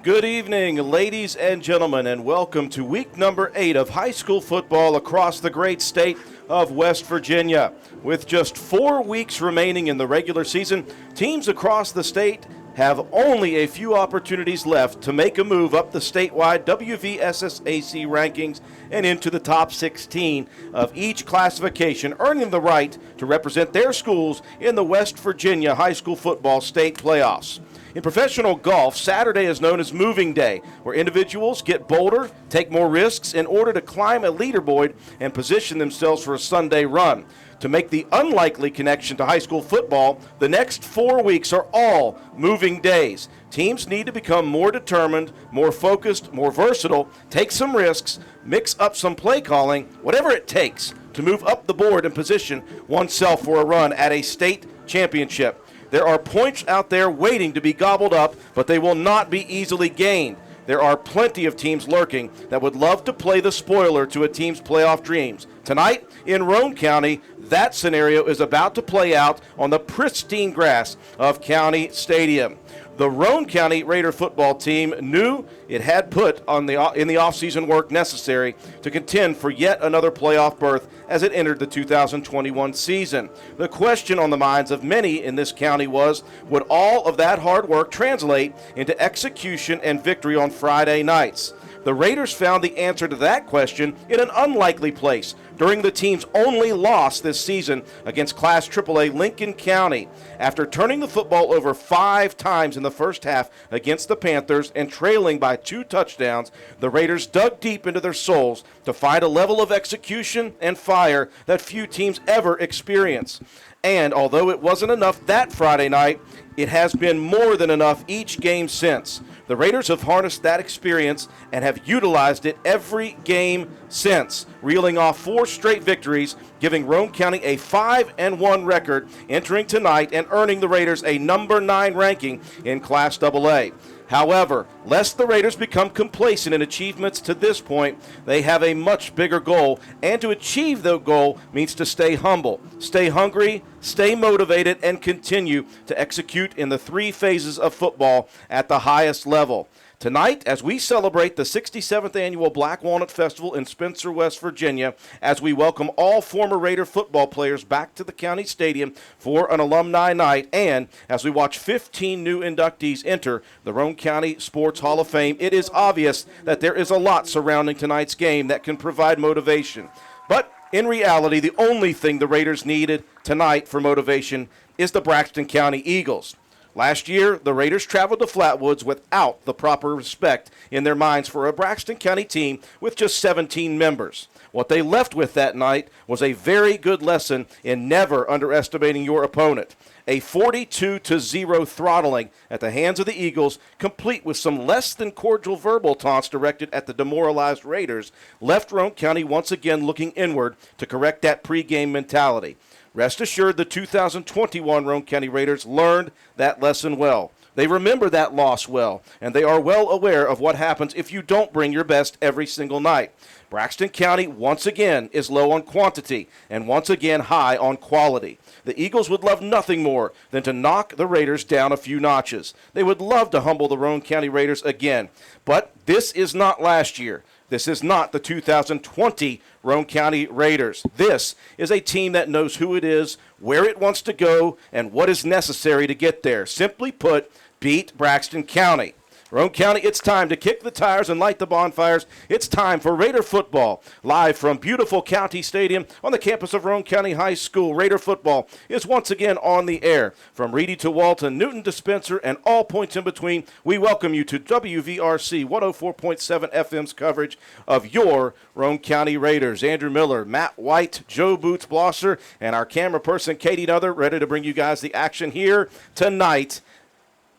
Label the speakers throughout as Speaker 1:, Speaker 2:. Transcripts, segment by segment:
Speaker 1: Good evening, ladies and gentlemen, and welcome to week number 8 of high school football across the great state of West Virginia. With just 4 weeks remaining in the regular season, teams across the state have only a few opportunities left to make a move up the statewide WVSSAC rankings and into the top 16 of each classification, earning the right to represent their schools in the West Virginia high school football state playoffs. In professional golf, Saturday is known as Moving Day, where individuals get bolder, take more risks in order to climb a leaderboard and position themselves for a Sunday run. To make the unlikely connection to high school football, the next 4 weeks are all moving days. Teams need to become more determined, more focused, more versatile, take some risks, mix up some play calling, whatever it takes to move up the board and position oneself for a run at a state championship. There are points out there waiting to be gobbled up, but they will not be easily gained. There are plenty of teams lurking that would love to play the spoiler to a team's playoff dreams. Tonight, in Roane County, that scenario is about to play out on the pristine grass of County Stadium. The Roane County Raider football team knew it had put in the offseason work necessary to contend for yet another playoff berth as it entered the 2021 season. The question on the minds of many in this county was, would all of that hard work translate into execution and victory on Friday nights? The Raiders found the answer to that question in an unlikely place during the team's only loss this season against Class AAA Lincoln County. After turning the football over 5 times in the first half against the Panthers and trailing by 2 touchdowns, the Raiders dug deep into their souls to find a level of execution and fire that few teams ever experience. And although it wasn't enough that Friday night, it has been more than enough each game since. The Raiders have harnessed that experience and have utilized it every game since, reeling off 4 straight victories, giving Roane County a 5-1 record entering tonight and earning the Raiders a number 9 ranking in Class AA. However, lest the Raiders become complacent in achievements to this point, they have a much bigger goal, and to achieve the goal means to stay humble, stay hungry, stay motivated, and continue to execute in the 3 phases of football at the highest level. Tonight, as we celebrate the 67th Annual Black Walnut Festival in Spencer, West Virginia, as we welcome all former Raider football players back to the county stadium for an alumni night, and as we watch 15 new inductees enter the Roane County Sports Hall of Fame, it is obvious that there is a lot surrounding tonight's game that can provide motivation. But in reality, the only thing the Raiders needed tonight for motivation is the Braxton County Eagles. Last year, the Raiders traveled to Flatwoods without the proper respect in their minds for a Braxton County team with just 17 members. What they left with that night was a very good lesson in never underestimating your opponent. A 42-0 throttling at the hands of the Eagles, complete with some less than cordial verbal taunts directed at the demoralized Raiders, left Roane County once again looking inward to correct that pregame mentality. Rest assured, the 2021 Roane County Raiders learned that lesson well. They remember that loss well, and they are well aware of what happens if you don't bring your best every single night. Braxton County, once again, is low on quantity and once again high on quality. The Eagles would love nothing more than to knock the Raiders down a few notches. They would love to humble the Roane County Raiders again. But this is not last year. This is not the 2020 Roane County Raiders. This is a team that knows who it is, where it wants to go, and what is necessary to get there. Simply put, beat Braxton County. Roane County, it's time to kick the tires and light the bonfires. It's time for Raider football. Live from beautiful County Stadium on the campus of Roane County High School, Raider football is once again on the air. From Reedy to Walton, Newton to Spencer, and all points in between, we welcome you to WVRC 104.7 FM's coverage of your Roane County Raiders. Andrew Miller, Matt White, Joe Boots Blosser, and our camera person, Katie Nuther, ready to bring you guys the action here tonight.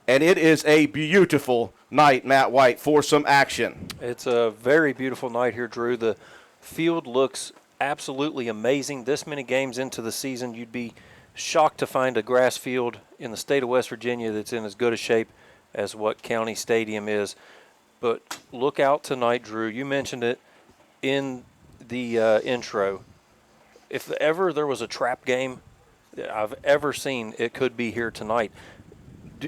Speaker 1: And it is a beautiful night, Matt White, for some action.
Speaker 2: It's a very beautiful night here, Drew. The field looks absolutely amazing. This many games into the season, you'd be shocked to find a grass field in the state of West Virginia that's in as good a shape as what County Stadium is. But look out tonight, Drew. You mentioned it in the intro. If ever there was a trap game that I've ever seen, it could be here tonight.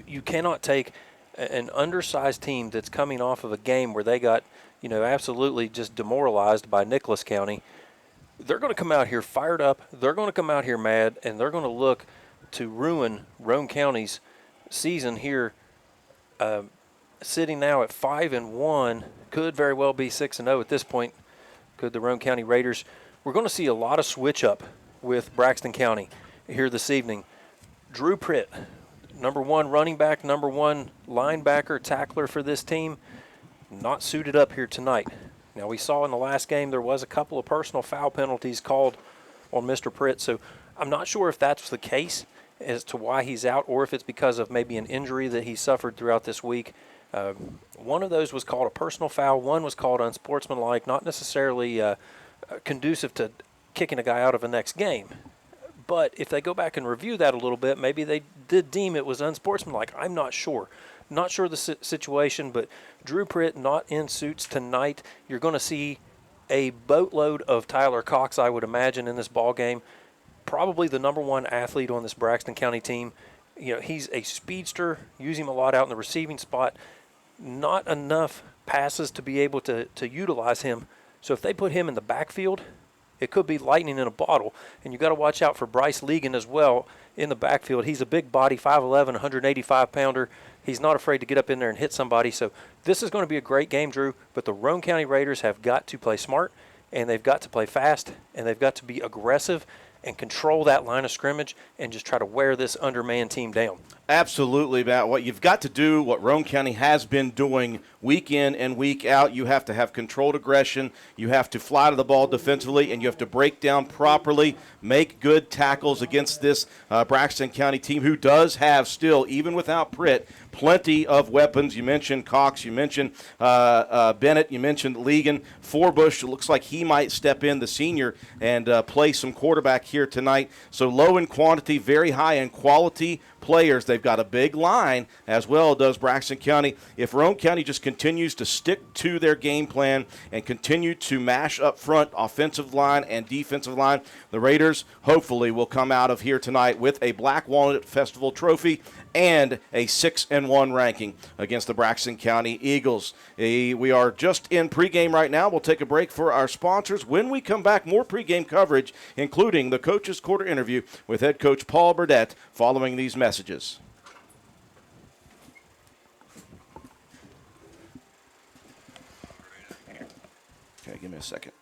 Speaker 2: You cannot take an undersized team that's coming off of a game where they got, absolutely just demoralized by Nicholas County. They're going to come out here fired up. They're going to come out here mad, and they're going to look to ruin Roane County's season here. Sitting now at 5-1, could very well be 6-0 at this point. Could the Roane County Raiders? We're going to see a lot of switch up with Braxton County here this evening. Drew Pritt, number 1 running back, number 1 linebacker, tackler for this team, not suited up here tonight. Now, we saw in the last game there was a couple of personal foul penalties called on Mr. Pritt, so I'm not sure if that's the case as to why he's out or if it's because of maybe an injury that he suffered throughout this week. One of those was called a personal foul. One was called unsportsmanlike, not necessarily conducive to kicking a guy out of a next game. But if they go back and review that a little bit, maybe they did deem it was unsportsmanlike. I'm not sure. Not sure the situation, but Drew Pritt not in suits tonight. You're going to see a boatload of Tyler Cox, I would imagine, in this ball game. Probably the number 1 athlete on this Braxton County team. He's a speedster. Use him a lot out in the receiving spot. Not enough passes to be able to utilize him. So if they put him in the backfield, it could be lightning in a bottle. And you got to watch out for Bryce Legan as well in the backfield. He's a big body, 5'11", 185-pounder. He's not afraid to get up in there and hit somebody. So this is going to be a great game, Drew. But the Roane County Raiders have got to play smart, and they've got to play fast, and they've got to be aggressive and control that line of scrimmage and just try to wear this undermanned team down.
Speaker 1: Absolutely, Matt. What you've got to do, what Roane County has been doing week in and week out, you have to have controlled aggression, you have to fly to the ball defensively, and you have to break down properly, make good tackles against this Braxton County team who does have still, even without Pritt, plenty of weapons. You mentioned Cox, you mentioned Bennett, you mentioned Legan. Forbush, it looks like he might step in, the senior, and play some quarterback here tonight. So low in quantity, very high in quality players. They've got a big line, as well does Braxton County. If Roane County just continues to stick to their game plan and continue to mash up front, offensive line and defensive line, the Raiders hopefully will come out of here tonight with a Black Walnut Festival trophy and a 6-1 ranking against the Braxton County Eagles. We are just in pregame right now. We'll take a break for our sponsors. When we come back, more pregame coverage, including the Coach's Quarter interview with head coach Paul Burdette following these messages. Okay, give me a second.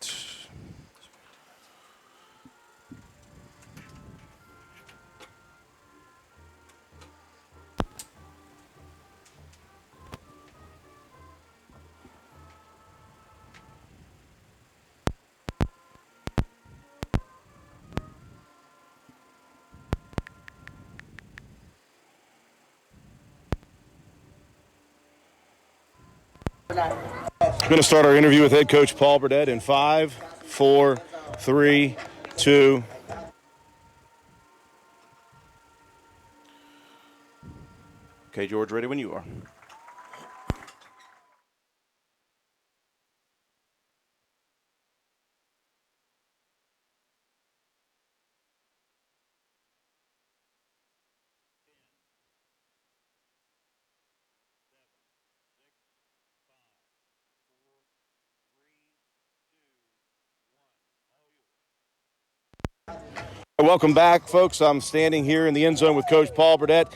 Speaker 1: We're going to start our interview with head coach Paul Burdette in 5, 4, 3, 2. Okay, George, ready when you are. Welcome back, folks. I'm standing here in the end zone with Coach Paul Burdette.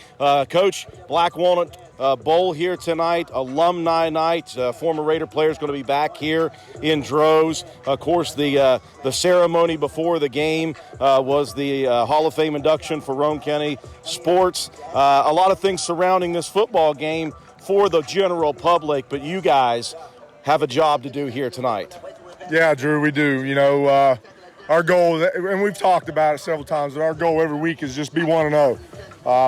Speaker 1: Coach, Black Walnut Bowl here tonight, alumni night. Former Raider players going to be back here in droves. Of course, the ceremony before the game was the Hall of Fame induction for Roane County sports. A lot of things surrounding this football game for the general public, but you guys have a job to do here tonight.
Speaker 3: Yeah, Drew, we do. Our goal, and we've talked about it several times, but our goal every week is just be 1-0.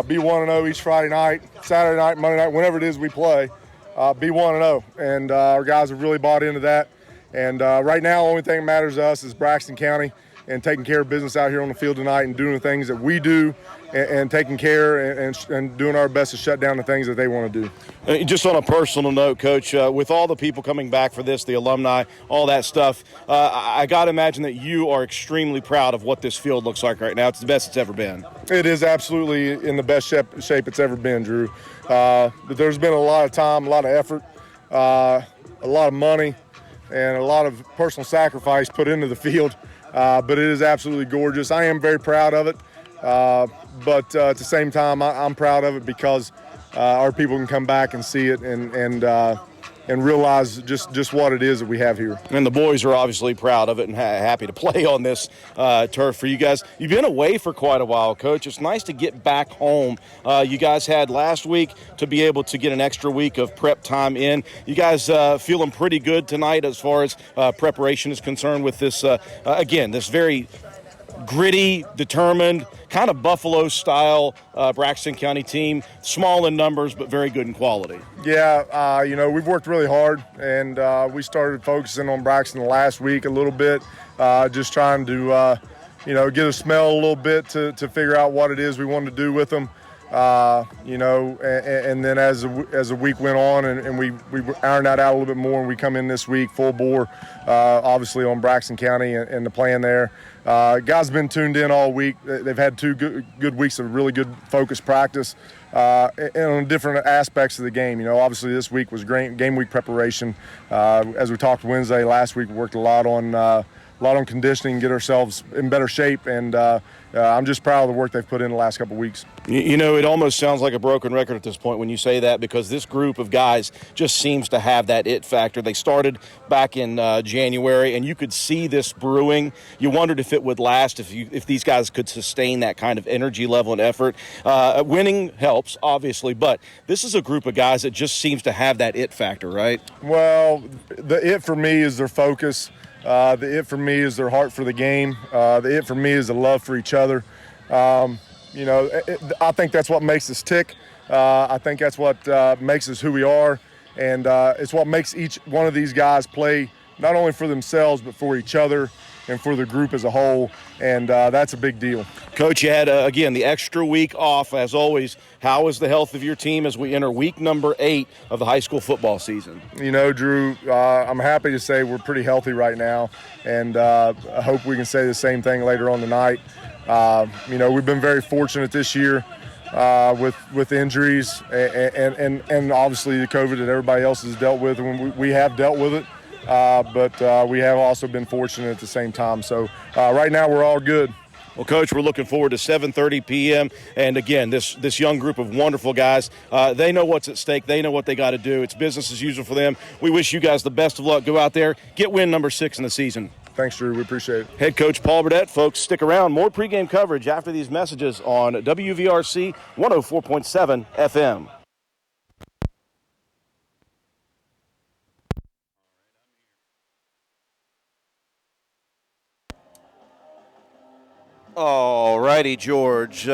Speaker 3: Be 1-0 each Friday night, Saturday night, Monday night, whenever it is we play, be 1-0. And our guys have really bought into that. And right now, the only thing that matters to us is Braxton County. and taking care of business out here on the field tonight and doing the things that we do and taking care and doing our best to shut down the things that they want to do.
Speaker 1: Just on a personal note, Coach, with all the people coming back for this, the alumni, all that stuff, I got to imagine that you are extremely proud of what this field looks like right now. It's the best it's ever been.
Speaker 3: It is absolutely in the best shape it's ever been, Drew. But there's been a lot of time, a lot of effort, a lot of money, and a lot of personal sacrifice put into the field. But it is absolutely gorgeous. I am very proud of it. But at the same time, I'm proud of it because our people can come back and see it and realize just what it is that we have here.
Speaker 1: And the boys are obviously proud of it and happy to play on this turf for you guys. You've been away for quite a while, Coach. It's nice to get back home. You guys had last week to be able to get an extra week of prep time in. You guys feeling pretty good tonight as far as preparation is concerned with this, again, this very gritty, determined, kind of Buffalo-style Braxton County team, small in numbers but very good in quality.
Speaker 3: Yeah, we've worked really hard, and we started focusing on Braxton last week a little bit, just trying to, get a smell a little bit to figure out what it is we wanted to do with them. And then as the week went on and we ironed that out a little bit more, and we come in this week full bore, obviously on Braxton County and the plan there. Guys have been tuned in all week. They've had two good weeks of really good focused practice and on different aspects of the game. Obviously this week was great game week preparation. As we talked Wednesday last week, we worked a lot on conditioning, get ourselves in better shape, and I'm just proud of the work they've put in the last couple of weeks.
Speaker 1: It almost sounds like a broken record at this point when you say that, because this group of guys just seems to have that it factor. They started back in January, and you could see this brewing. You wondered if it would last, if these guys could sustain that kind of energy level and effort. Winning helps, obviously, but this is a group of guys that just seems to have that it factor, right?
Speaker 3: Well, the it for me is their focus. The it for me is their heart for the game. The it for me is the love for each other. I think that's what makes us tick. I think that's what makes us who we are. And it's what makes each one of these guys play not only for themselves but for each other and for the group as a whole. And that's a big deal.
Speaker 1: Coach, you had, again, the extra week off, as always. How is the health of your team as we enter week number 8 of the high school football season?
Speaker 3: Drew, I'm happy to say we're pretty healthy right now, and I hope we can say the same thing later on tonight. We've been very fortunate this year with injuries and obviously the COVID that everybody else has dealt with, and we have dealt with it. But we have also been fortunate at the same time. So right now we're all good.
Speaker 1: Well, Coach, we're looking forward to 7:30 p.m. And, again, this young group of wonderful guys, they know what's at stake. They know what they got to do. It's business as usual for them. We wish you guys the best of luck. Go out there, get win number 6 in the season.
Speaker 3: Thanks, Drew. We appreciate it.
Speaker 1: Head coach Paul Burdette. Folks, stick around. More pregame coverage after these messages on WVRC 104.7 FM. All righty, George.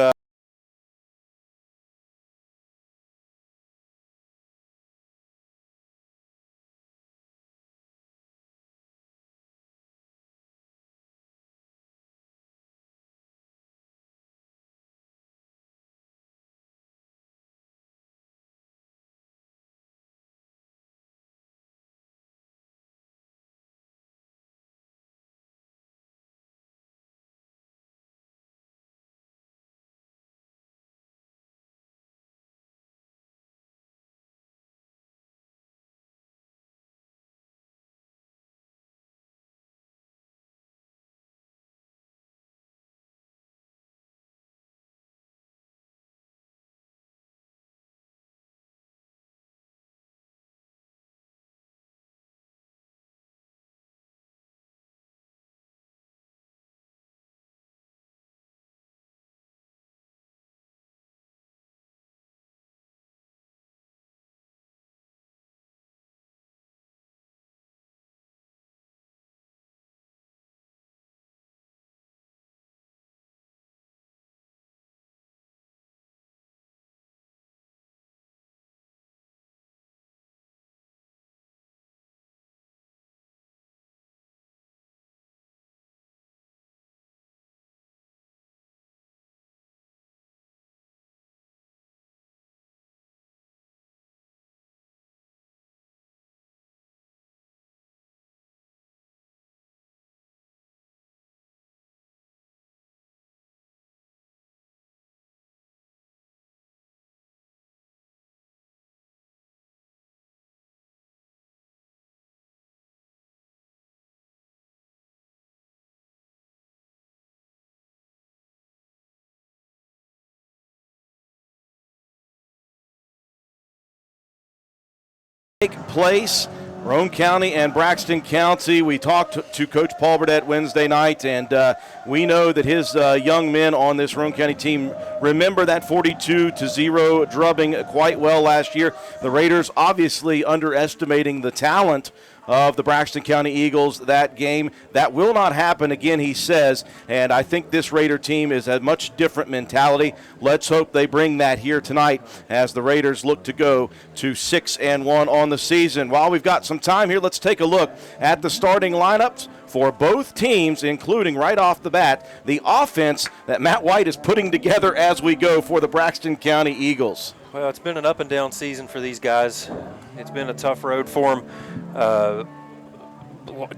Speaker 1: place. Roane County and Braxton County. We talked to Coach Paul Burdette Wednesday night, and we know that his young men on this Roane County team remember that 42-0 drubbing quite well last year. The Raiders obviously underestimating the talent of the Braxton County Eagles that game. That will not happen again, he says, and I think this Raider team is a much different mentality. Let's hope they bring that here tonight as the Raiders look to go to 6-1 on the season. While we've got some time here, let's take a look at the starting lineups for both teams, including right off the bat the offense that Matt White is putting together as we go for the Braxton County Eagles.
Speaker 2: Well, it's been an up and down season for these guys. It's been a tough road for them.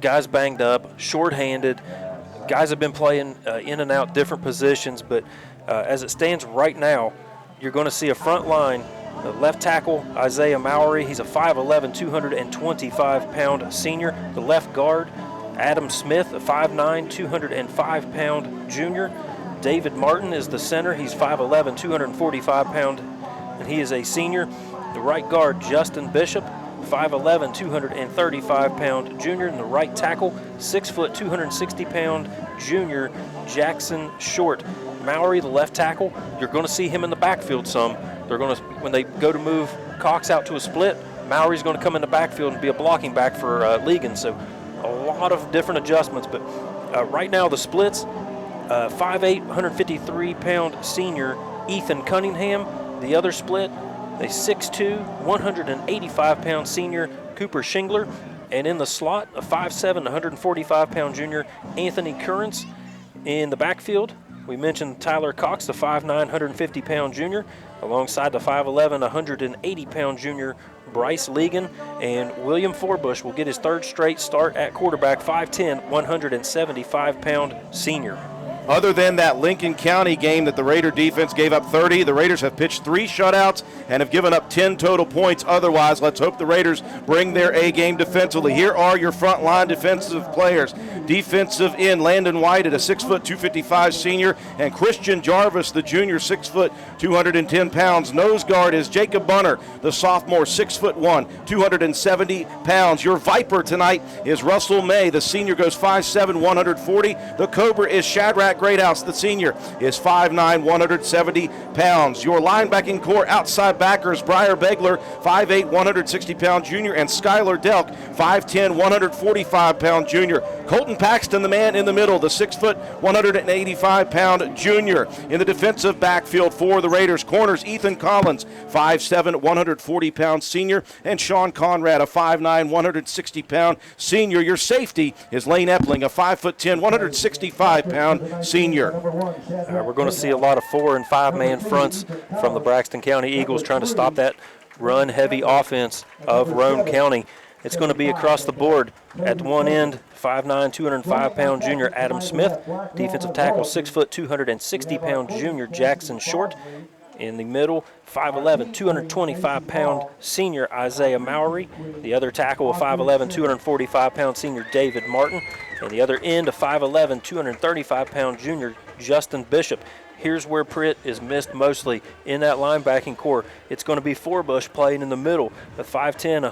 Speaker 2: Guys banged up, shorthanded. Guys have been playing in and out different positions, but as it stands right now, you're going to see a front line. The left tackle, Isaiah Mowery, he's a 5'11", 225-pound senior. The left guard, Adam Smith, a 5'9", 205-pound junior. David Martin is the center. He's 5'11", 245-pound, and he is a senior. The right guard, Justin Bishop, 5'11", 235-pound junior. And the right tackle, 6 foot, 260-pound junior, Jackson Short. Mowery, the left tackle, you're going to see him in the backfield some. They're going to, when they go to move Cox out to a split, Mowery's going to come in the backfield and be a blocking back for Ligon. So a lot of different adjustments. But right now the splits, 5'8", 153-pound senior Ethan Cunningham. The other split, a 6'2", 185-pound senior Cooper Shingler. And in the slot, a 5'7", 145-pound junior Anthony Currents. In the backfield, we mentioned Tyler Cox, the 5'9", 150-pound junior, alongside the 5'11", 180-pound junior Bryce Ligon. And William Forbush will get his third straight start at quarterback, 5'10", 175-pound senior.
Speaker 1: Other than that Lincoln County game that the Raider defense gave up 30, the Raiders have pitched 3 shutouts and have given up 10 total points. Otherwise, let's hope the Raiders bring their A-game defensively. Here are your front-line defensive players. Defensive end, Landon White at a 6 foot, 255 senior, and Christian Jarvis, the junior, 6 foot, 210 pounds. Nose guard is Jacob Bunner, the sophomore, 6 foot 1, 270 pounds. Your Viper tonight is Russell May, the senior, goes 5'7", 140. The Cobra is Shadrach Greathouse, the senior, is 5'9", 170 pounds. Your linebacking core outside backers, Briar Begler, 5'8", 160-pound junior, and Skylar Delk, 5'10", 145-pound junior. Colton Paxton, the man in the middle, the 6 foot, 185-pound junior. In the defensive backfield for the Raiders, corners Ethan Collins, 5'7", 140-pound senior, and Sean Conrad, a 5'9", 160-pound senior. Your safety is Lane Epling, a 5'10", 165-pound senior.
Speaker 2: We're going to see a lot of 4- and 5-man fronts from the Braxton County Eagles trying to stop that run-heavy offense of Roane County. It's going to be across the board. At one end, 5'9", 205-pound junior Adam Smith. Defensive tackle, 6 foot, 260-pound junior Jackson Short. In the middle, 5'11", 225-pound senior Isaiah Mowery. The other tackle, a 5'11", 245-pound senior David Martin. And the other end, a 5'11", 235-pound junior Justin Bishop. Here's where Pritt is missed mostly in that linebacking core. It's going to be Forbush playing in the middle. The 5'10",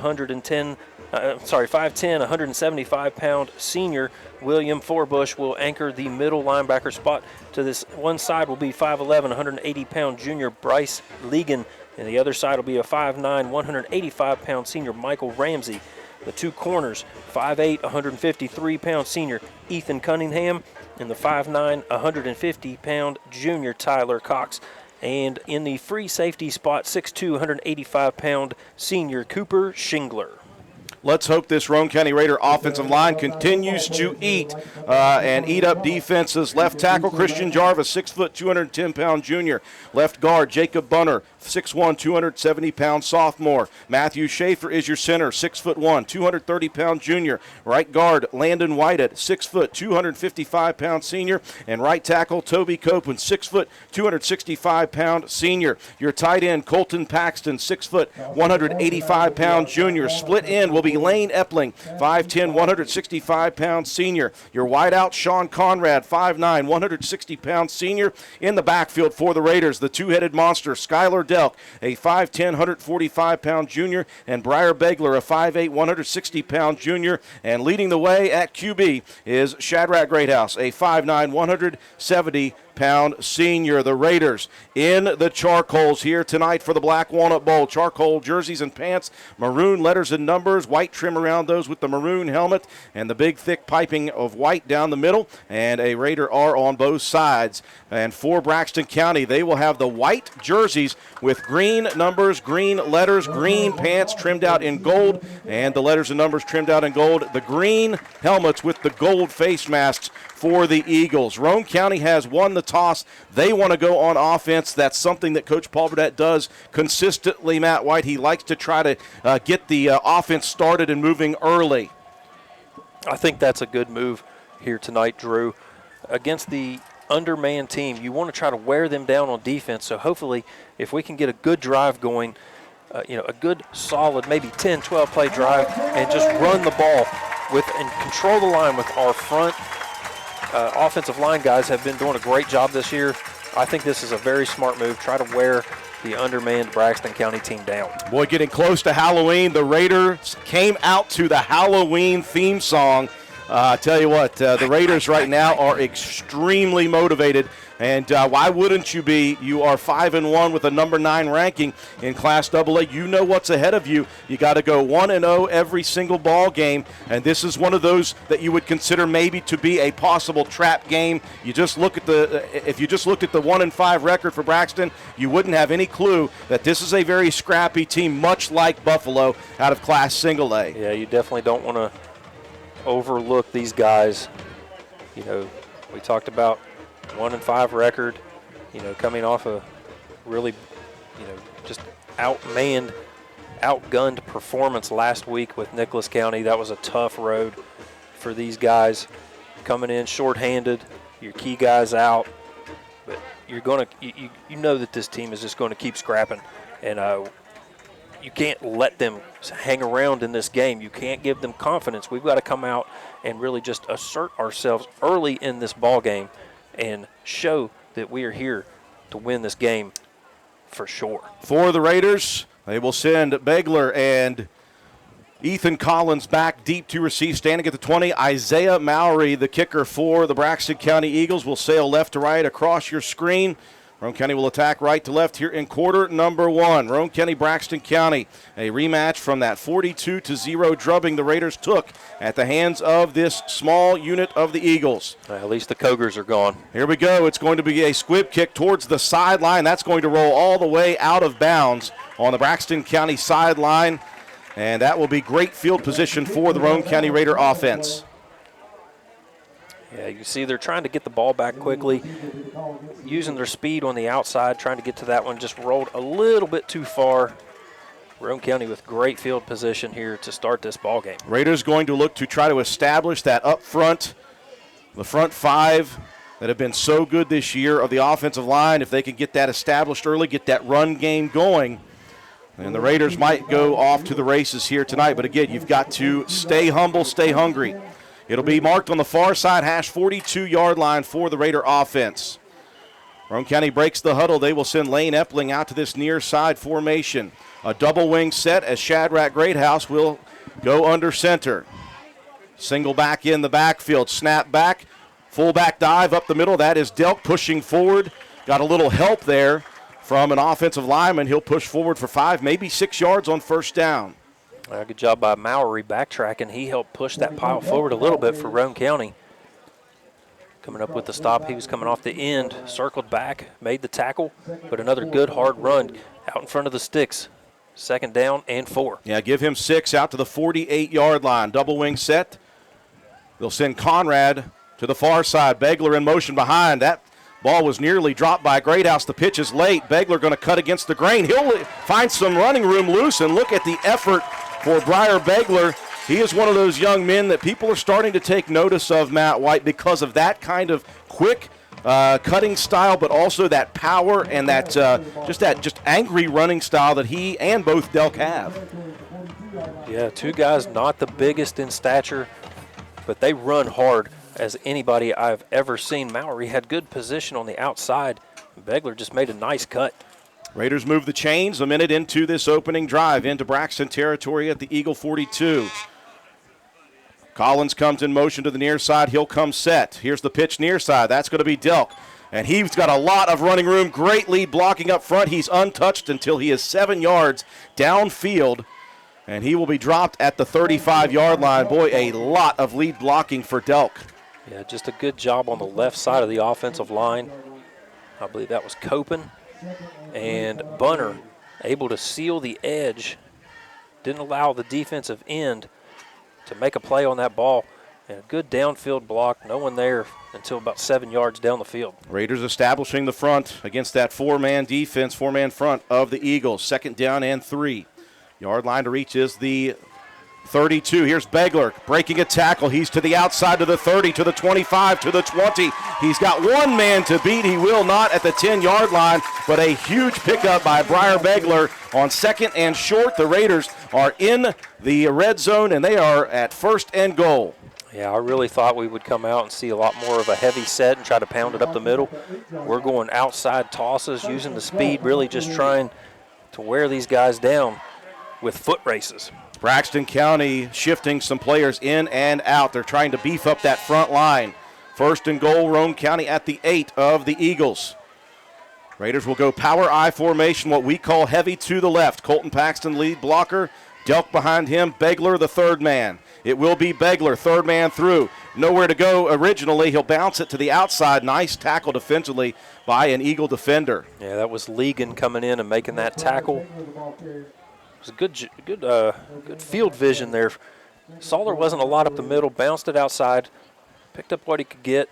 Speaker 2: 175-pound senior William Forbush will anchor the middle linebacker spot. To this one side will be 5'11", 180-pound junior Bryce Ligon, and the other side will be a 5'9", 185-pound senior Michael Ramsey. The two corners, 5'8", 153-pound senior Ethan Cunningham, and the 5'9", 150-pound junior Tyler Cox. And in the free safety spot, 6'2", 185-pound senior Cooper Shingler.
Speaker 1: Let's hope this Roane County Raider offensive line continues to eat up defenses. Left tackle, Christian Jarvis, 6 foot, 210-pound junior. Left guard, Jacob Bunner, 6'1", 270-pound sophomore. Matthew Schaefer is your center, 6'1", 230-pound junior. Right guard, Landon Whitehead, 6 foot, 255-pound senior. And right tackle, Toby Copeland, 6 foot, 265-pound senior. Your tight end, Colton Paxton, 6 foot, 185-pound junior. Split end will be be Lane Epling, 5'10", 165-pound senior. Your wideout, Sean Conrad, 5'9", 160-pound senior. In the backfield for the Raiders, the two-headed monster, Skylar Delk, a 5'10", 145-pound junior, and Briar Begler, a 5'8", 160-pound junior. And leading the way at QB is Shadrach Greathouse, a 5'9", 170-pound senior. The Raiders in the charcoals here tonight for the Black Walnut Bowl. Charcoal jerseys and pants, maroon letters and numbers, white trim around those with the maroon helmet, and the big thick piping of white down the middle, and a Raider R on both sides. And for Braxton County, they will have the white jerseys with green numbers, green letters, green pants trimmed out in gold, and the letters and numbers trimmed out in gold. The green helmets with the gold face masks for the Eagles. Roane County has won the toss. They want to go on offense. That's something that Coach Paul Burdette does consistently, Matt White. He likes to try to get the offense started and moving early.
Speaker 2: I think that's a good move here tonight, Drew. Against the undermanned team, you want to try to wear them down on defense. So hopefully if we can get a good drive going, a good solid maybe 10, 12 play drive and just run the ball and control the line with our front offensive line guys have been doing a great job this year. I think this is a very smart move. Try to wear the undermanned Braxton County team down.
Speaker 1: Boy, getting close to Halloween, the Raiders came out to the Halloween theme song. I tell you what, the Raiders right now are extremely motivated. And why wouldn't you be? You are 5-1 with a number 9 ranking in Class AA. You know what's ahead of you. You got to go 1-0 every single ball game, and this is one of those that you would consider maybe to be a possible trap game. You just look at if you just looked at the 1-5 record for Braxton, you wouldn't have any clue that this is a very scrappy team, much like Buffalo out of Class Single A.
Speaker 2: Yeah, you definitely don't want to overlook these guys. We talked about 1-5 record, coming off a really, just outgunned performance last week with Nicholas County. That was a tough road for these guys. Coming in shorthanded, your key guys out, but you're gonna, you know that this team is just going to keep scrapping, and you can't let them hang around in this game. You can't give them confidence. We've got to come out and really just assert ourselves early in this ball game and show that we are here to win this game for sure.
Speaker 1: For the Raiders, they will send Begler and Ethan Collins back deep to receive, standing at the 20. Isaiah Mowry, the kicker for the Braxton County Eagles, will sail left to right across your screen. Roane County will attack right to left here in quarter number 1. Roane County, Braxton County, a rematch from that 42-0 drubbing the Raiders took at the hands of this small unit of the Eagles.
Speaker 2: At least the Cougars are gone.
Speaker 1: Here we go. It's going to be a squib kick towards the sideline. That's going to roll all the way out of bounds on the Braxton County sideline, and that will be great field position for the Roane County Raider offense.
Speaker 2: Yeah, you see they're trying to get the ball back quickly, using their speed on the outside, trying to get to that one. Just rolled a little bit too far. Roane County with great field position here to start this ball game.
Speaker 1: Raiders going to look to try to establish that up front, the front 5 that have been so good this year of the offensive line. If they can get that established early, get that run game going, and the Raiders might go off to the races here tonight. But again, you've got to stay humble, stay hungry. It'll be marked on the far side hash 42-yard line for the Raider offense. Roane County breaks the huddle. They will send Lane Epling out to this near side formation. A double wing set as Shadrach Greathouse will go under center. Single back in the backfield. Snap back. Fullback dive up the middle. That is Delk pushing forward. Got a little help there from an offensive lineman. He'll push forward for 5, maybe 6 yards on first down.
Speaker 2: Good job by Mowry backtracking. He helped push that pile forward a little bit for Roane County. Coming up with the stop. He was coming off the end, circled back, made the tackle, but another good hard run out in front of the sticks. 2nd down and 4.
Speaker 1: Yeah, give him 6 out to the 48-yard line. Double wing set. They'll send Conrad to the far side. Begler in motion behind. That ball was nearly dropped by Greathouse. The pitch is late. Begler going to cut against the grain. He'll find some running room loose, and look at the effort for Briar Begler. He is one of those young men that people are starting to take notice of, Matt White, because of that kind of quick cutting style, but also that power and that just angry running style that he and both Delk have.
Speaker 2: Yeah, two guys not the biggest in stature, but they run hard as anybody I've ever seen. Mallory had good position on the outside. Begler just made a nice cut.
Speaker 1: Raiders move the chains a minute into this opening drive into Braxton territory at the Eagle 42. Collins comes in motion to the near side. He'll come set. Here's the pitch near side. That's going to be Delk. And he's got a lot of running room. Great lead blocking up front. He's untouched until he is 7 yards downfield. And he will be dropped at the 35-yard line. Boy, a lot of lead blocking for Delk.
Speaker 2: Yeah, just a good job on the left side of the offensive line. I believe that was Copen. And Bunner able to seal the edge. Didn't allow the defensive end to make a play on that ball. And a good downfield block. No one there until about 7 yards down the field.
Speaker 1: Raiders establishing the front against that four-man defense, four-man front of the Eagles. 2nd down and 3. Yard line to reach is the 32. Here's Begler breaking a tackle. He's to the outside to the 30, to the 25, to the 20. He's got one man to beat. He will not at the 10-yard line, but a huge pickup by Briar Begler on 2nd and short. The Raiders are in the red zone, and they are at 1st and goal.
Speaker 2: Yeah, I really thought we would come out and see a lot more of a heavy set and try to pound it up the middle. We're going outside tosses, using the speed, really just trying to wear these guys down with foot races.
Speaker 1: Braxton County shifting some players in and out. They're trying to beef up that front line. 1st and goal, Roane County at the 8 of the Eagles. Raiders will go power I formation, what we call heavy to the left. Colton Paxton lead blocker. Delk behind him. Begler the 3rd man. It will be Begler, 3rd man through. Nowhere to go originally. He'll bounce it to the outside. Nice tackle defensively by an Eagle defender.
Speaker 2: Yeah, that was Ligon coming in and making that tackle. It was a good field vision there. Saw there wasn't a lot up the middle, bounced it outside, picked up what he could get.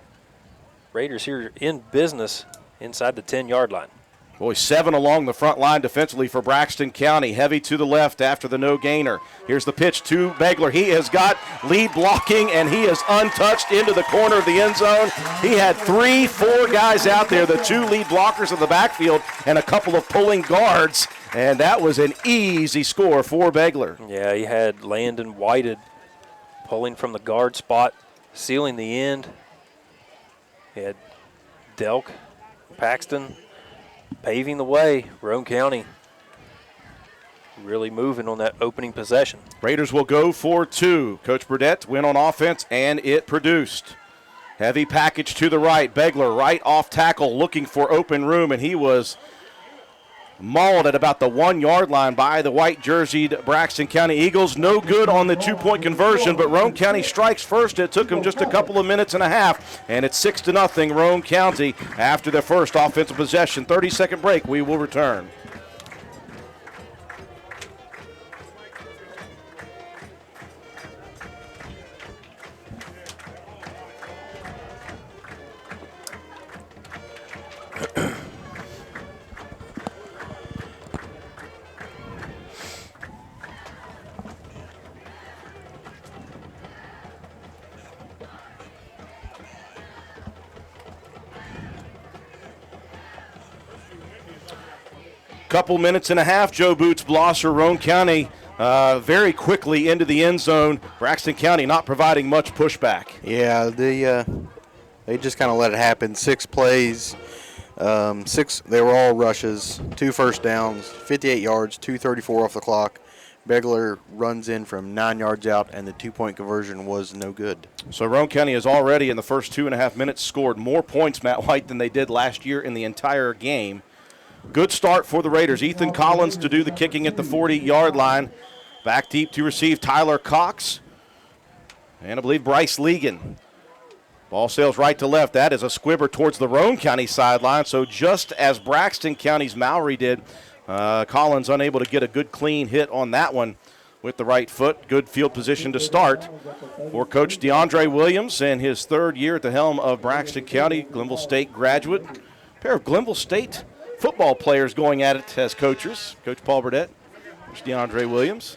Speaker 2: Raiders here in business inside the 10-yard line.
Speaker 1: Boy, 7 along the front line defensively for Braxton County. Heavy to the left after the no gainer. Here's the pitch to Begler. He has got lead blocking, and he is untouched into the corner of the end zone. He had 3-4 guys out there, the 2 lead blockers in the backfield and a couple of pulling guards, and that was an easy score for Begler.
Speaker 2: Yeah, he had Landon Whited pulling from the guard spot, sealing the end. He had Delk, Paxton paving the way. Roane County really moving on that opening possession.
Speaker 1: Raiders will go for 2. Coach Burdette went on offense, and it produced. Heavy package to the right. Begler right off tackle looking for open room, and he was mauled at about the 1-yard line by the white-jerseyed Braxton County Eagles. No good on the 2-point conversion, but Roane County strikes first. It took them just a couple of minutes and a half, and it's 6-0 Roane County after their first offensive possession. 30-second break. We will return. Couple minutes and a half, Joe Boots Blosser, Roane County very quickly into the end zone. Braxton County not providing much pushback.
Speaker 4: Yeah, they just kind of let it happen. 6 plays, 6. They were all rushes, 2 first downs, 58 yards, 2:34 off the clock. Begler runs in from 9 yards out, and the 2-point conversion was no good.
Speaker 1: So Roane County has already in the first 2.5 minutes scored more points, Matt White, than they did last year in the entire game. Good start for the Raiders. Ethan Collins to do the kicking at the 40-yard line. Back deep to receive Tyler Cox. And I believe Bryce Ligon. Ball sails right to left. That is a squibber towards the Roane County sideline. So just as Braxton County's Mallory did, Collins unable to get a good clean hit on that one with the right foot. Good field position to start for Coach DeAndre Williams in his 3rd year at the helm of Braxton County, Glenville State graduate. A pair of Glenville State football players going at it as coaches. Coach Paul Burdette, Coach DeAndre Williams.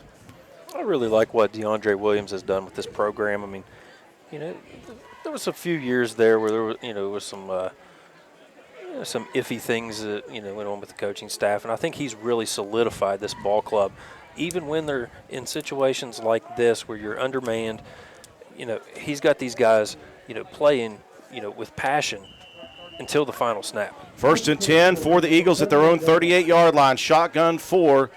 Speaker 2: I really like what DeAndre Williams has done with this program. I mean, there was a few years there where there was some iffy things that went on with the coaching staff, and I think he's really solidified this ball club even when they're in situations like this where you're undermanned, he's got these guys, playing, with passion until the final snap.
Speaker 1: 1st and 10 for the Eagles at their own 38-yard line. Shotgun for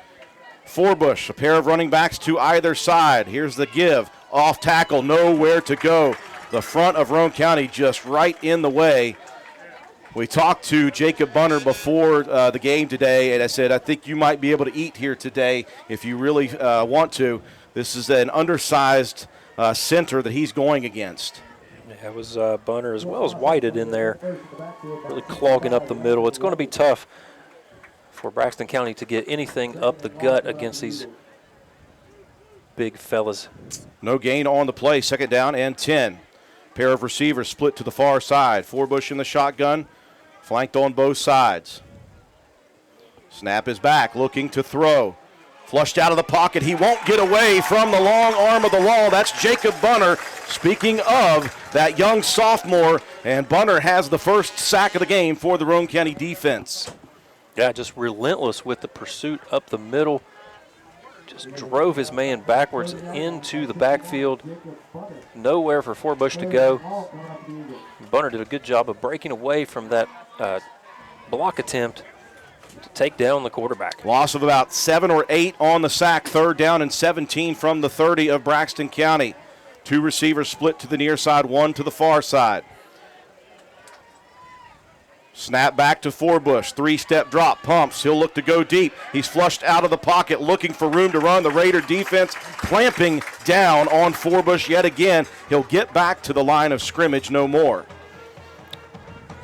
Speaker 1: Forbush. A pair of running backs to either side. Here's the give. Off tackle, nowhere to go. The front of Roane County just right in the way. We talked to Jacob Bunner before the game today, and I said, I think you might be able to eat here today if you really want to. This is an undersized center that he's going against.
Speaker 2: Yeah, it was Bunner as well as Whited in there, really clogging up the middle. It's going to be tough for Braxton County to get anything up the gut against these big fellas.
Speaker 1: No gain on the play, 2nd down and 10. Pair of receivers split to the far side. Forbush in the shotgun, flanked on both sides. Snap is back, looking to throw. Flushed out of the pocket. He won't get away from the long arm of the law. That's Jacob Bunner. Speaking of that young sophomore, and Bunner has the first sack of the game for the Roane County defense.
Speaker 2: Yeah, just relentless with the pursuit up the middle. Just drove his man backwards into the backfield. Nowhere for Forbush to go. Bunner did a good job of breaking away from that block attempt to take down the quarterback.
Speaker 1: Loss of about 7 or 8 on the sack. 3rd down and 17 from the 30 of Braxton County. 2 receivers split to the near side, 1 to the far side. Snap back to Forbush. 3-step drop, pumps. He'll look to go deep. He's flushed out of the pocket, looking for room to run. The Raider defense clamping down on Forbush yet again. He'll get back to the line of scrimmage no more.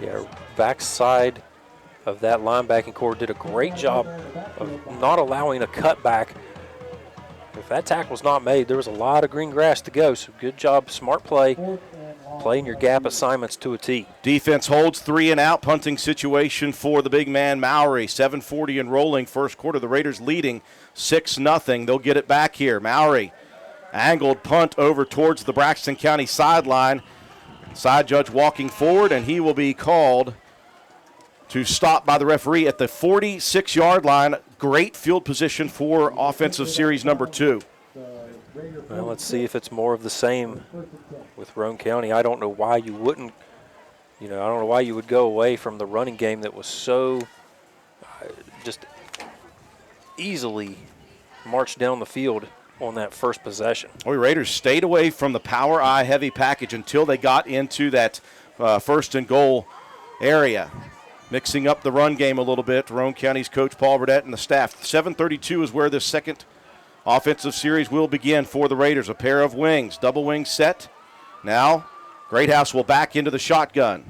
Speaker 2: Yeah, backside of that linebacking core did a great job of not allowing a cutback. If that tackle's not made, there was a lot of green grass to go, so good job, smart play, playing your gap assignments to a T.
Speaker 1: Defense holds 3 and out, punting situation for the big man Mowry. 7:40 and rolling, first quarter. The Raiders leading 6-0. They'll get it back here. Mowry, angled punt over towards the Braxton County sideline. Side judge walking forward, and he will be called to stop by the referee at the 46-yard line. Great field position for offensive series number 2.
Speaker 2: Well, let's see if it's more of the same with Roane County. I don't know why you wouldn't, I don't know why you would go away from the running game that was so just easily marched down the field on that first possession.
Speaker 1: The Raiders stayed away from the power eye heavy package until they got into that 1st and goal area. Mixing up the run game a little bit, Roane County's coach Paul Burdette and the staff. 7:32 is where this second offensive series will begin for the Raiders. A pair of wings, double wing set. Now, Greathouse will back into the shotgun.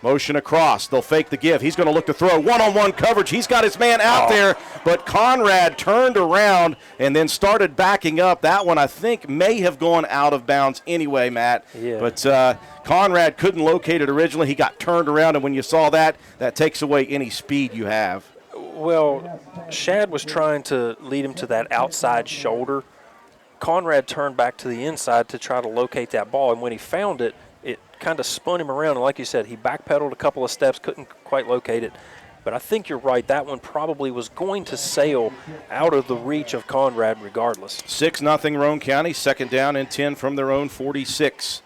Speaker 1: Motion across. They'll fake the give. He's going to look to throw. One-on-one coverage. He's got his man out there, but Conrad turned around and then started backing up. That one, I think, may have gone out of bounds anyway, Matt.
Speaker 2: Yeah.
Speaker 1: But Conrad couldn't locate it originally. He got turned around, and when you saw that, that takes away any speed you have.
Speaker 2: Well, Shad was trying to lead him to that outside shoulder. Conrad turned back to the inside to try to locate that ball, and when he found it, it kind of spun him around. And like you said, he backpedaled a couple of steps, couldn't quite locate it. But I think you're right. That one probably was going to sail out of the reach of Conrad regardless.
Speaker 1: 6-0 Roane County, 2nd down and 10 from their own 46.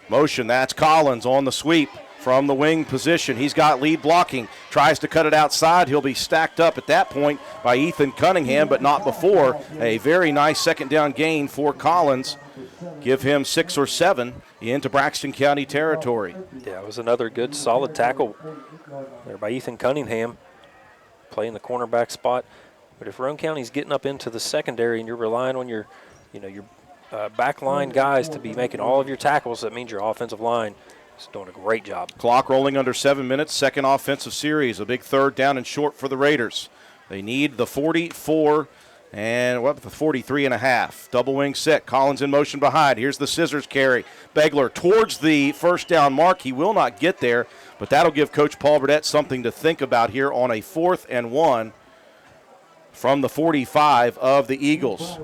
Speaker 1: Motion, that's Collins on the sweep from the wing position. He's got lead blocking, tries to cut it outside. He'll be stacked up at that point by Ethan Cunningham, but not before. A very nice 2nd down gain for Collins. Give him 6 or 7 into Braxton County territory.
Speaker 2: Yeah, it was another good, solid tackle there by Ethan Cunningham, playing the cornerback spot. But if Roane County's getting up into the secondary and you're relying on your back line guys to be making all of your tackles, that means your offensive line is doing a great job.
Speaker 1: Clock rolling under 7 minutes, second offensive series. A big 3rd down and short for the Raiders. They need the 44 and the 43 and a half. Double wing set. Collins in motion behind. Here's the scissors carry. Begler towards the 1st down mark. He will not get there, but that'll give Coach Paul Burdette something to think about here on a 4th and 1 from the 45 of the Eagles.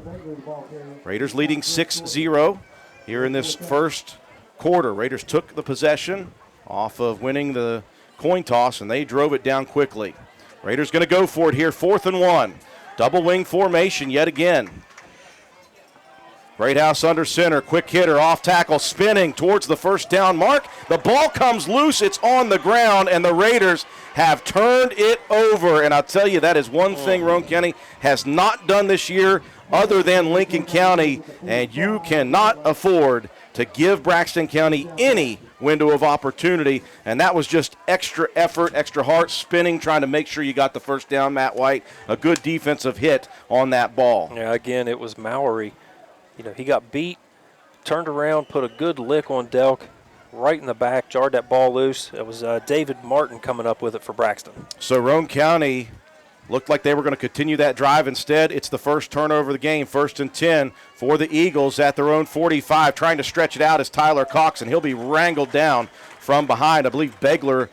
Speaker 1: Raiders leading 6-0 here in this first quarter. Raiders took the possession off of winning the coin toss, and they drove it down quickly. Raiders going to go for it here, 4th and 1. Double wing formation yet again. Greathouse under center, quick hitter, off tackle, spinning towards the first down mark. The ball comes loose, it's on the ground, and the Raiders have turned it over. And I'll tell you, that is one thing Roane County has not done this year other than Lincoln County, and you cannot afford to give Braxton County any window of opportunity. And that was just extra effort, extra heart, spinning, trying to make sure you got the first down, Matt White. A good defensive hit on that ball.
Speaker 2: Yeah, again, it was Mowry. He got beat, turned around, put a good lick on Delk right in the back, jarred that ball loose. It was David Martin coming up with it for Braxton.
Speaker 1: So Roane County looked like they were going to continue that drive. Instead, it's the first turnover of the game, 1st and 10 for the Eagles at their own 45. Trying to stretch it out is Tyler Cox, and he'll be wrangled down from behind. I believe Begler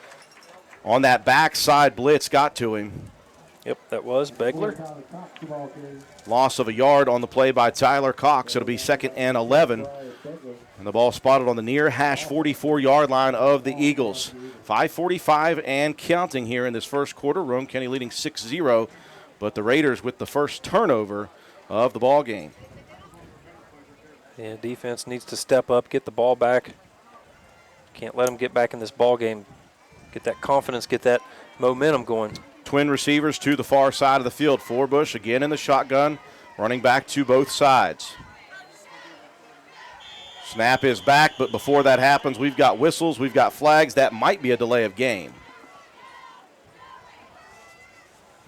Speaker 1: on that backside blitz got to him.
Speaker 2: Yep, that was Begler.
Speaker 1: Loss of a yard on the play by Tyler Cox. It'll be 2nd and 11. And the ball spotted on the near hash 44-yard line of the Eagles. 5:45 and counting here in this first quarter. Roane County leading 6-0, but the Raiders with the first turnover of the ball game.
Speaker 2: Yeah, defense needs to step up, get the ball back. Can't let them get back in this ball game. Get that confidence, get that momentum going.
Speaker 1: Twin receivers to the far side of the field. Forbush again in the shotgun, running back to both sides. Snap is back, but before that happens, we've got whistles, we've got flags. That might be a delay of game.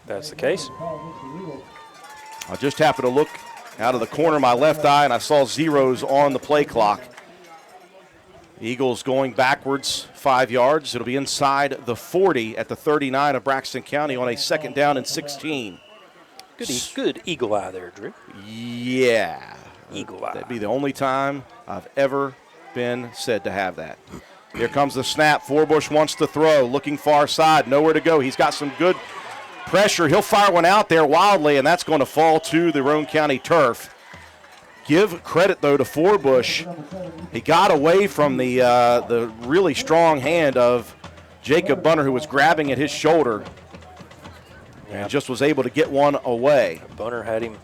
Speaker 2: That's the case.
Speaker 1: I just happened to look out of the corner of my left eye, and I saw zeros on the play clock. Eagles going backwards 5 yards. It'll be inside the 40 at the 39 of Braxton County on a 2nd down and 16.
Speaker 2: Good eagle eye there, Drew.
Speaker 1: Yeah.
Speaker 2: Eagle eye.
Speaker 1: That'd be the only time I've ever been said to have that. Here comes the snap. Forbush wants to throw, looking far side, nowhere to go. He's got some good pressure. He'll fire one out there wildly, and that's going to fall to the Roane County turf. Give credit, though, to Forbush. He got away from the really strong hand of Jacob Bunner, who was grabbing at his shoulder, and just was able to get one away.
Speaker 2: Bunner had him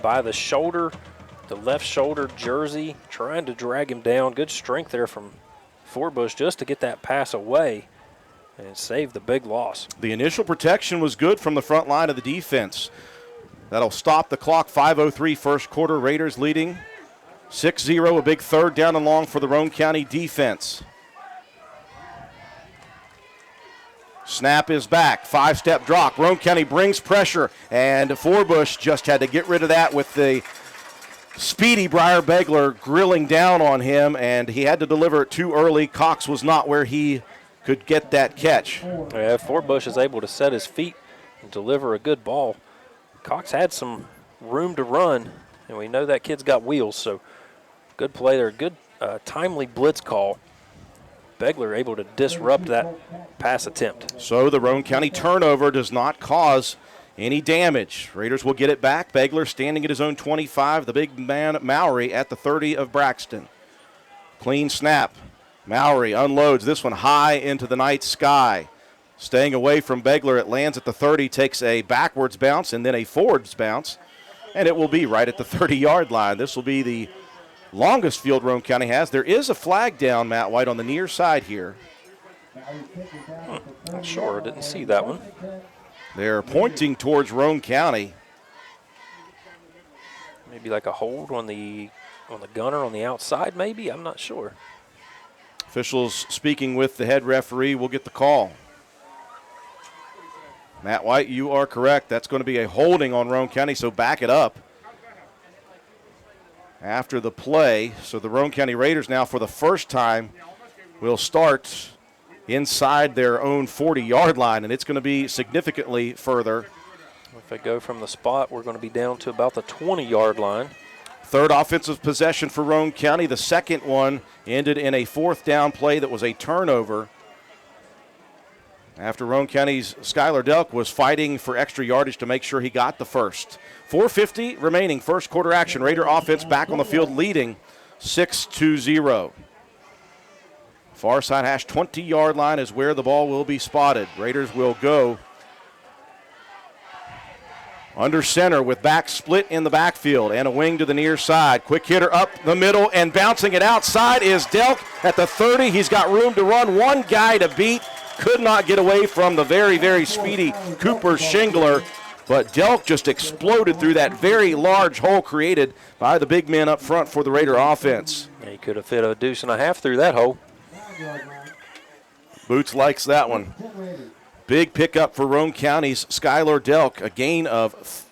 Speaker 2: by the shoulder, the left shoulder jersey, trying to drag him down. Good strength there from Forbush just to get that pass away and save the big loss.
Speaker 1: The initial protection was good from the front line of the defense. That'll stop the clock. 5:03 first quarter. Raiders leading 6-0. A big 3rd down and long for the Roane County defense. Snap is back. 5-step drop. Roane County brings pressure, and Forbush just had to get rid of that with the speedy Briar Begler grilling down on him, and he had to deliver it too early. Cox was not where he could get that catch.
Speaker 2: Yeah, Forbush is able to set his feet and deliver a good ball. Cox had some room to run, and we know that kid's got wheels, so good play there. Good timely blitz call. Begler able to disrupt that pass attempt.
Speaker 1: So the Roane County turnover does not cause any damage. Raiders will get it back. Begler standing at his own 25. The big man, Mowry, at the 30 of Braxton. Clean snap. Mowry unloads this one high into the night sky. Staying away from Begler, it lands at the 30, takes a backwards bounce and then a forwards bounce, and it will be right at the 30-yard line. This will be the longest field Roane County has. There is a flag down, Matt White, on the near side here.
Speaker 2: Not sure, didn't see that one.
Speaker 1: They're pointing towards Roane County.
Speaker 2: Maybe like a hold on the gunner on the outside, maybe? I'm not sure.
Speaker 1: Officials speaking with the head referee will get the call. Matt White, you are correct. That's going to be a holding on Roane County, so back it up after the play. So the Roane County Raiders now, for the first time, will start inside their own 40-yard line, and it's going to be significantly further.
Speaker 2: If they go from the spot, we're going to be down to about the 20-yard line.
Speaker 1: 3rd offensive possession for Roane County. The second one ended in a 4th down play that was a turnover, after Roane County's Skylar Delk was fighting for extra yardage to make sure he got the first. 4:50 remaining, first quarter action. Raider offense back on the field leading 6-0. Far side hash 20-yard line is where the ball will be spotted. Raiders will go Under center with back split in the backfield and a wing to the near side. Quick hitter up the middle and bouncing it outside is Delk at the 30. He's got room to run. One guy to beat. Could not get away from the very, very speedy Cooper Shingler. But Delk just exploded through that very large hole created by the big men up front for the Raider offense.
Speaker 2: He could have fit a deuce and a half through that hole.
Speaker 1: Boots likes that one. Big pickup for Roane County's Skylar Delk, a gain of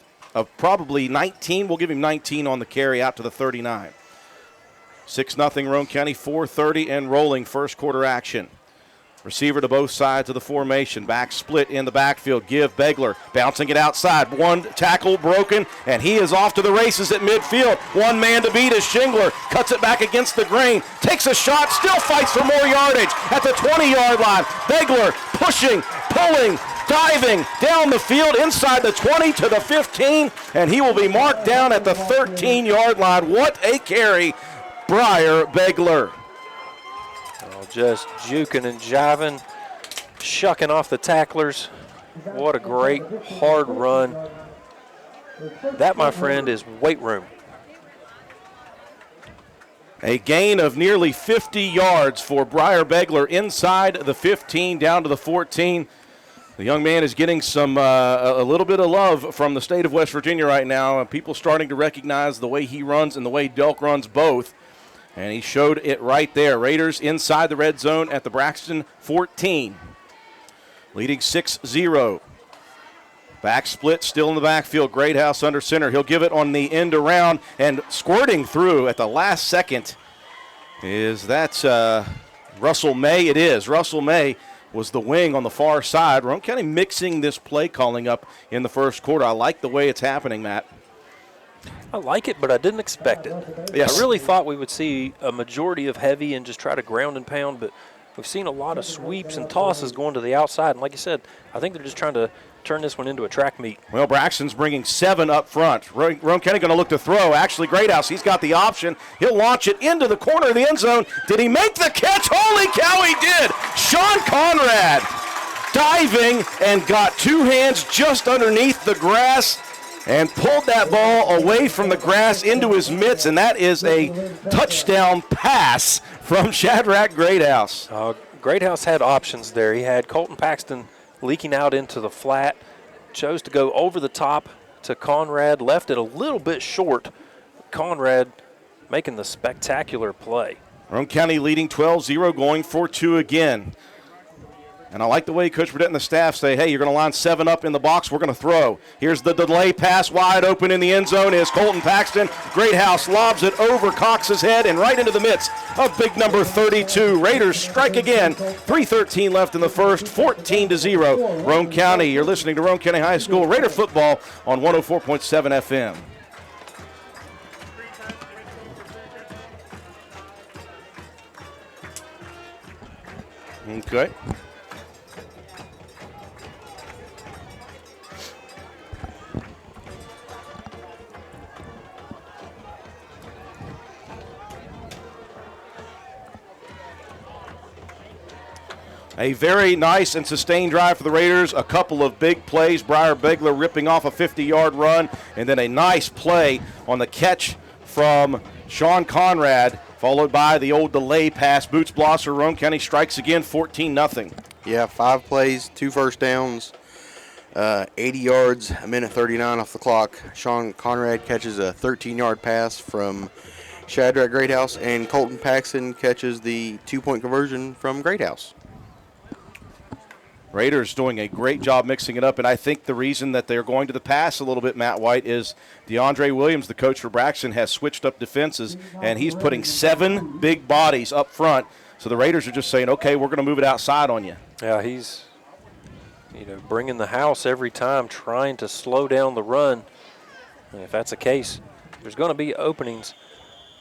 Speaker 1: probably 19. We'll give him 19 on the carry out to the 39. 6-0 Roane County, 4:30 and rolling first quarter action. Receiver to both sides of the formation. Back split in the backfield. Give Begler. Bouncing it outside. One tackle broken, and he is off to the races at midfield. One man to beat is Shingler. Cuts it back against the grain. Takes a shot. Still fights for more yardage at the 20-yard line. Begler pushing, pulling, diving down the field inside the 20 to the 15, and he will be marked down at the 13-yard line. What a carry, Briar Begler.
Speaker 2: Just juking and jiving, shucking off the tacklers. What a great hard run. That, my friend, is weight room.
Speaker 1: A gain of nearly 50 yards for Briar Begler inside the 15 down to the 14. The young man is getting some a little bit of love from the state of West Virginia right now. People starting to recognize the way he runs and the way Delk runs both. And he showed it right there. Raiders inside the red zone at the Braxton 14. Leading 6-0. Back split still in the backfield. Greathouse under center. He'll give it on the end around and squirting through at the last second. Is that Russell May? It is. Russell May was the wing on the far side. Roane County mixing this play calling up in the first quarter. I like the way it's happening, Matt.
Speaker 2: I like it, but I didn't expect it.
Speaker 1: Yes.
Speaker 2: I really thought we would see a majority of heavy and just try to ground and pound, but we've seen a lot of sweeps and tosses going to the outside. And like you said, I think they're just trying to turn this one into a track meet.
Speaker 1: Well, Braxton's bringing 7 up front. Roane County going to look to throw. Actually, Greathouse, he's got the option. He'll launch it into the corner of the end zone. Did he make the catch? Holy cow, he did! Sean Conrad diving and got 2 hands just underneath the grass and pulled that ball away from the grass into his mitts, and that is a touchdown pass from Shadrach Greathouse.
Speaker 2: Greathouse had options there. He had Colton Paxton leaking out into the flat, chose to go over the top to Conrad, left it a little bit short. Conrad making the spectacular play.
Speaker 1: Roane County leading 12-0, going for 2 again. And I like the way Coach Burdette and the staff say, hey, you're going to line 7 up in the box. We're going to throw. Here's the delay pass wide open in the end zone is Colton Paxton. Greathouse lobs it over Cox's head and right into the midst of big number 32. Raiders strike again. 3:13 left in the first, 14-0. Roane County, you're listening to Roane County High School Raider football on 104.7 FM. Okay. A very nice and sustained drive for the Raiders. A couple of big plays. Briar Begler ripping off a 50-yard run, and then a nice play on the catch from Sean Conrad, followed by the old delay pass. Boots Blosser, Roane County strikes again, 14-0.
Speaker 4: Yeah, 5 plays, 2 first downs, 80 yards, a minute 39 off the clock. Sean Conrad catches a 13-yard pass from Shadrach Greathouse, and Colton Paxton catches the 2-point conversion from Greathouse.
Speaker 1: Raiders doing a great job mixing it up, and I think the reason that they're going to the pass a little bit, Matt White, is DeAndre Williams, the coach for Braxton, has switched up defenses, and he's putting 7 big bodies up front. So the Raiders are just saying, okay, we're going to move it outside on you.
Speaker 2: Yeah, he's bringing the house every time, trying to slow down the run. And if that's the case, there's going to be openings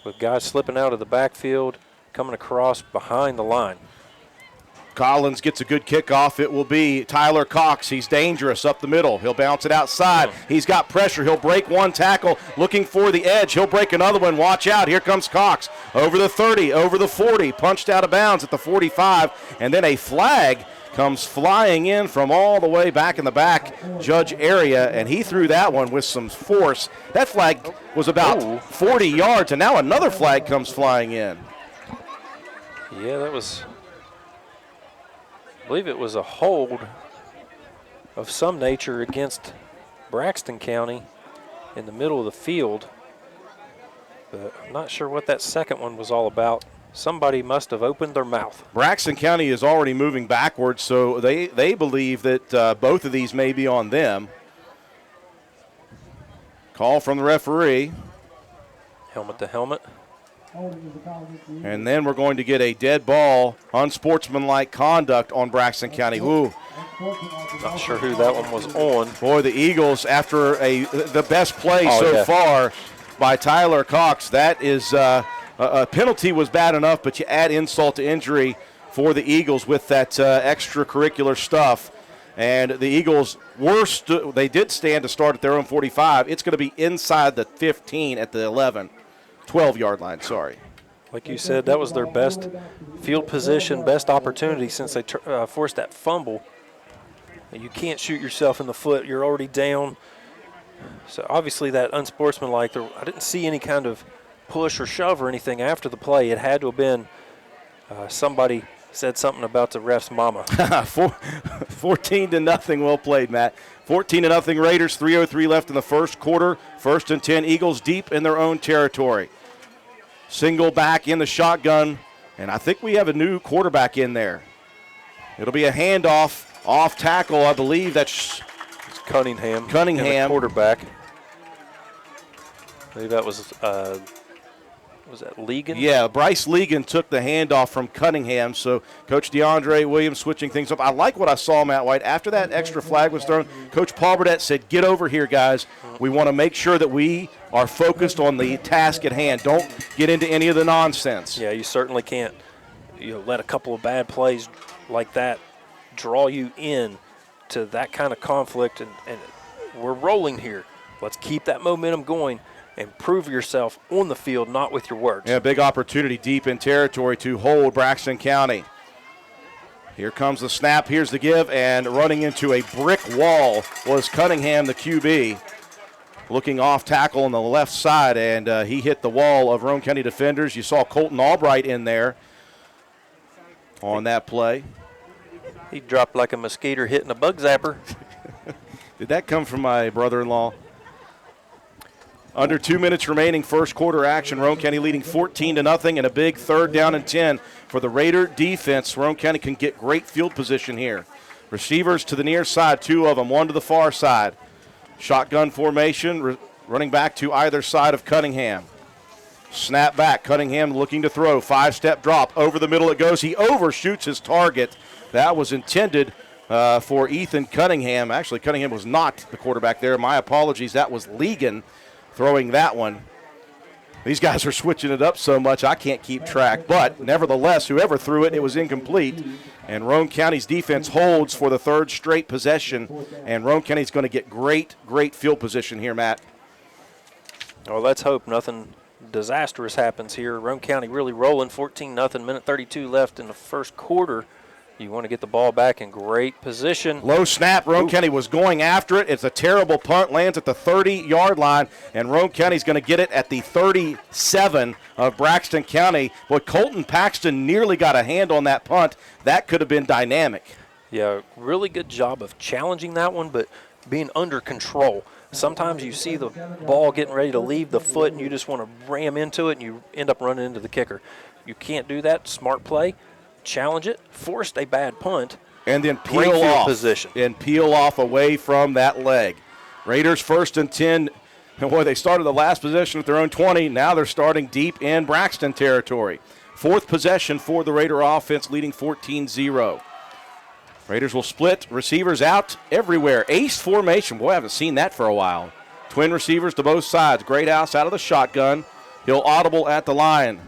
Speaker 2: with guys slipping out of the backfield, coming across behind the line.
Speaker 1: Collins gets a good kickoff. It will be Tyler Cox. He's dangerous up the middle. He'll bounce it outside. He's got pressure. He'll break one tackle, looking for the edge. He'll break another one. Watch out. Here comes Cox. Over the 30, over the 40, punched out of bounds at the 45, and then a flag comes flying in from all the way back in the back judge area, and he threw that one with some force. That flag was about 40 yards, and now another flag comes flying in.
Speaker 2: Yeah, that was, I believe it was a hold of some nature against Braxton County in the middle of the field. But I'm not sure what that second one was all about. Somebody must have opened their mouth.
Speaker 1: Braxton County is already moving backwards, so they believe that both of these may be on them. Call from the referee.
Speaker 2: Helmet to helmet.
Speaker 1: And then we're going to get a dead ball, unsportsmanlike conduct on Braxton County. Ooh.
Speaker 2: Not sure who that one was on.
Speaker 1: Boy, the Eagles, after the best play far by Tyler Cox, that is a penalty was bad enough, but you add insult to injury for the Eagles with that extracurricular stuff. And the Eagles they did stand to start at their own 45. It's going to be inside the 15 at the 12-yard line, sorry.
Speaker 2: Like you said, that was their best field position, best opportunity since they forced that fumble. You can't shoot yourself in the foot. You're already down. So obviously that unsportsmanlike, I didn't see any kind of push or shove or anything after the play. It had to have been somebody said something about the ref's mama.
Speaker 1: 14-0, well played, Matt. 14-0 Raiders, 3:03 left in the first quarter. 1st and 10, Eagles deep in their own territory. Single back in the shotgun, and I think we have a new quarterback in there. It'll be a handoff off tackle, I believe that's
Speaker 2: Cunningham.
Speaker 1: Cunningham.
Speaker 2: Quarterback. I believe that was that Legan?
Speaker 1: Yeah, Bryce Legan took the handoff from Cunningham. So Coach DeAndre Williams switching things up. I like what I saw, Matt White. After that extra flag was thrown, Coach Paul Burdette said, get over here, guys. We want to make sure that we are focused on the task at hand. Don't get into any of the nonsense.
Speaker 2: Yeah, you certainly can't let a couple of bad plays like that draw you in to that kind of conflict. And we're rolling here. Let's keep that momentum going and prove yourself on the field, not with your words.
Speaker 1: Yeah, big opportunity deep in territory to hold Braxton County. Here comes the snap, here's the give, and running into a brick wall was Cunningham, the QB. Looking off tackle on the left side, and he hit the wall of Roane County defenders. You saw Colton Albright in there on that play.
Speaker 2: He dropped like a mosquito hitting a bug zapper.
Speaker 1: Did that come from my brother-in-law? Under 2 minutes remaining, first quarter action. Roane County leading 14-0, and a big 3rd down and 10 for the Raider defense. Roane County can get great field position here. Receivers to the near side, 2 of them, 1 to the far side. Shotgun formation, running back to either side of Cunningham. Snap back, Cunningham looking to throw. 5-step drop, over the middle it goes. He overshoots his target. That was intended for Ethan Cunningham. Actually, Cunningham was not the quarterback there. My apologies, that was Legan throwing that one. These guys are switching it up so much I can't keep track. But nevertheless, whoever threw it, it was incomplete. And Roane County's defense holds for the 3rd straight possession. And Roane County's going to get great field position here, Matt.
Speaker 2: Well, let's hope nothing disastrous happens here. Roane County really rolling, 14-0, minute 32 left in the first quarter. You want to get the ball back in great position.
Speaker 1: Low snap. Roane County was going after it. It's a terrible punt. Lands at the 30-yard line, and Roane County's going to get it at the 37 of Braxton County. Boy, Colton Paxton nearly got a hand on that punt. That could have been dynamic.
Speaker 2: Yeah, really good job of challenging that one, but being under control. Sometimes you see the ball getting ready to leave the foot, and you just want to ram into it, and you end up running into the kicker. You can't do that. Smart play. Challenge it, forced a bad punt,
Speaker 1: and then peel off
Speaker 2: position.
Speaker 1: And peel off away from that leg. Raiders 1st and 10. And boy, they started the last possession at their own 20. Now they're starting deep in Braxton territory. 4th possession for the Raider offense, leading 14-0. Raiders will split, receivers out everywhere. Ace formation. Boy, I haven't seen that for a while. Twin receivers to both sides. Greathouse out of the shotgun. He'll audible at the line.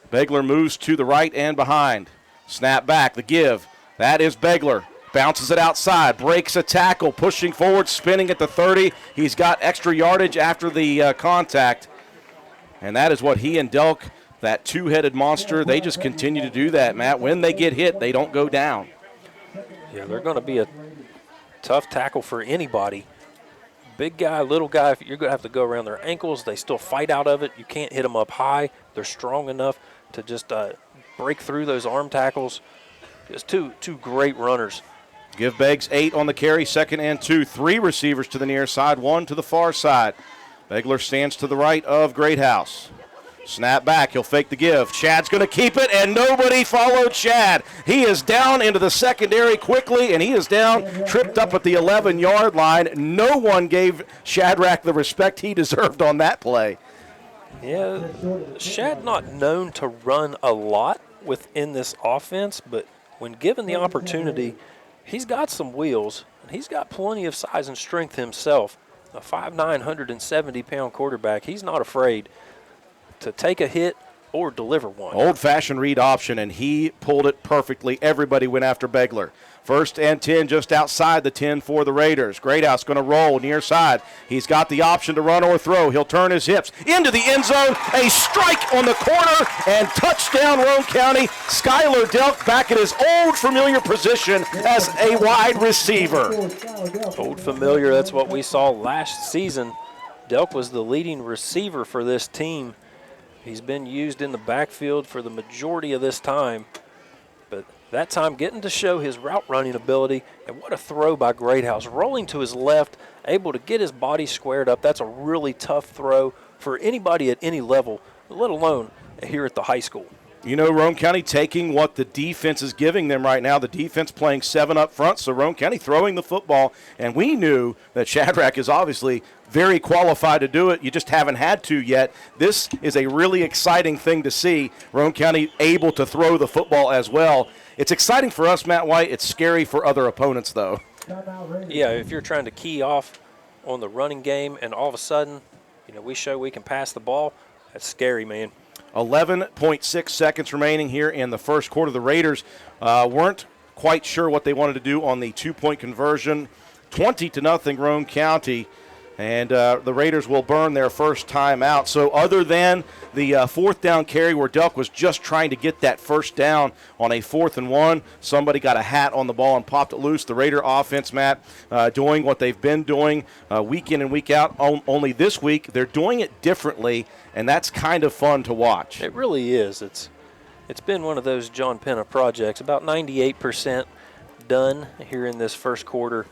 Speaker 1: Begler moves to the right and behind. Snap back, the give. That is Begler. Bounces it outside, breaks a tackle, pushing forward, spinning at the 30. He's got extra yardage after the contact. And that is what he and Delk, that 2-headed monster, they just continue to do that, Matt. When they get hit, they don't go down.
Speaker 2: Yeah, they're going to be a tough tackle for anybody. Big guy, little guy, you're going to have to go around their ankles. They still fight out of it. You can't hit them up high. They're strong enough to just break through those arm tackles. Just two great runners.
Speaker 1: Give Beggs 8 on the carry, 2nd and 2. 3 receivers to the near side, 1 to the far side. Begler stands to the right of Greathouse. Snap back, he'll fake the give. Chad's going to keep it, and nobody followed Chad. He is down into the secondary quickly, and he is down, tripped up at the 11-yard line. No one gave Shadrack the respect he deserved on that play.
Speaker 2: Yeah, Shad not known to run a lot within this offense, but when given the opportunity, he's got some wheels, and he's got plenty of size and strength himself. A 5'9", 170-pound quarterback, he's not afraid to take a hit or deliver one.
Speaker 1: Old-fashioned read option, and he pulled it perfectly. Everybody went after Begler. 1st and 10 just outside the 10 for the Raiders. Greathouse going to roll near side. He's got the option to run or throw. He'll turn his hips into the end zone. A strike on the corner and touchdown Roane County. Skylar Delk back in his old familiar position as a wide receiver.
Speaker 2: Old familiar, that's what we saw last season. Delk was the leading receiver for this team. He's been used in the backfield for the majority of this time. But that time getting to show his route running ability, and what a throw by Greathouse. Rolling to his left, able to get his body squared up. That's a really tough throw for anybody at any level, let alone here at the high school.
Speaker 1: You know, Roane County taking what the defense is giving them right now. The defense playing 7 up front, so Roane County throwing the football. And we knew that Shadrack is obviously very qualified to do it. You just haven't had to yet. This is a really exciting thing to see. Roane County able to throw the football as well. It's exciting for us, Matt White. It's scary for other opponents, though.
Speaker 2: Yeah, if you're trying to key off on the running game and all of a sudden, we show we can pass the ball, that's scary, man.
Speaker 1: 11.6 seconds remaining here in the first quarter. The Raiders weren't quite sure what they wanted to do on the 2-point conversion. 20-0 Roane County, and the Raiders will burn their first time out. So other than the 4th down carry where Delk was just trying to get that first down on a 4th and 1, somebody got a hat on the ball and popped it loose. The Raider offense, Matt, doing what they've been doing week in and week out. Only this week they're doing it differently, and that's kind of fun to watch.
Speaker 2: It really is. It's been one of those John Penna projects, about 98% done here in this first quarter.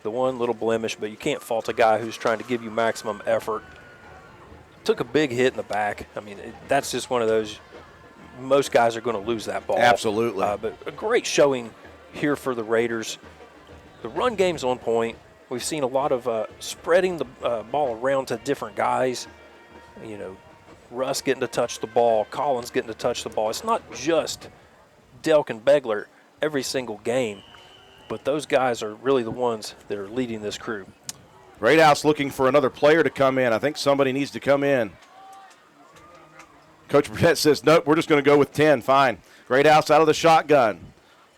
Speaker 2: The one little blemish, but you can't fault a guy who's trying to give you maximum effort. Took a big hit in the back. I mean, that's just one of those, most guys are going to lose that ball.
Speaker 1: Absolutely.
Speaker 2: But a great showing here for the Raiders. The run game's on point. We've seen a lot of spreading the ball around to different guys. Russ getting to touch the ball, Collins getting to touch the ball. It's not just Delk and Begler every single game, but those guys are really the ones that are leading this crew.
Speaker 1: Greathouse looking for another player to come in. I think somebody needs to come in. Coach Burdette says, nope, we're just going to go with 10. Fine. Greathouse out of the shotgun.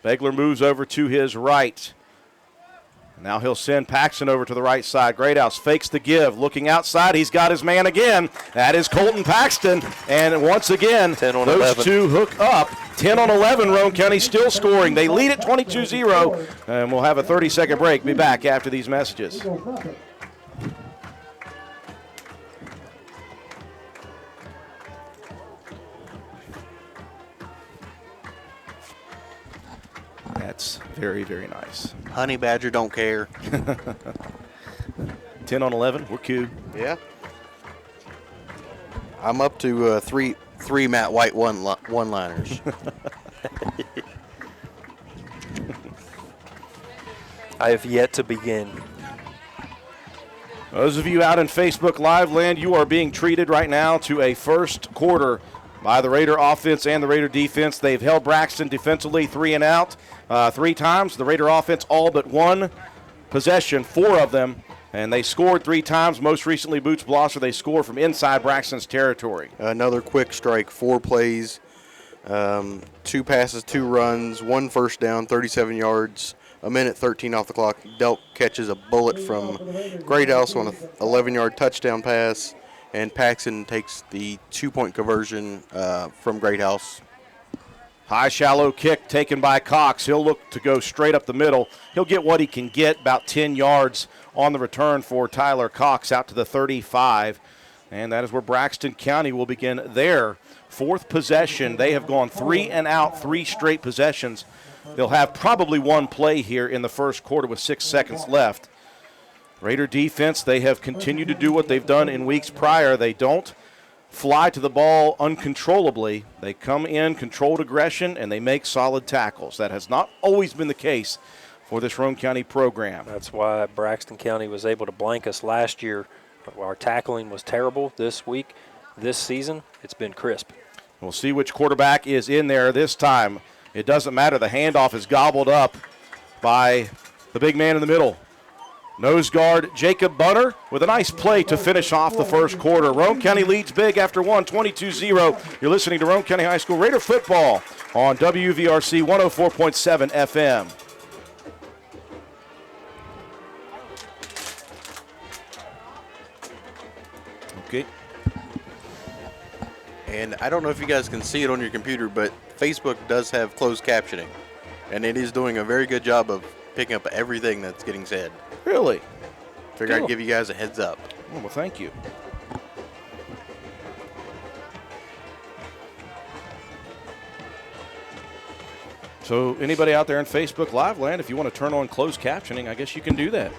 Speaker 1: Begler moves over to his right. Now he'll send Paxton over to the right side. Greathouse fakes the give. Looking outside, he's got his man again. That is Colton Paxton. And once again,
Speaker 2: 10 on
Speaker 1: those
Speaker 2: 11.
Speaker 1: two hook up. 10 on 11, Roane County still scoring. They lead at 22-0, and we'll have a 30-second break. Be back after these messages. That's very, very nice.
Speaker 4: Honey Badger don't care.
Speaker 1: 10 on 11, we're cool.
Speaker 4: Yeah. I'm up to three Matt White one-liners.
Speaker 2: I have yet to begin.
Speaker 1: Those of you out in Facebook Live land, you are being treated right now to a first quarter by the Raider offense and the Raider defense. They've held Braxton defensively 3 and out 3 times. The Raider offense all but 1 possession, 4 of them, and they scored 3 times. Most recently, Boots Blosser, they scored from inside Braxton's territory.
Speaker 4: Another quick strike, 4 plays, 2 passes, 2 runs, 1 first down, 37 yards, a minute 13 off the clock. Delk catches a bullet from Greathouse on an 11-yard touchdown pass, and Paxton takes the 2-point conversion from Greathouse.
Speaker 1: High, shallow kick taken by Cox. He'll look to go straight up the middle. He'll get what he can get, about 10 yards on the return for Tyler Cox out to the 35. And that is where Braxton County will begin their fourth possession. They have gone 3 and out, 3 straight possessions. They'll have probably one play here in the first quarter with 6 seconds left. Raider defense, they have continued to do what they've done in weeks prior. They don't fly to the ball uncontrollably. They come in, controlled aggression, and they make solid tackles. That has not always been the case for this Roane County program.
Speaker 2: That's why Braxton County was able to blank us last year. Our tackling was terrible this week. This season, it's been crisp.
Speaker 1: We'll see which quarterback is in there this time. It doesn't matter. The handoff is gobbled up by the big man in the middle. Nose guard Jacob Bunner with a nice play to finish off the first quarter. Roane County leads big after one, 22-0. You're listening to Roane County High School Raider football on WVRC 104.7 FM. Okay.
Speaker 4: And I don't know if you guys can see it on your computer, but Facebook does have closed captioning, and it is doing a very good job of picking up everything that's getting said.
Speaker 1: Really?
Speaker 4: Figured
Speaker 1: Cool.
Speaker 4: I'd give you guys a heads up.
Speaker 1: Oh, well, thank you. So anybody out there in Facebook Live land, if you want to turn on closed captioning, I guess you can do that.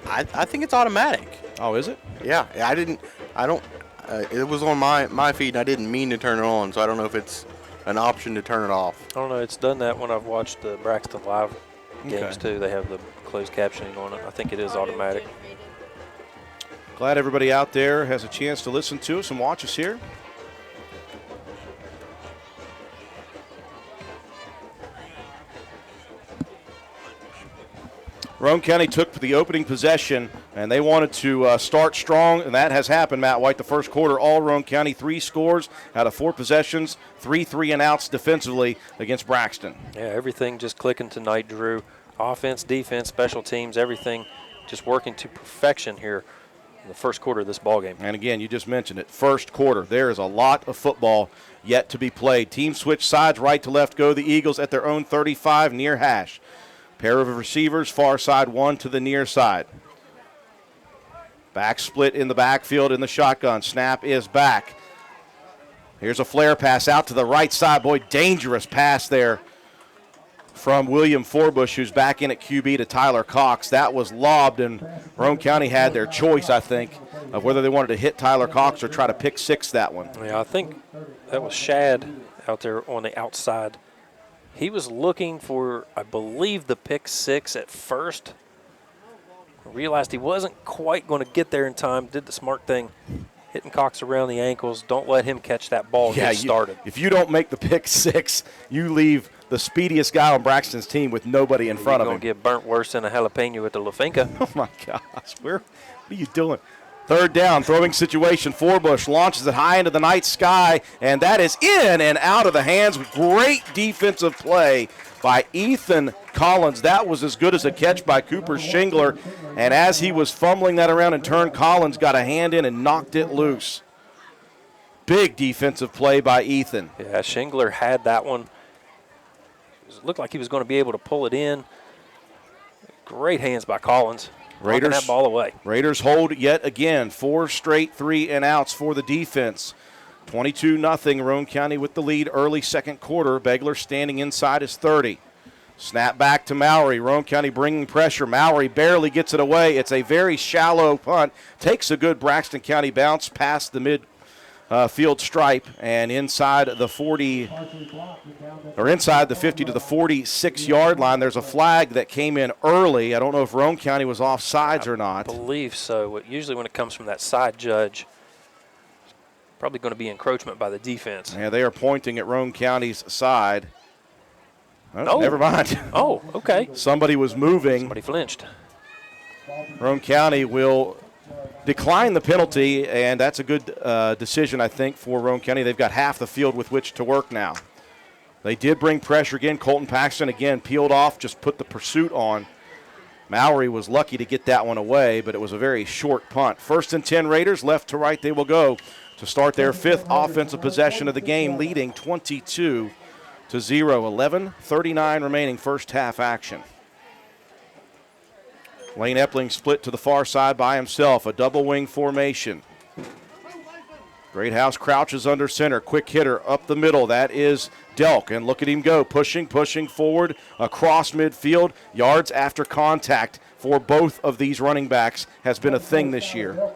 Speaker 4: I think it's automatic.
Speaker 1: Oh, is it?
Speaker 4: Yeah, it was on my feed, and I didn't mean to turn it on, so I don't know if it's an option to turn it off.
Speaker 2: I don't know. It's done that when I've watched the Braxton Live games,
Speaker 1: Okay.
Speaker 2: too. They have the closed captioning on it. I think it is automatic.
Speaker 1: Glad everybody out there has a chance to listen to us and watch us here. Roane County took the opening possession, and they wanted to start strong, and that has happened, Matt White. The first quarter, all Roane County, 3 scores out of 4 possessions, 3 3-and-outs defensively against Braxton.
Speaker 2: Yeah, everything just clicking tonight, Drew. Offense, defense, special teams, everything just working to perfection here in the first quarter of this ballgame.
Speaker 1: And again, you just mentioned it, first quarter. There is a lot of football yet to be played. Team switch sides, right to left go the Eagles at their own 35 near hash. Pair of receivers, far side one to the near side. Back split in the backfield in the shotgun. Snap is back. Here's a flare pass out to the right side. Boy, dangerous pass there from William Forbush, who's back in at QB to Tyler Cox. That was lobbed, and Roane County had their choice, I think, of whether they wanted to hit Tyler Cox or try to pick six that one.
Speaker 2: Yeah, I think that was Shad out there on the outside. He was looking for, I believe, the pick six at first. Realized he wasn't quite going to get there in time. Did the smart thing, hitting Cox around the ankles. Don't let him catch that ball. Get started.
Speaker 1: If you don't make the pick six, you leave the speediest guy on Braxton's team with nobody in front of him.
Speaker 2: You're going to get burnt worse than a jalapeno at the La Finca.
Speaker 1: Oh, my gosh. What are you doing? Third down, throwing situation. Forbush launches it high into the night sky, and that is in and out of the hands. Great defensive play by Ethan Collins. That was as good as a catch by Cooper Shingler. And as he was fumbling that around and turned, Collins got a hand in and knocked it loose. Big defensive play by Ethan.
Speaker 2: Yeah, Shingler had that one. It looked like he was going to be able to pull it in. Great hands by Collins. Knocking that ball away.
Speaker 1: Raiders hold yet again. 4 straight 3-and-outs for the defense. 22-0. Roane County with the lead early second quarter. Begler standing inside his 30. Snap back to Mowry. Roane County bringing pressure. Mowry barely gets it away. It's a very shallow punt. Takes a good Braxton County bounce past the mid-field stripe and inside the 40, or inside the 50 to the 46-yard line. There's a flag that came in early. I don't know if Roane County was offsides or not.
Speaker 2: I believe so. Usually when it comes from that side judge, probably going to be encroachment by the defense.
Speaker 1: Yeah, they are pointing at Roane County's side. Oh, never mind.
Speaker 2: Oh, okay.
Speaker 1: Somebody was moving.
Speaker 2: Somebody flinched.
Speaker 1: Roane County will decline the penalty, and that's a good decision, I think, for Roane County. They've got half the field with which to work now. They did bring pressure again. Colton Paxton, again, peeled off, just put the pursuit on. Mowry was lucky to get that one away, but it was a very short punt. 1st and 10 Raiders, left to right they will go to start their 5th offensive possession of the game, leading 22-0. 0. 11:39 remaining first half action. Lane Epling split to the far side by himself, a double wing formation. Greathouse crouches under center, quick hitter up the middle, that is Delk, and look at him go, pushing forward across midfield, yards after contact for both of these running backs has been a thing this year.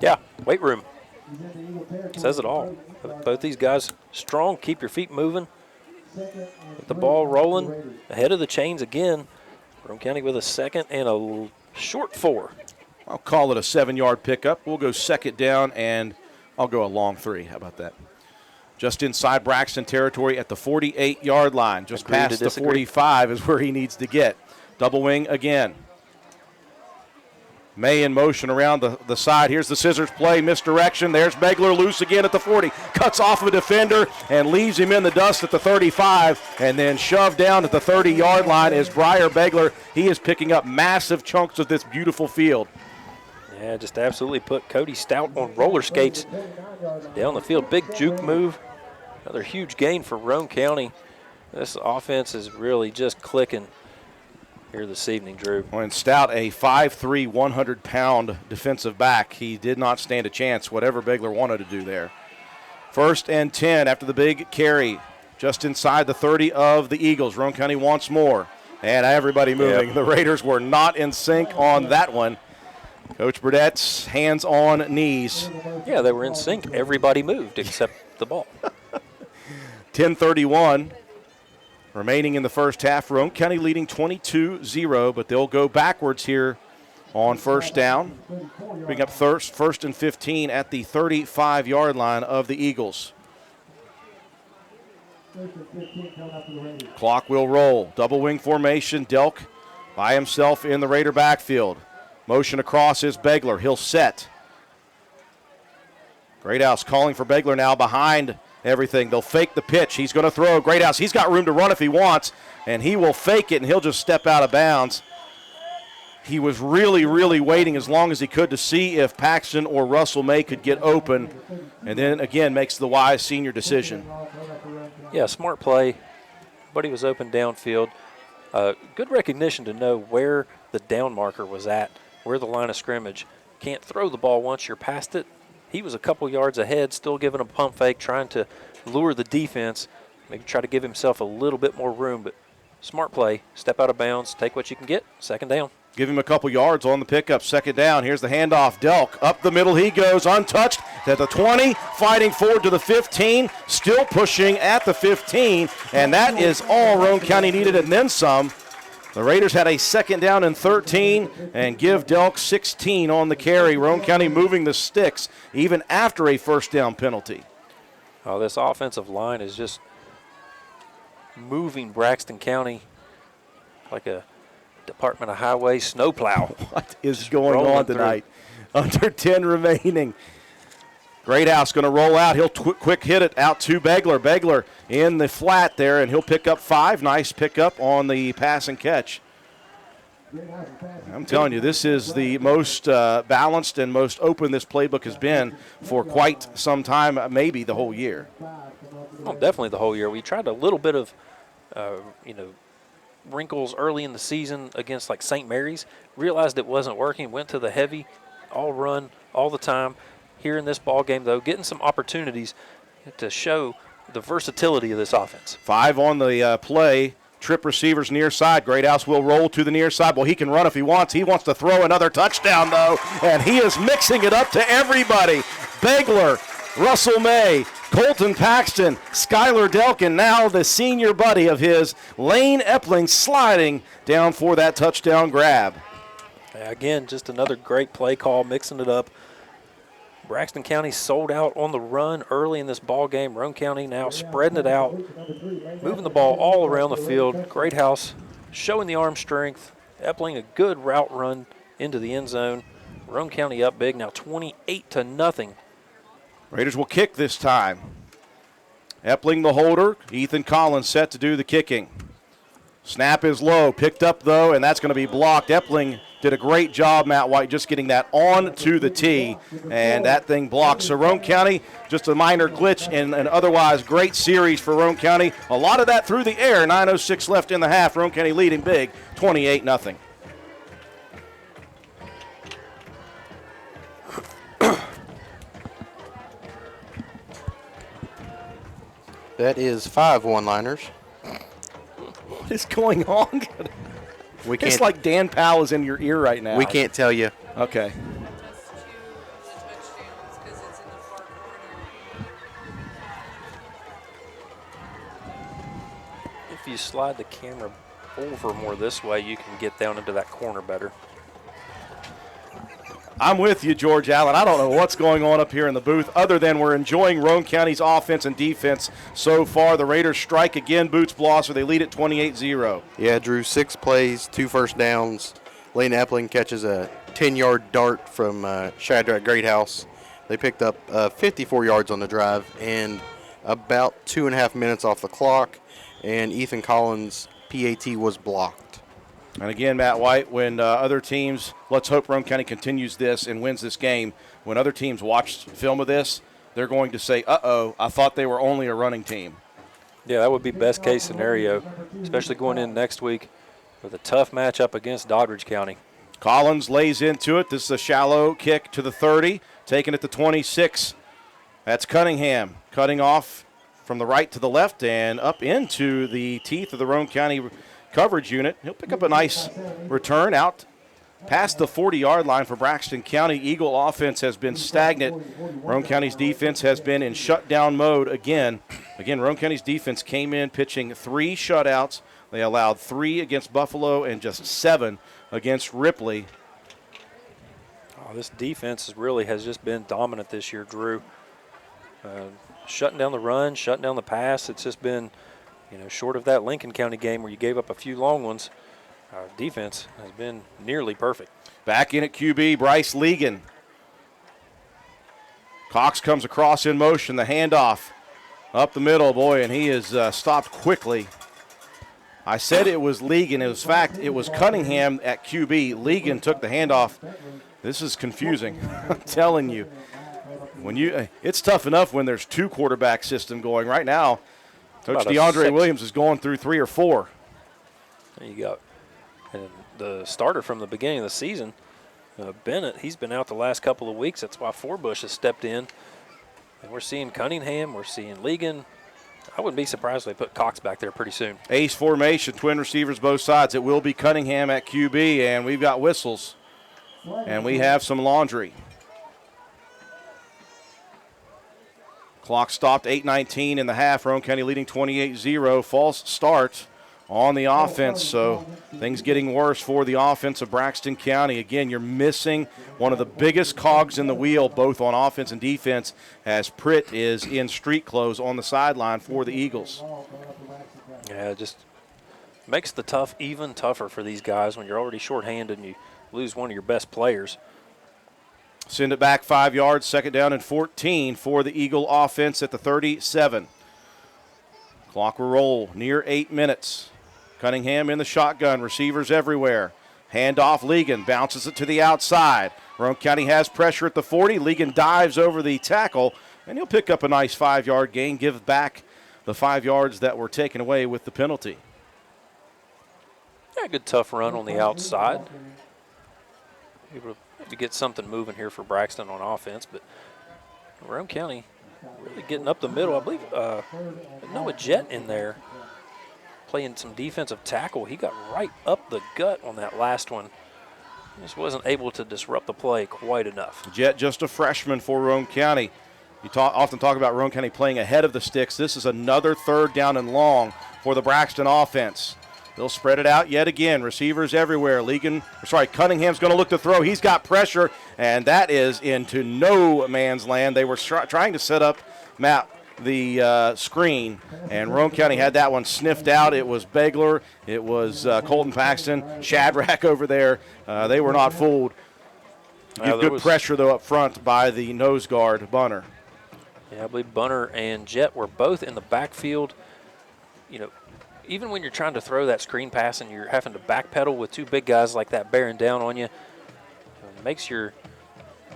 Speaker 2: Yeah, weight room. Says it all. Both these guys strong, keep your feet moving. With the ball rolling, ahead of the chains again. Roane County with a second and a short 4.
Speaker 1: I'll call it a 7-yard pickup. We'll go second down, and I'll go a long 3. How about that? Just inside Braxton territory at the 48-yard line. Just past the 45 is where he needs to get. Double wing again. May in motion around the side. Here's the scissors play, misdirection. There's Begler loose again at the 40. Cuts off a defender and leaves him in the dust at the 35, and then shoved down at the 30-yard line is Briar Begler. He is picking up massive chunks of this beautiful field.
Speaker 2: Yeah, just absolutely put Cody Stout on roller skates down the field. Big juke move. Another huge gain for Roane County. This offense is really just clicking here this evening, Drew.
Speaker 1: When Stout, a 5'3", 100-pound defensive back, he did not stand a chance, whatever Begler wanted to do there. 1st and 10 after the big carry, just inside the 30 of the Eagles. Roane County wants more, and everybody moving. Yep. The Raiders were not in sync on that one. Coach Burdette's hands on knees.
Speaker 2: Yeah, they were in sync. Everybody moved except the ball.
Speaker 1: 10:31 remaining in the first half. Roane County leading 22-0, but they'll go backwards here on first down. Bring up first and 15 at the 35-yard line of the Eagles. Clock will roll. Double wing formation. Delk by himself in the Raider backfield. Motion across is Begler. He'll set. Greathouse calling for Begler now behind everything. They'll fake the pitch. He's going to throw. Greathouse, he's got room to run if he wants, and he will fake it, and he'll just step out of bounds. He was really, really waiting as long as he could to see if Paxton or Russell May could get open, and then, again, makes the wise senior decision.
Speaker 2: Yeah, smart play. Buddy was open downfield. Good recognition to know where the down marker was at, where the line of scrimmage. Can't throw the ball once you're past it. He was a couple yards ahead, still giving a pump fake, trying to lure the defense, maybe try to give himself a little bit more room, but smart play. Step out of bounds, take what you can get, second down.
Speaker 1: Give him a couple yards on the pickup, second down. Here's the handoff. Delk up the middle he goes, untouched at the 20, fighting forward to the 15, still pushing at the 15, and that is all Roane County needed and then some. The Raiders had a second down and 13 and give Delk 16 on the carry. Roane County moving the sticks even after a first down penalty.
Speaker 2: Oh, this offensive line is just moving Braxton County like a Department of Highway snowplow.
Speaker 1: What is going on tonight? Under 10 remaining. Greathouse going to roll out. He'll quick hit it out to Begler. Begler in the flat there, and he'll pick up 5. Nice pickup on the pass and catch. I'm telling you, this is the most balanced and most open this playbook has been for quite some time, maybe the whole year.
Speaker 2: Well, definitely the whole year. We tried a little bit of, wrinkles early in the season against like St. Mary's. Realized it wasn't working. Went to the heavy, all run, all the time. Here in this ball game, though, getting some opportunities to show the versatility of this offense. 5
Speaker 1: on the play. Trip receivers near side. Greathouse will roll to the near side. Well, he can run if he wants. He wants to throw another touchdown, though, and he is mixing it up to everybody. Begler, Russell May, Colton Paxton, Skylar Delkin, now the senior buddy of his, Lane Epling, sliding down for that touchdown grab.
Speaker 2: Again, just another great play call, mixing it up. Braxton County sold out on the run early in this ball game. Roane County now spreading it out, moving the ball all around the field. Greathouse showing the arm strength. Epling a good route run into the end zone. Roane County up big now 28-0.
Speaker 1: Raiders will kick this time. Epling the holder. Ethan Collins set to do the kicking. Snap is low, picked up though, and that's going to be blocked. Epling did a great job, Matt White, just getting that on to the tee, and that thing blocked. So Roane County, just a minor glitch in an otherwise great series for Roane County. A lot of that through the air. 9:06 left in the half. Roane County leading big, 28-0.
Speaker 4: That is 5 one-liners.
Speaker 1: What is going on?
Speaker 4: We can't.
Speaker 1: It's like Dan Powell is in your ear right now.
Speaker 4: We can't tell you.
Speaker 1: Okay.
Speaker 2: If you slide the camera over more this way, you can get down into that corner better.
Speaker 1: I'm with you, George Allen. I don't know what's going on up here in the booth other than we're enjoying Roane County's offense and defense so far. The Raiders strike again. Boots Blosser, they lead at 28-0.
Speaker 4: Yeah, Drew, 6 plays, 2 first downs. Lane Epling catches a 10-yard dart from Shadrach Greathouse. They picked up 54 yards on the drive and about 2.5 minutes off the clock, and Ethan Collins' PAT was blocked.
Speaker 1: And again, Matt White, when other teams, let's hope Roane County continues this and wins this game, when other teams watch film of this, they're going to say, uh-oh, I thought they were only a running team.
Speaker 2: Yeah, that would be best case scenario, especially going in next week with a tough matchup against Doddridge County.
Speaker 1: Collins lays into it. This is a shallow kick to the 30, taking it to 26. That's Cunningham cutting off from the right to the left and up into the teeth of the Roane County coverage unit. He'll pick up a nice return out past the 40-yard line for Braxton County. Eagle offense has been stagnant. Roane County's defense has been in shutdown mode again. Again, Roane County's defense came in pitching 3 shutouts. They allowed 3 against Buffalo and just 7 against Ripley.
Speaker 2: Oh, this defense really has just been dominant this year, Drew. Shutting down the run, shutting down the pass. It's just been, short of that Lincoln County game where you gave up a few long ones, our defense has been nearly perfect.
Speaker 1: Back in at QB, Bryce Legan. Cox comes across in motion, the handoff up the middle, boy, and he is stopped quickly. I said it was Legan. In fact, it was Cunningham at QB. Legan took the handoff. This is confusing, I'm telling you. It's tough enough when there's 2 quarterback system going. Right now, Coach DeAndre Williams is going through 3 or 4.
Speaker 2: There you go. And the starter from the beginning of the season, Bennett, he's been out the last couple of weeks. That's why Forbush has stepped in. And we're seeing Cunningham. We're seeing Legan. I wouldn't be surprised if they put Cox back there pretty soon.
Speaker 1: Ace formation, twin receivers both sides. It will be Cunningham at QB, and we've got whistles. And we have some laundry. Clock stopped, 8:19 in the half. Roane County leading 28-0. False start on the offense, so things getting worse for the offense of Braxton County. Again, you're missing one of the biggest cogs in the wheel, both on offense and defense, as Pritt is in street clothes on the sideline for the Eagles.
Speaker 2: Yeah, it just makes the tough even tougher for these guys when you're already shorthanded and you lose one of your best players.
Speaker 1: Send it back 5 yards, 2nd down and 14 for the Eagle offense at the 37. Clock will roll near 8 minutes. Cunningham in the shotgun, receivers everywhere. Handoff, Legan bounces it to the outside. Roane County has pressure at the 40. Legan dives over the tackle, and he'll pick up a nice 5-yard gain, give back the 5 yards that were taken away with the penalty.
Speaker 2: Yeah, good tough run on the outside. Able to get something moving here for Braxton on offense, but Roane County really getting up the middle. I believe Noah Jett in there playing some defensive tackle. He got right up the gut on that last one. He just wasn't able to disrupt the play quite enough.
Speaker 1: Jett just a freshman for Roane County. You often talk about Roane County playing ahead of the sticks. This is another 3rd down and long for the Braxton offense. They'll spread it out yet again. Receivers everywhere. Cunningham's going to look to throw. He's got pressure, and that is into no man's land. They were trying to set up the screen, and Roane County had that one sniffed out. It was Begler. It was Colton Paxton. Shadrach over there. They were not fooled. Good pressure, though, up front by the nose guard, Bunner.
Speaker 2: Yeah, I believe Bunner and Jett were both in the backfield, even when you're trying to throw that screen pass and you're having to backpedal with 2 big guys like that bearing down on you, it makes your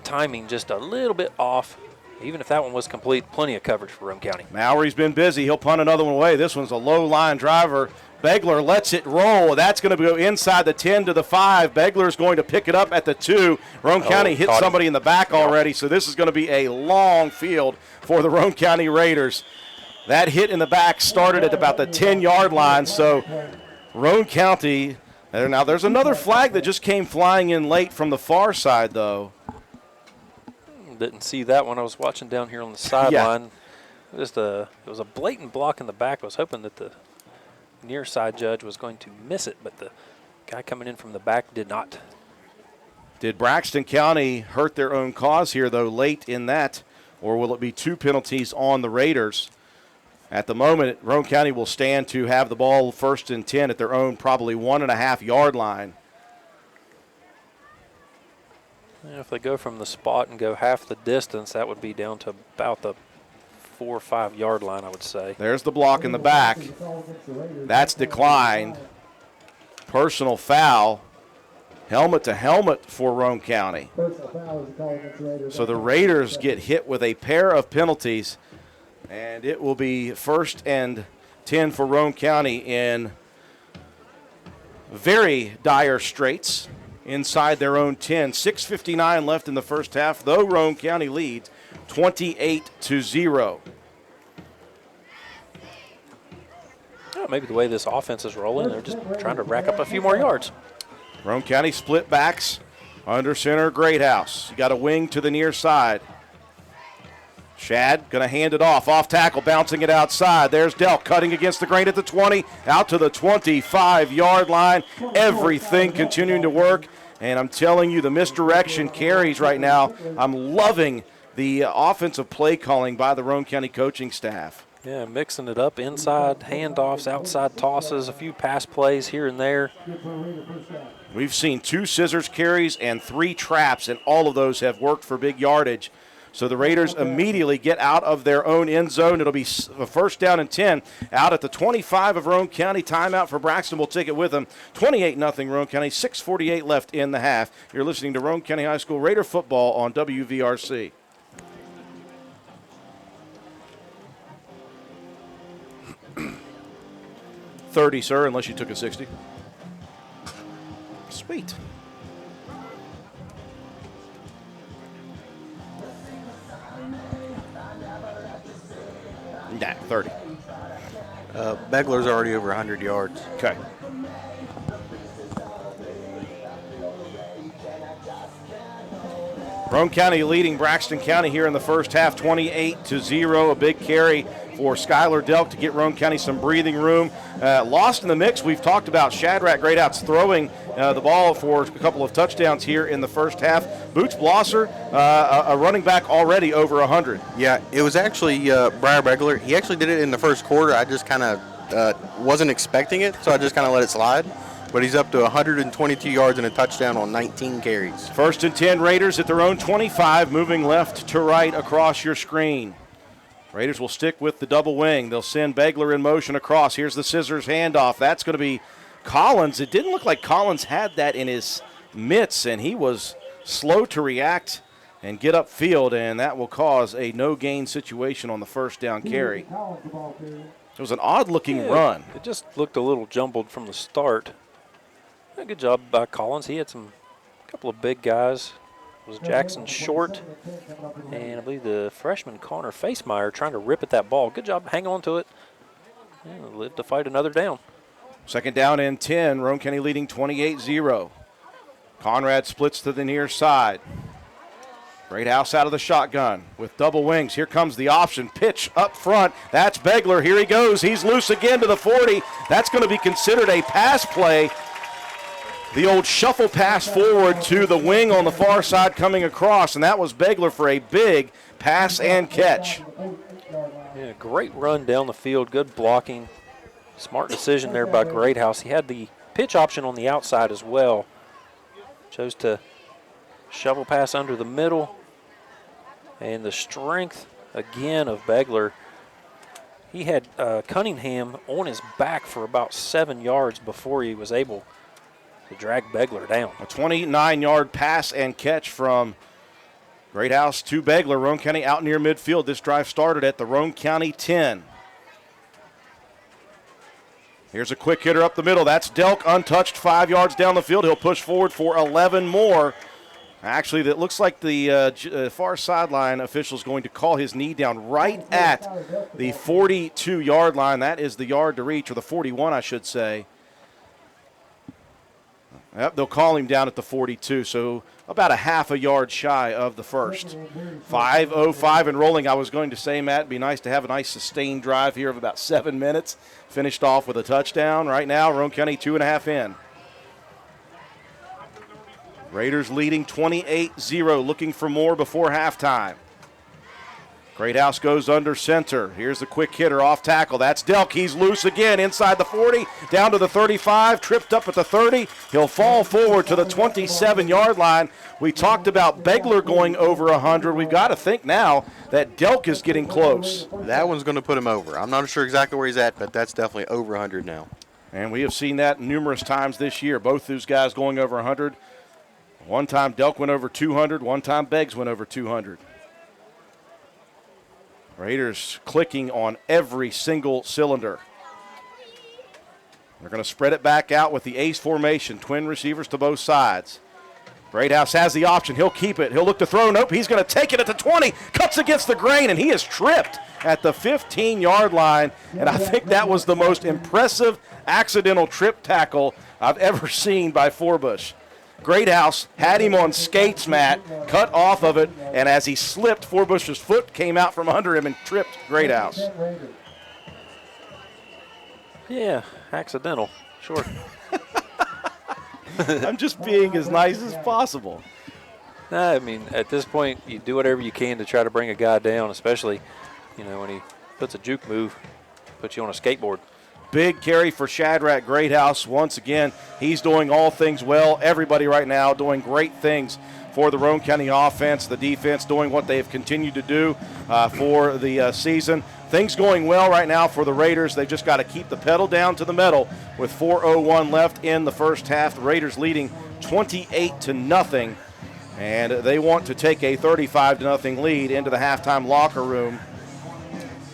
Speaker 2: timing just a little bit off. Even if that one was complete, plenty of coverage for Roane County.
Speaker 1: Mowry's been busy. He'll punt another one away. This one's a low line driver. Begler lets it roll. That's going to go inside the 10 to the 5. Begler's going to pick it up at the 2. Roane County hit somebody in the back already, so this is going to be a long field for the Roane County Raiders. That hit in the back started at about the 10-yard line, so Roane County. Now there's another flag that just came flying in late from the far side, though.
Speaker 2: Didn't see that one. I was watching down here on the sideline. Yeah. It was a blatant block in the back. I was hoping that the near side judge was going to miss it, but the guy coming in from the back did not.
Speaker 1: Did Braxton County hurt their own cause here, though, late in that, or will it be 2 penalties on the Raiders? At the moment, Roane County will stand to have the ball 1st and 10 at their own probably 1.5-yard line.
Speaker 2: If they go from the spot and go half the distance, that would be down to about the 4 or 5-yard line, I would say.
Speaker 1: There's the block in the back. That's declined. Personal foul. Helmet to helmet for Roane County. So the Raiders get hit with a pair of penalties, and it will be 1st and 10 for Roane County in very dire straits. Inside their own 10. 6:59 left in the first half, though Roane County leads 28-0.
Speaker 2: Maybe the way this offense is rolling, they're just trying to rack up a few more yards.
Speaker 1: Roane County split backs. Under center, Greathouse. You got a wing to the near side. Shad going to hand it off tackle, bouncing it outside. There's Delk cutting against the grain at the 20, out to the 25-yard line. Everything continuing to work, and I'm telling you, the misdirection carries right now. I'm loving the offensive play calling by the Roane County coaching staff.
Speaker 2: Yeah, mixing it up, inside handoffs, outside tosses, a few pass plays here and there.
Speaker 1: We've seen 2 scissors carries and 3 traps, and all of those have worked for big yardage. So the Raiders immediately get out of their own end zone. It'll be a 1st down and 10 out at the 25 of Roane County. Timeout for Braxton. We'll take it with them. 28-0 Roane County. 6:48 left in the half. You're listening to Roane County High School Raider football on WVRC. $30, sir, unless you took a 60. Sweet. Nah, 30.
Speaker 4: Begler's already over 100 yards.
Speaker 1: Okay. Roane County leading Braxton County here in the first half, 28-0. A big carry for Skylar Delk to get Roane County some breathing room. Lost in the mix, we've talked about Shadrach Greathouse throwing the ball for a couple of touchdowns here in the first half. Boots Blosser, a running back already over 100.
Speaker 4: Yeah, it was actually Briar Begler. He actually did it in the first quarter. I just kind of wasn't expecting it, so I just kind of let it slide. But he's up to 122 yards and a touchdown on 19 carries.
Speaker 1: 1st and 10 Raiders at their own 25, moving left to right across your screen. Raiders will stick with the double wing. They'll send Begler in motion across. Here's the scissors handoff. That's going to be Collins. It didn't look like Collins had that in his mitts, and he was slow to react and get upfield, and that will cause a no-gain situation on the 1st down carry. It was an odd-looking run.
Speaker 2: It just looked a little jumbled from the start. Good job by Collins. He had a couple of big guys. It was Jackson Short and I believe the freshman Connor Facemeyer trying to rip at that ball. Good job. Hang on to it. Yeah, live to fight another down.
Speaker 1: 2nd down and 10. Roane County leading 28-0. Conrad splits to the near side. Greathouse out of the shotgun with double wings. Here comes the option pitch up front. That's Begler. Here he goes. He's loose again to the 40. That's going to be considered a pass play. The old shuffle pass forward to the wing on the far side coming across, and that was Begler for a big pass and catch.
Speaker 2: Yeah, great run down the field, good blocking. Smart decision there by Greathouse. He had the pitch option on the outside as well. Chose to shovel pass under the middle. And the strength, again, of Begler. he had Cunningham on his back for about 7 yards before he was able to drag Begler down.
Speaker 1: A 29-yard pass and catch from Greathouse to Begler. Roane County out near midfield. This drive started at the Roane County 10. Here's a quick hitter up the middle. That's Delk, untouched, 5 yards down the field. He'll push forward for 11 more. Actually, that looks like the far sideline official is going to call his knee down right at the 42-yard line. That is the yard to reach, or the 41, I should say. Yep, they'll call him down at the 42, so about a half a yard shy of the first. 5:05 and rolling. I was going to say, Matt, it'd be nice to have a nice sustained drive here of about 7 minutes. Finished off with a touchdown. Right now, Roane County 2.5 in. Raiders leading 28-0, looking for more before halftime. Greathouse goes under center. Here's the quick hitter off tackle. That's Delk. He's loose again inside the 40, down to the 35, tripped up at the 30. He'll fall forward to the 27-yard line. We talked about Begler going over 100. We've got to think now that Delk is getting close.
Speaker 4: That one's going to put him over. I'm not sure exactly where he's at, but that's definitely over 100 now.
Speaker 1: And we have seen that numerous times this year. Both those guys going over 100. One time Delk went over 200. One time Beggs went over 200. Raiders clicking on every single cylinder. They're going to spread it back out with the ace formation. Twin receivers to both sides. Greathouse has the option. He'll keep it. He'll look to throw. Nope, he's going to take it at the 20. Cuts against the grain, and he is tripped at the 15-yard line. And I think that was the most impressive accidental trip tackle I've ever seen by Forbush. Greathouse had him on skates, Matt, cut off of it, and as he slipped, Forbush's foot came out from under him and tripped Greathouse.
Speaker 2: Yeah, accidental, sure.
Speaker 1: I'm just being as nice as possible.
Speaker 2: Nah, I mean, at this point, you do whatever you can to try to bring a guy down, especially, when he puts a juke move, puts you on a skateboard.
Speaker 1: Big carry for Shadrach Greathouse. Once again, he's doing all things well. Everybody right now doing great things for the Roane County offense, the defense doing what they have continued to do for the season. Things going well right now for the Raiders. They've just got to keep the pedal down to the metal with 4:01 left in the first half. The Raiders leading 28-0, and they want to take a 35-0 lead into the halftime locker room.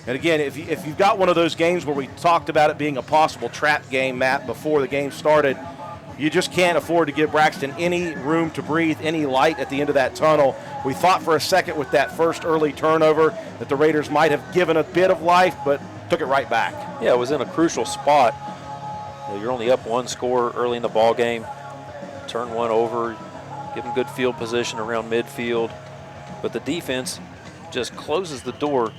Speaker 1: And again, if you've got one of those games where we talked about it being a possible trap game, Matt, before the game started, you just can't afford to give Braxton any room to breathe, any light at the end of that tunnel. We thought for a second with that first early turnover that the Raiders might have given a bit of life, but took it right back.
Speaker 2: Yeah, it was in a crucial spot. You're only up one score early in the ball game. Turn one over, give them good field position around midfield. But the defense just closes the door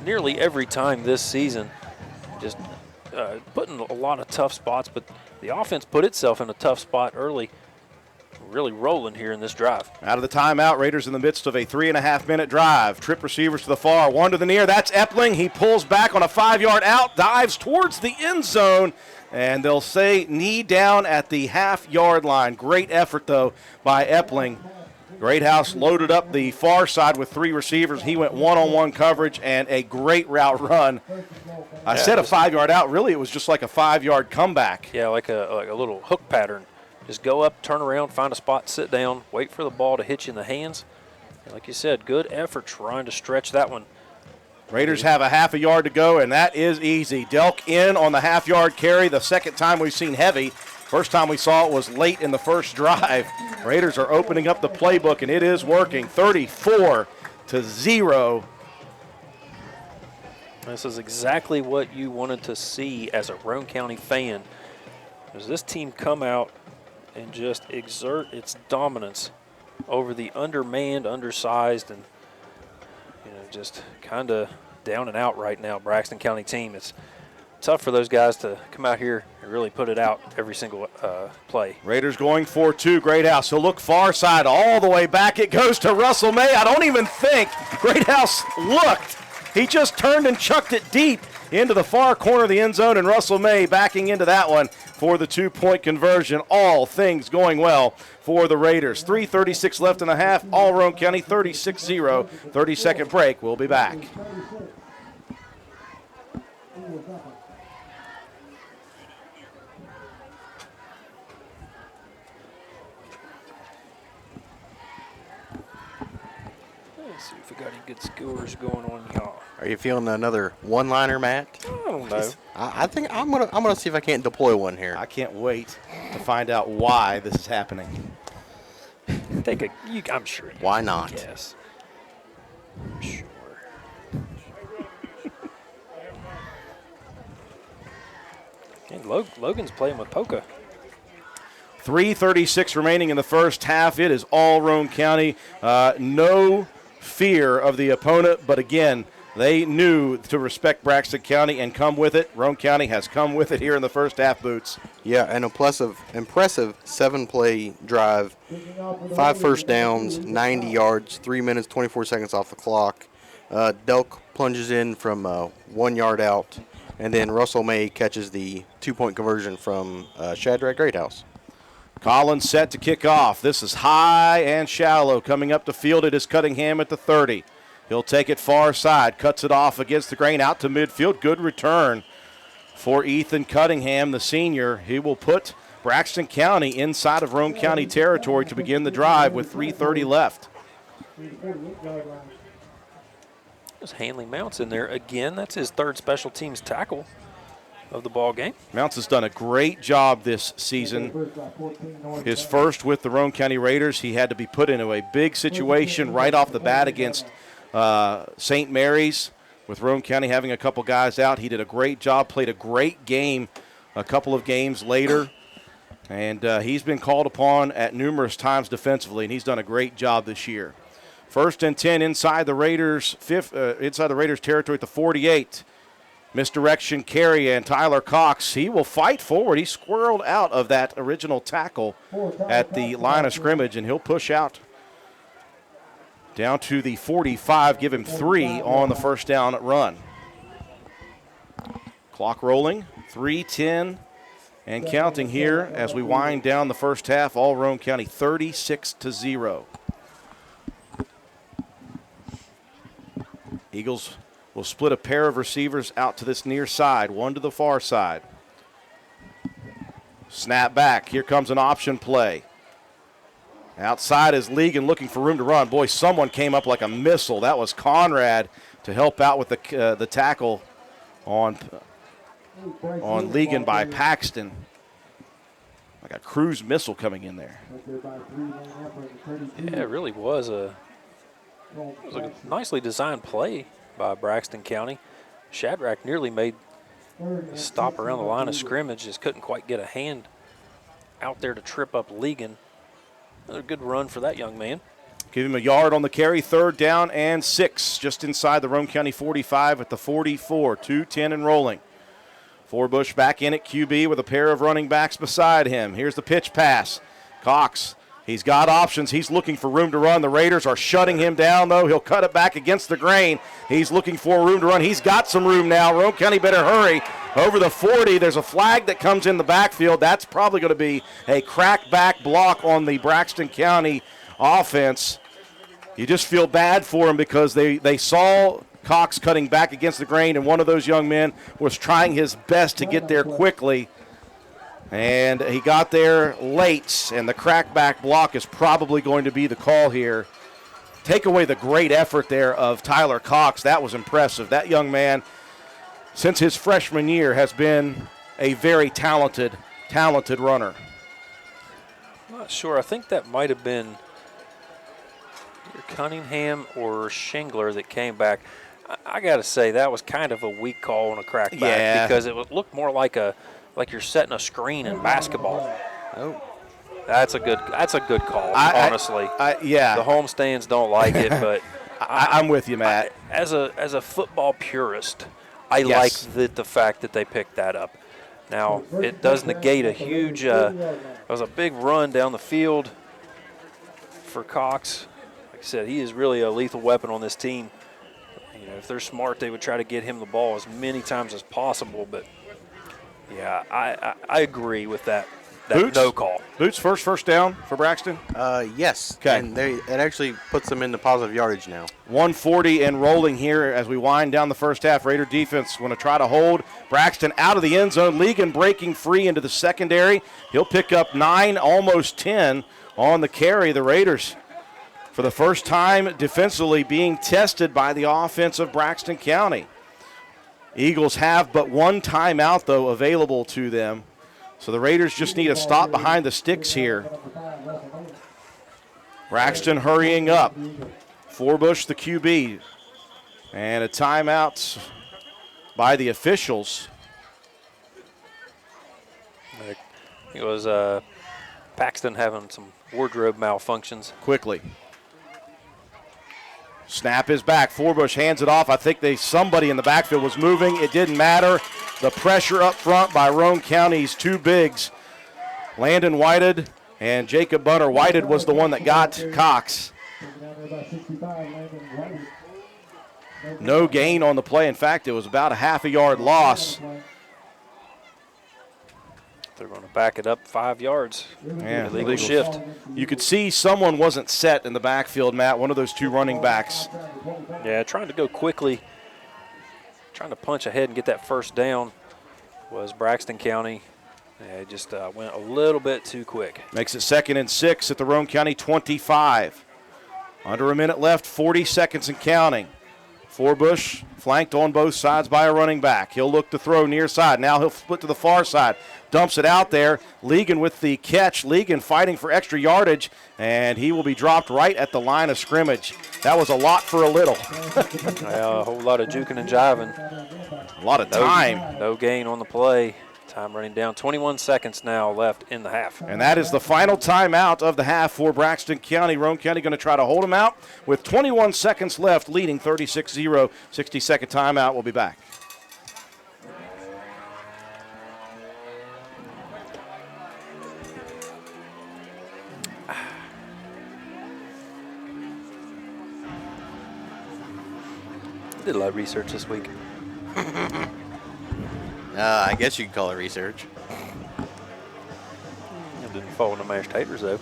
Speaker 2: nearly every time this season, just putting a lot of tough spots, but the offense put itself in a tough spot early, really rolling here in this drive.
Speaker 1: Out of the timeout, Raiders in the midst of a 3.5-minute drive. Trip receivers to the far, one to the near. That's Epling. He pulls back on a 5-yard out, dives towards the end zone, and they'll say knee down at the half-yard line. Great effort, though, by Epling. Greathouse loaded up the far side with 3 receivers. He went one-on-one coverage and a great route run. I said a 5-yard out. Really, it was just like a 5-yard comeback.
Speaker 2: Yeah, like a little hook pattern. Just go up, turn around, find a spot, sit down, wait for the ball to hit you in the hands. And like you said, good effort trying to stretch that one.
Speaker 1: Raiders have a half a yard to go, and that is easy. Delk in on the half-yard carry. The second time we've seen heavy. First time we saw it was late in the first drive. Raiders are opening up the playbook, and it is working. 34-0.
Speaker 2: This is exactly what you wanted to see as a Roane County fan. As this team come out and just exert its dominance over the undermanned, undersized, and just kind of down and out right now Braxton County team. It's tough for those guys to come out here and really put it out every single play.
Speaker 1: Raiders going for 2. Greathouse. He'll look far side all the way back. It goes to Russell May. I don't even think Greathouse looked. He just turned and chucked it deep into the far corner of the end zone, and Russell May backing into that one for the 2-point conversion. All things going well for the Raiders. 3:36 left in the half. All Roane County 36-0. 30-second break. We'll be back.
Speaker 2: See if we got any good scores going on, y'all.
Speaker 4: Are you feeling another one-liner, Matt?
Speaker 2: I don't know.
Speaker 4: I think I'm gonna see if I can't deploy one here.
Speaker 1: I can't wait to find out why this is happening.
Speaker 2: I'm sure.
Speaker 4: Why not?
Speaker 2: Yes. Sure. And Logan's playing with Polka.
Speaker 1: 3:36 remaining in the first half. It is all Roane County. No fear of the opponent, but again, they knew to respect Braxton County and come with it. Roane County has come with it here in the first half, Boots.
Speaker 4: Yeah, an impressive 7-play drive, 5 first downs, 90 yards, 3 minutes, 24 seconds off the clock. Delk plunges in from 1 yard out, and then Russell May catches the 2-point conversion from Shadrach Greathouse.
Speaker 1: Collins set to kick off. This is high and shallow. Coming up the field, it is Cunningham at the 30. He'll take it far side, cuts it off against the grain, out to midfield. Good return for Ethan Cunningham, the senior. He will put Braxton County inside of Roane County territory to begin the drive with 3:30 left.
Speaker 2: There's Hanley Mounts in there again. That's his third special teams tackle of the ball game.
Speaker 1: Mounts has done a great job this season. His first with the Roane County Raiders, he had to be put into a big situation right off the bat against St. Mary's. With Roane County having a couple guys out, he did a great job, played a great game a couple of games later. And he's been called upon at numerous times defensively, and he's done a great job this year. 1st and 10 inside the Raiders, territory at the 48. Misdirection carry, and Tyler Cox, he will fight forward. He squirreled out of that original tackle at the line of scrimmage, and he'll push out down to the 45, give him 3 on the first down run. Clock rolling, 3:10 and counting here as we wind down the first half. All Roane County 36-0. Eagles will split a pair of receivers out to this near side, one to the far side. Snap back. Here comes an option play. Outside is Legan looking for room to run. Boy, someone came up like a missile. That was Conrad to help out with the tackle on Legan by Paxton. Like a cruise missile coming in there.
Speaker 2: Yeah, it really was a nicely designed play by Braxton County. Shadrach nearly made a stop around the line of scrimmage, just couldn't quite get a hand out there to trip up Legan. Another good run for that young man.
Speaker 1: Give him a yard on the carry, 3rd down and 6, just inside the Roane County 45 at the 44, 2:10 and rolling. Forbush back in at QB with a pair of running backs beside him. Here's the pitch pass. Cox, he's got options. He's looking for room to run. The Raiders are shutting him down, though. He'll cut it back against the grain. He's looking for room to run. He's got some room now. Roane County better hurry. Over the 40, there's a flag that comes in the backfield. That's probably going to be a crackback block on the Braxton County offense. You just feel bad for him because they saw Cox cutting back against the grain, and one of those young men was trying his best to get there quickly. And he got there late, and the crackback block is probably going to be the call here. Take away the great effort there of Tyler Cox. That was impressive. That young man, since his freshman year, has been a very talented runner.
Speaker 2: I'm not sure. I think that might have been either Cunningham or Shingler that came back. I got to say, that was kind of a weak call on a crackback because it looked more like you're setting a screen in basketball.
Speaker 4: Oh,
Speaker 2: that's a good call. Honestly, the homestands don't like it, but
Speaker 1: I'm with you, Matt.
Speaker 2: As a football purist, I like the fact that they picked that up. Now it does negate a huge. It was a big run down the field for Cox. Like I said, he is really a lethal weapon on this team. You know, if they're smart, they would try to get him the ball as many times as possible. But yeah, I agree with that
Speaker 1: Boots?
Speaker 2: No call.
Speaker 1: Boots first down for Braxton?
Speaker 4: Yes.
Speaker 1: Okay.
Speaker 4: And it actually puts them into positive yardage now.
Speaker 1: 140 and rolling here as we wind down the first half. Raider defense going to try to hold Braxton out of the end zone. Legan breaking free into the secondary. He'll pick up 9, almost 10 on the carry. The Raiders for the first time defensively being tested by the offense of Braxton County. Eagles have but one timeout, though, available to them. So the Raiders just need to stop behind the sticks here. Braxton hurrying up. Forbush, the QB. And a timeout by the officials.
Speaker 2: It was Paxton having some wardrobe malfunctions.
Speaker 1: Quickly. Snap is back. Forbush hands it off. I think somebody in the backfield was moving. It didn't matter. The pressure up front by Roane County's two bigs, Landon Whited and Jacob Bunner. Whited was the one that got Cox. No gain on the play. In fact, it was about a half a yard loss.
Speaker 2: They're going to back it up 5 yards.
Speaker 1: Yeah,
Speaker 2: illegal shift.
Speaker 1: You could see someone wasn't set in the backfield, Matt, one of those two running backs.
Speaker 2: Yeah, trying to go quickly, trying to punch ahead and get that first down was Braxton County. Yeah, it just went a little bit too quick.
Speaker 1: Makes it 2nd and 6 at the Roane County 25. Under a minute left, 40 seconds and counting. Forbush flanked on both sides by a running back. He'll look to throw near side. Now he'll split to the far side. Dumps it out there. Legan with the catch. Legan fighting for extra yardage, and he will be dropped right at the line of scrimmage. That was a lot for a little.
Speaker 2: A whole lot of juking and jiving.
Speaker 1: A lot of time.
Speaker 2: No gain on the play. Time running down. 21 seconds now left in the half.
Speaker 1: And that is the final timeout of the half for Braxton County. Roane County going to try to hold them out with 21 seconds left, leading 36-0. 60-second timeout. We'll be back.
Speaker 2: I did a lot of research this week.
Speaker 4: I guess you could call it research.
Speaker 2: It didn't fall into mashed taters, though.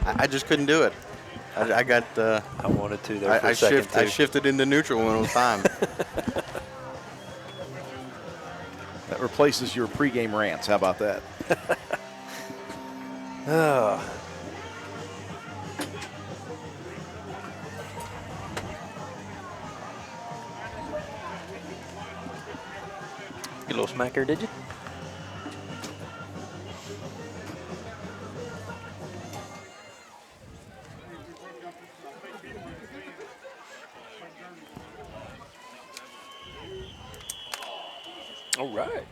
Speaker 4: I just couldn't do it. I got.
Speaker 2: I wanted to there for a second, too.
Speaker 4: I shifted into neutral when it was time.
Speaker 1: That replaces your pregame rants. How about that?
Speaker 2: You little smacker, did you? All right.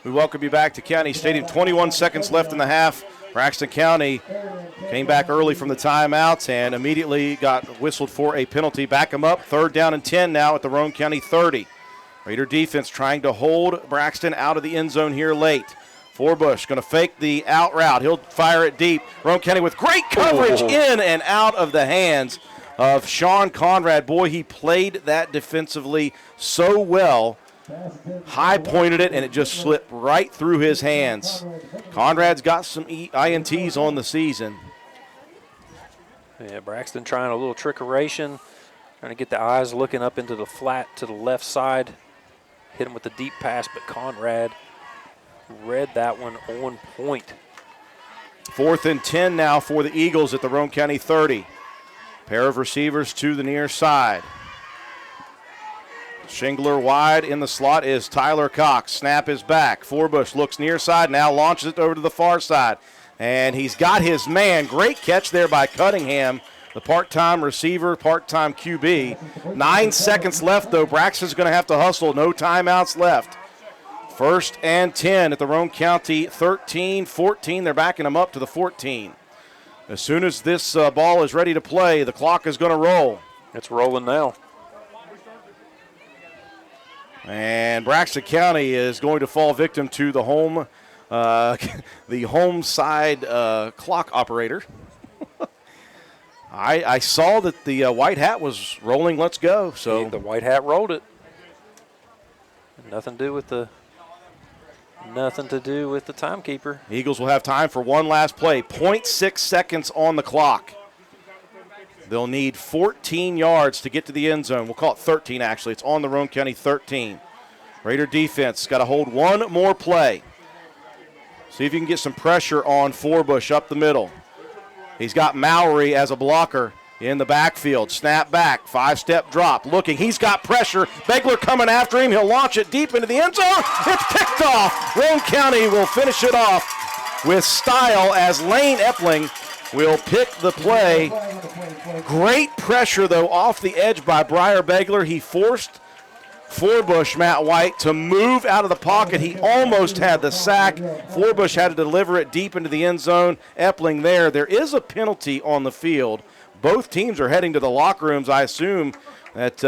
Speaker 1: We welcome you back to County Stadium. 21 seconds left in the half. Braxton County came back early from the timeouts and immediately got whistled for a penalty. Back them up. 3rd down and 10 now at the Roane County 30. Raider defense trying to hold Braxton out of the end zone here late. Forbush going to fake the out route. He'll fire it deep. Roane County with great coverage in and out of the hands of Sean Conrad. Boy, he played that defensively so well. High pointed it, and it just slipped right through his hands. Conrad's got some INTs on the season.
Speaker 2: Yeah, Braxton trying a little trickeration, trying to get the eyes looking up into the flat to the left side. Hit him with the deep pass, but Conrad read that one on point.
Speaker 1: 4th and 10 now for the Eagles at the Roane County 30. Pair of receivers to the near side. Shingler wide in the slot is Tyler Cox. Snap is back. Forbush looks near side, now launches it over to the far side. And he's got his man. Great catch there by Cunningham, the part-time receiver, part-time QB. 9 seconds left, though. Braxton's going to have to hustle. No timeouts left. 1st and 10 at the Roane County 13-14. They're backing them up to the 14. As soon as this ball is ready to play, the clock is going to roll.
Speaker 2: It's rolling now.
Speaker 1: And Braxton County is going to fall victim to the home side clock operator. I saw that the white hat was rolling. Let's go. So
Speaker 2: the white hat rolled it. Nothing to do with the Nothing to do with the timekeeper.
Speaker 1: Eagles will have time for one last play. 0.6 seconds on the clock. They'll need 14 yards to get to the end zone. We'll call it 13, actually. It's on the Roane County 13. Raider defense got to hold one more play. See if you can get some pressure on Forbush up the middle. He's got Mowry as a blocker in the backfield. Snap back, 5-step drop, looking. He's got pressure. Begler coming after him. He'll launch it deep into the end zone. It's picked off. Roane County will finish it off with style as Lane Epling will pick the play. Great pressure, though, off the edge by Briar Begler. He forced Forbush, Matt White, to move out of the pocket. He almost had the sack. Forbush had to deliver it deep into the end zone. Epling there. There is a penalty on the field. Both teams are heading to the locker rooms. I assume that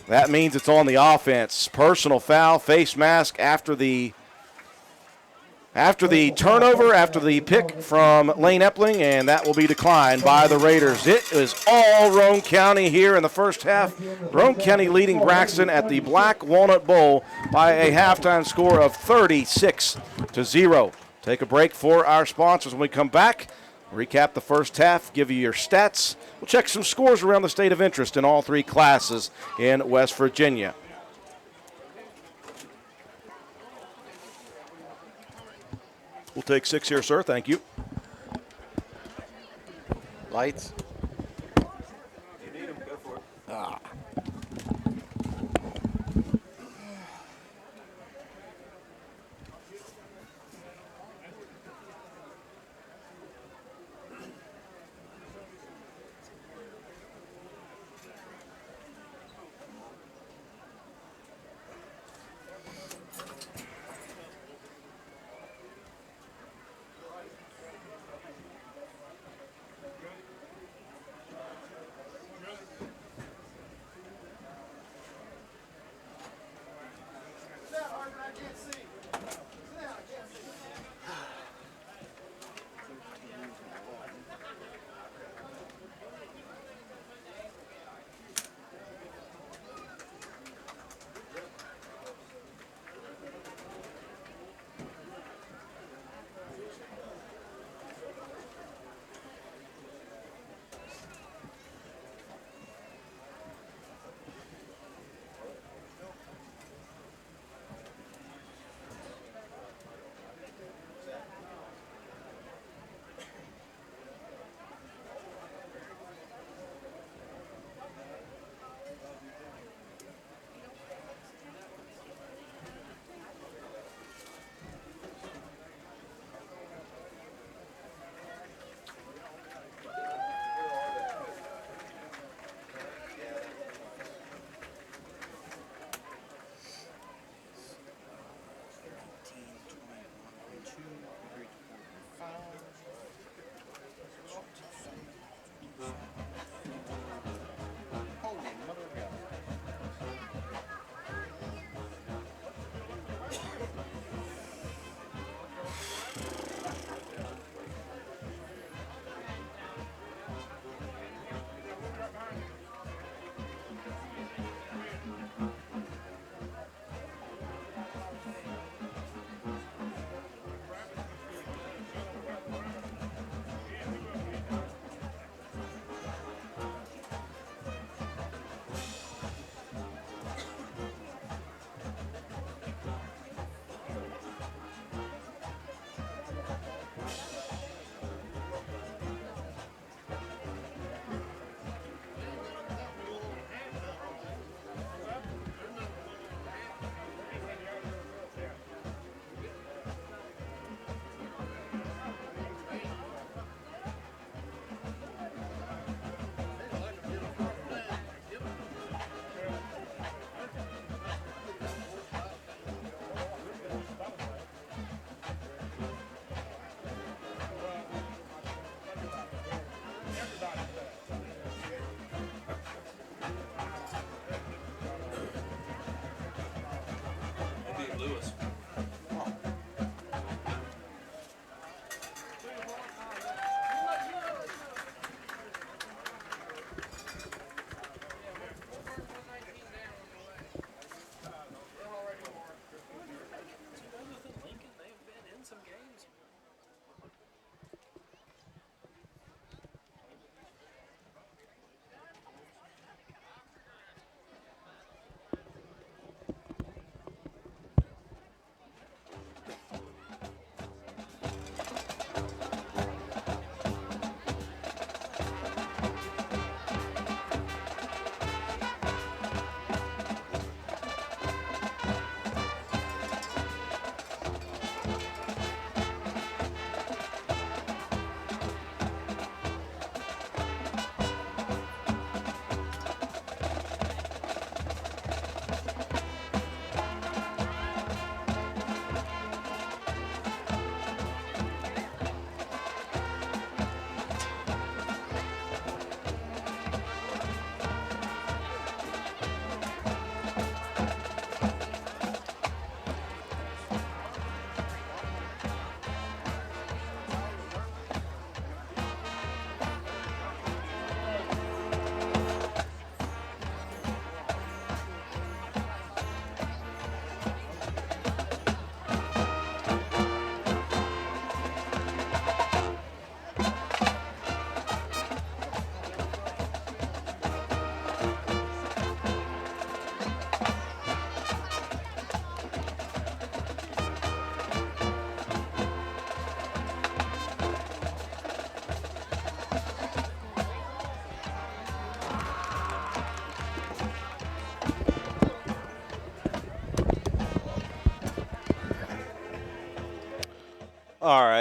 Speaker 1: that means it's on the offense. Personal foul, face mask after the turnover, after the pick from Lane Epling, and that will be declined by the Raiders. It is all Roane County here in the first half. Roane County leading Braxton at the Black Walnut Bowl by a halftime score of 36-0. Take a break for our sponsors. When we come back, recap the first half, give you your stats. We'll check some scores around the state of interest in all three classes in West Virginia. We'll take 6 here, sir. Thank you.
Speaker 4: Lights.
Speaker 1: You need them, go for it.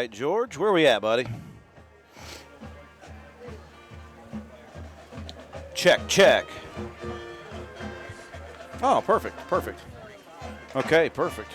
Speaker 1: right, George. Where are we at, buddy? Check. Oh, perfect. Okay, perfect.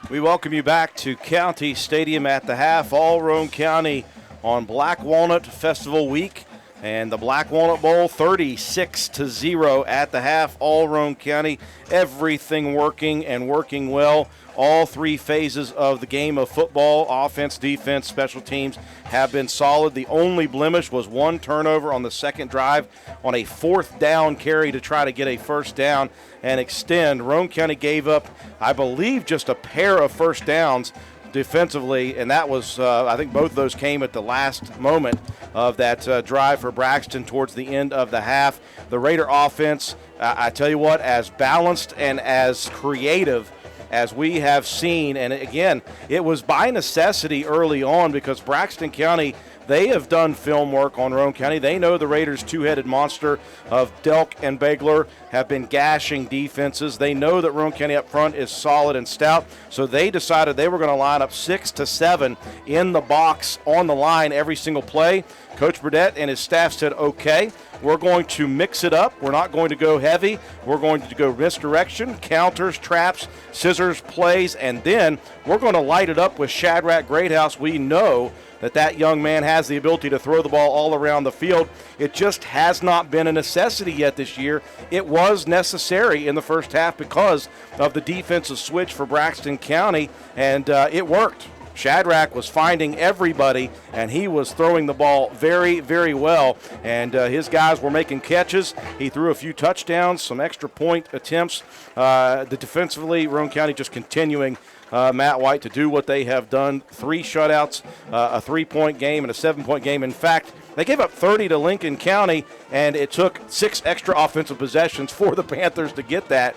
Speaker 1: We welcome you back to County Stadium at the half. All Roane County on Black Walnut Festival Week. And the Black Walnut Bowl 36-0 at the half. All Roane County, everything working and working well. All three phases of the game of football, offense, defense, special teams, have been solid. The only blemish was one turnover on the second drive on a fourth down carry to try to get a first down and extend. Roane County gave up, I believe, just a pair of first downs defensively, and that was, I think both of those came at the last moment of that drive for Braxton towards the end of the half. The Raider offense, I tell you what, as balanced and as creative as we have seen, and again, it was by necessity early on because Braxton County, they have done film work on Roane County. They know the Raiders' two-headed monster of Delk and Begler have been gashing defenses. They know that Roane County up front is solid and stout, so they decided they were going to line up 6 to 7 in the box on the line every single play. Coach Burdette and his staff said, okay, we're going to mix it up. We're not going to go heavy. We're going to go misdirection, counters, traps, scissors, plays, and then we're going to light it up with Shadrach Greathouse. We know that young man has the ability to throw the ball all around the field. It just has not been a necessity yet this year. It was necessary in the first half because of the defensive switch for Braxton County, and it worked. Shadrach was finding everybody, and he was throwing the ball very, very well, and his guys were making catches. He threw a few touchdowns, some extra point attempts. The defensively, Roane County just continuing Matt White to do what they have done. 3 shutouts, a 3-point game, and a 7-point game. In fact, they gave up 30 to Lincoln County, and it took 6 extra offensive possessions for the Panthers to get that.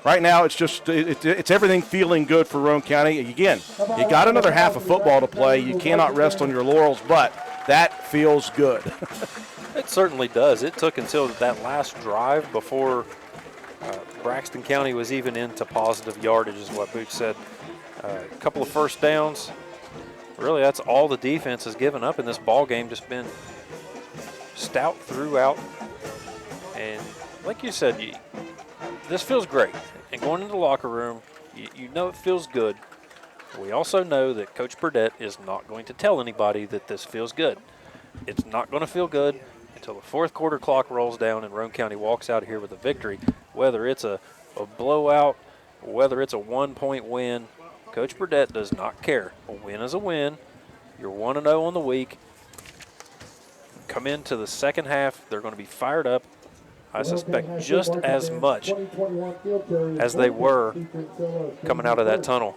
Speaker 1: Right now, it's just it's everything feeling good for Roane County. Again, you got another half of football to play. You cannot rest on your laurels, but that feels good.
Speaker 2: It certainly does. It took until that last drive before Braxton County was even into positive yardage, is what Booch said. A couple of first downs. Really, that's all the defense has given up in this ball game. Just been stout throughout. And like you said, this feels great. And going into the locker room, you know it feels good. We also know that Coach Burdette is not going to tell anybody that this feels good. It's not going to feel good until the fourth quarter clock rolls down and Roane County walks out of here with a victory. Whether it's a blowout, whether it's a 1-point win, Coach Burdette does not care. A win is a win. You're 1-0 on the week. Come into the second half, they're going to be fired up. I suspect just as much as they were coming out of that tunnel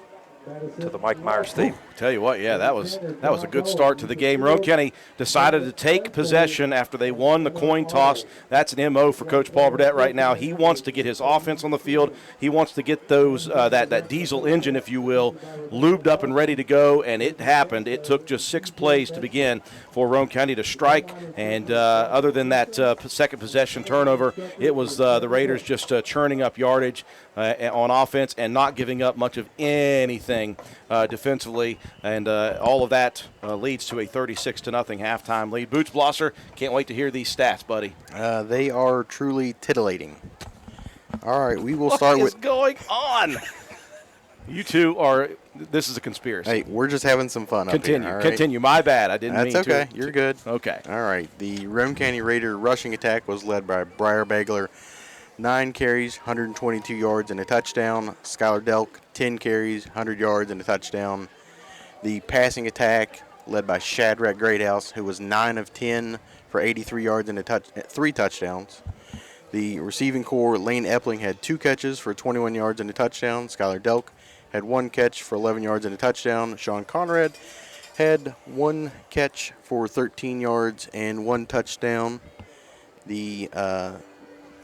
Speaker 2: to the Mike Myers theme.
Speaker 1: Tell you what, yeah, that was a good start to the game. Roane County decided to take possession after they won the coin toss. That's an MO for Coach Paul Burdette right now. He wants to get his offense on the field. He wants to get those that diesel engine, if you will, lubed up and ready to go, and it happened. It took just 6 plays to begin for Roane County to strike, and other than that second possession turnover, it was the Raiders just churning up yardage on offense and not giving up much of anything defensively, and all of that leads to a 36-0 halftime lead. Boots Blosser, can't wait to hear these stats, buddy.
Speaker 4: They are truly titillating. All right, we will start with.
Speaker 1: What is going on? You two are. This is a conspiracy.
Speaker 4: Hey, we're just having some fun
Speaker 1: Continue.
Speaker 4: up here. All right?
Speaker 1: Continue. My bad. I didn't mean to.
Speaker 4: That's okay. You're good.
Speaker 1: Okay.
Speaker 4: All right. The Roane County Raider rushing attack was led by Briar Begler. 9 carries, 122 yards, and a touchdown. Skylar Delk, 10 carries, 100 yards, and a touchdown. The passing attack led by Shadrach Greathouse, who was 9 of 10 for 83 yards and 3 touchdowns. The receiving core, Lane Epling had 2 catches for 21 yards and a touchdown. Skylar Delk had 1 catch for 11 yards and a touchdown. Sean Conrad had 1 catch for 13 yards and 1 touchdown. The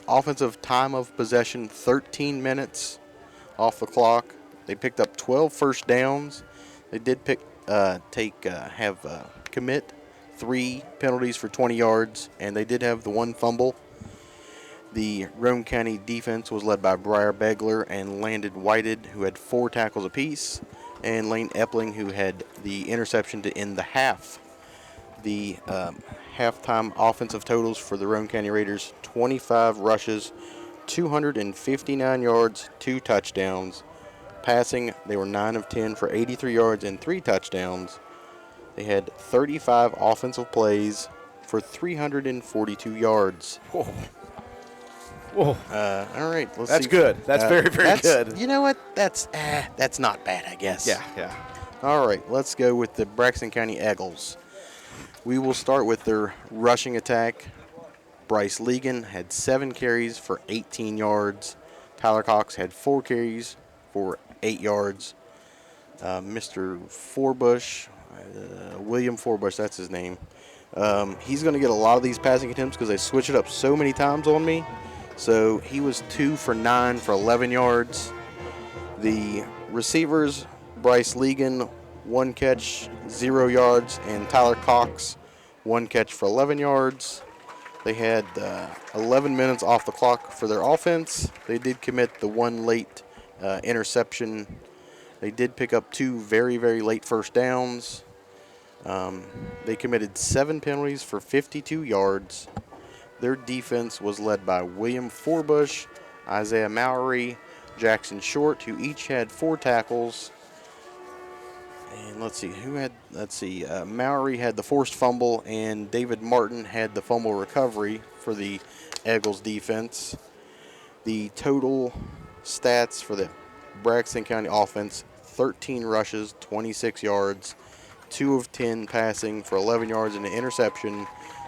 Speaker 4: offensive time of possession, 13 minutes off the clock. They picked up 12 first downs. They did commit 3 penalties for 20 yards, and they did have the 1 fumble. The Roane County defense was led by Briar Begler and Landon Whited, who had 4 tackles apiece, and Lane Epling, who had the interception to end the half. The halftime offensive totals for the Roane County Raiders: 25 rushes, 259 yards, 2 touchdowns. Passing, they were 9 of 10 for 83 yards and 3 touchdowns. They had 35 offensive plays for 342 yards.
Speaker 1: Whoa. Whoa.
Speaker 4: All right, let's see.
Speaker 1: That's good. That's very, very good.
Speaker 4: You know what? That's not bad, I guess.
Speaker 1: Yeah.
Speaker 4: All right, let's go with the Braxton County Eagles. We will start with their rushing attack. Bryce Legan had 7 carries for 18 yards. Tyler Cox had 4 carries for 8 yards. Mr. Forbush, William Forbush, that's his name. He's going to get a lot of these passing attempts because they switch it up so many times on me. So he was 2 for 9 for 11 yards. The receivers, Bryce Legan, 1 catch, 0 yards, and Tyler Cox, 1 catch for 11 yards. They had 11 minutes off the clock for their offense. They did commit the 1 late interception. They did pick up 2 very, very late first downs. They committed 7 penalties for 52 yards. Their defense was led by William Forbush, Isaiah Mowry, Jackson Short, who each had 4 tackles. And Mowry had the forced fumble, and David Martin had the fumble recovery for the Eagles defense. The total stats for the Braxton County offense: 13 rushes, 26 yards, 2 of 10 passing for 11 yards and an interception.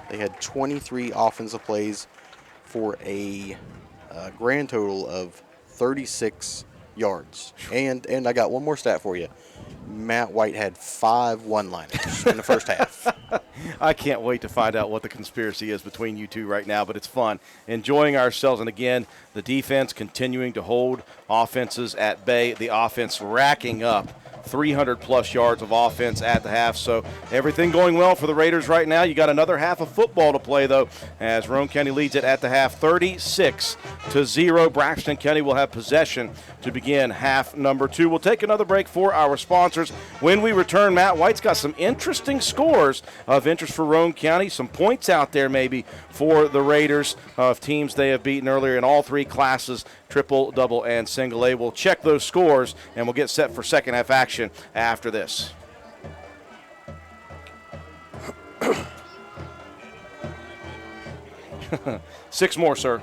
Speaker 4: They had 23 offensive plays for a grand total of 36 yards. And I got one more stat for you. Matt White had 5 one-liners in the first half.
Speaker 1: I can't wait to find out what the conspiracy is between you two right now, but it's fun. Enjoying ourselves, and again, the defense continuing to hold offenses at bay, the offense racking up 300-plus yards of offense at the half. So everything going well for the Raiders right now. You got another half of football to play, though, as Roane County leads it at the half 36-0. Braxton County will have possession to begin half number 2. We'll take another break for our sponsors. When we return, Matt White's got some interesting scores of interest for Roane County, some points out there maybe for the Raiders of teams they have beaten earlier in all 3 classes, triple, double, and single A. We'll check those scores, and we'll get set for second half action after this. Six more, sir.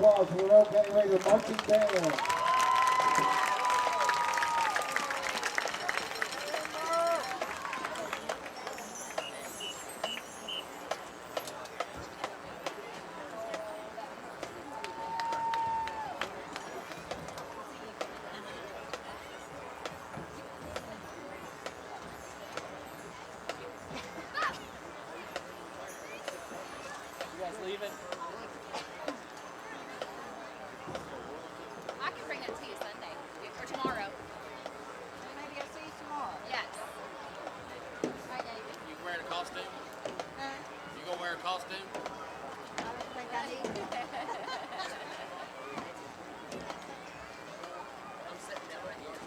Speaker 5: applause for the Roane County Raider marching band.
Speaker 6: I can bring that to you Sunday or tomorrow. Maybe I'll see you tomorrow. Yes. Hi, David.
Speaker 7: You wearing a costume? You gonna wear a costume?
Speaker 6: I don't think I need to.
Speaker 7: I'm sitting down right here.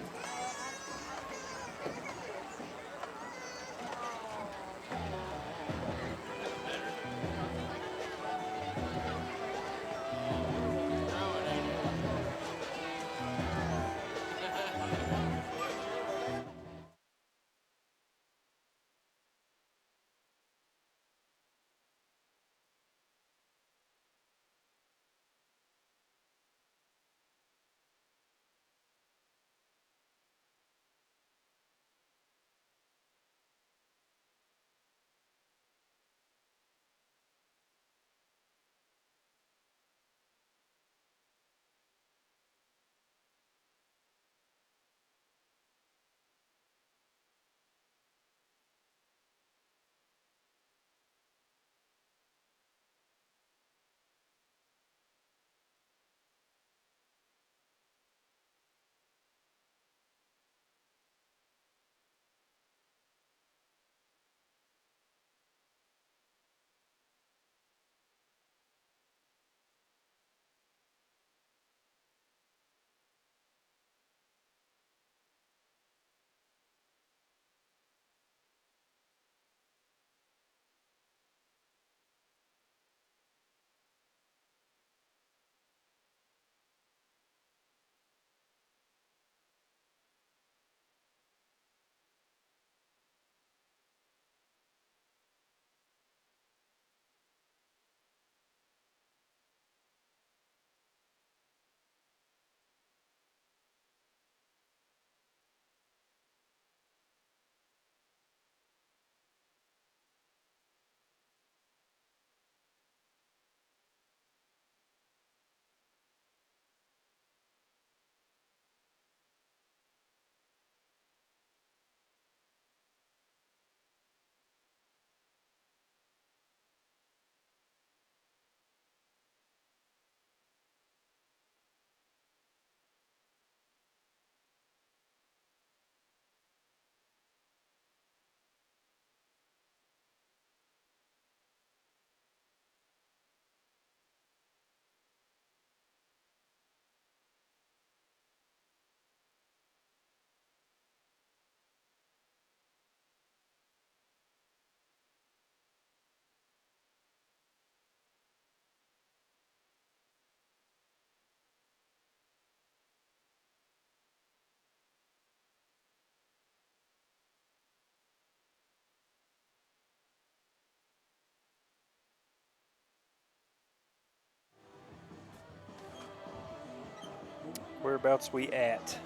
Speaker 2: Whereabouts we at?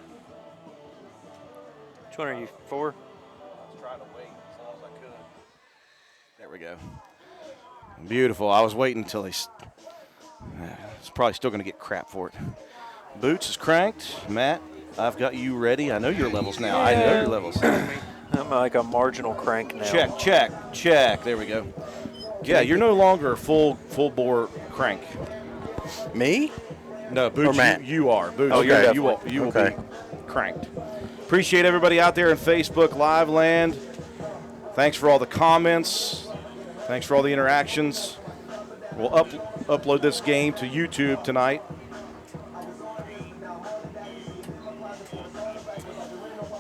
Speaker 2: Which one are you, 4?
Speaker 1: I was trying to wait as long as I could. There we go. Beautiful. I was waiting until he's probably still going to get crap for it. Boots is cranked. Matt, I've got you ready. I know your levels now. I know your levels.
Speaker 2: I'm like a marginal crank now.
Speaker 1: Check. There we go. Yeah, you're no longer a full bore crank.
Speaker 4: Me?
Speaker 1: No, Boots,
Speaker 4: Or Matt?
Speaker 1: you are. Boots,
Speaker 4: Okay.
Speaker 1: okay. You will
Speaker 4: Okay.
Speaker 1: be cranked. Appreciate everybody out there in Facebook Live land. Thanks for all the comments. Thanks for all the interactions. We'll upload this game to YouTube tonight.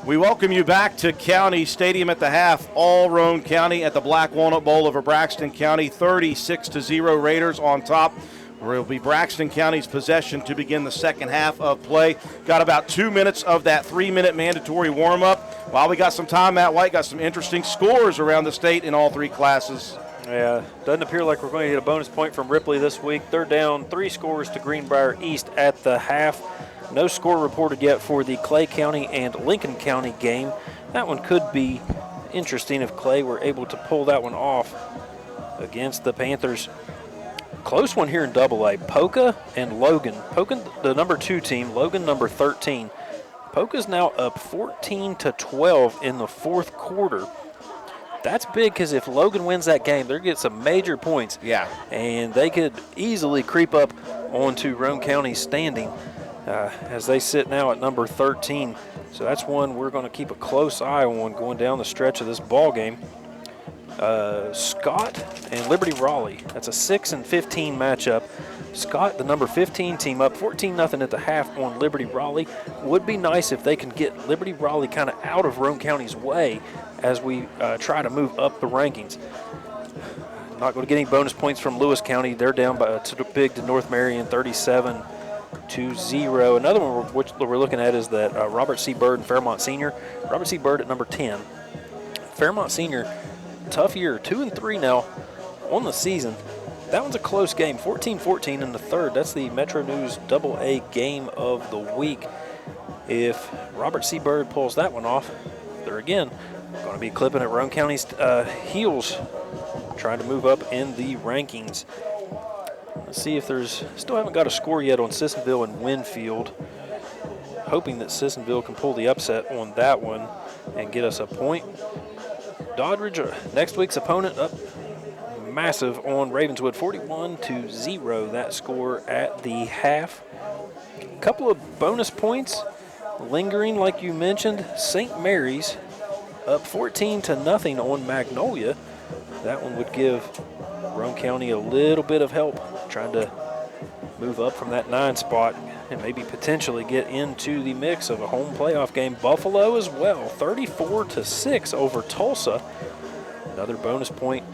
Speaker 1: We welcome you back to County Stadium at the half. All Roane County at the Black Walnut Bowl over Braxton County. 36-0 Raiders on top. Where it'll be Braxton County's possession to begin the second half of play. Got about 2 minutes of that 3-minute mandatory warm-up. While we got some time, Matt White got some interesting scores around the state in all three classes.
Speaker 2: Yeah, doesn't appear like we're going to get a bonus point from Ripley this week. They're down 3 scores to Greenbrier East at the half. No score reported yet for the Clay County and Lincoln County game. That one could be interesting if Clay were able to pull that one off against the Panthers. Close one here in Double-A. Polka and Logan. Polka, the number 2 team. Logan, number 13. Polka's now up 14-12 in the fourth quarter. That's big because if Logan wins that game, they're going to get some major points.
Speaker 1: Yeah.
Speaker 2: And they could easily creep up onto Roane County's standing as they sit now at number 13. So that's one we're going to keep a close eye on going down the stretch of this ball game. Scott and Liberty Raleigh. That's a 6-15 matchup. Scott, the number 15 team, up 14-0 at the half on Liberty Raleigh. Would be nice if they can get Liberty Raleigh kind of out of Roane County's way as we try to move up the rankings. Not going to get any bonus points from Lewis County. They're down by big to North Marion, 37-0. Another one which we're looking at is that Robert C. Byrd and Fairmont Senior. Robert C. Byrd at number 10. Fairmont Senior, tough year, 2-3 now on the season. That one's a close game, 14-14 in the third. That's the Metro News Double-A game of the week. If Robert C. Byrd pulls that one off, they're again going to be clipping at Roane County's heels, trying to move up in the rankings. Let's see if there's, still haven't got a score yet on Sissonville and Winfield. Hoping that Sissonville can pull the upset on that one and get us a point. Doddridge, next week's opponent, up massive on Ravenswood, 41-0, that score at the half. A couple of bonus points lingering, like you mentioned. St. Mary's up 14-0 on Magnolia. That one would give Roane County a little bit of help trying to move up from that 9 spot and maybe potentially get into the mix of a home playoff game. Buffalo as well, 34-6 over Tulsa. Another bonus point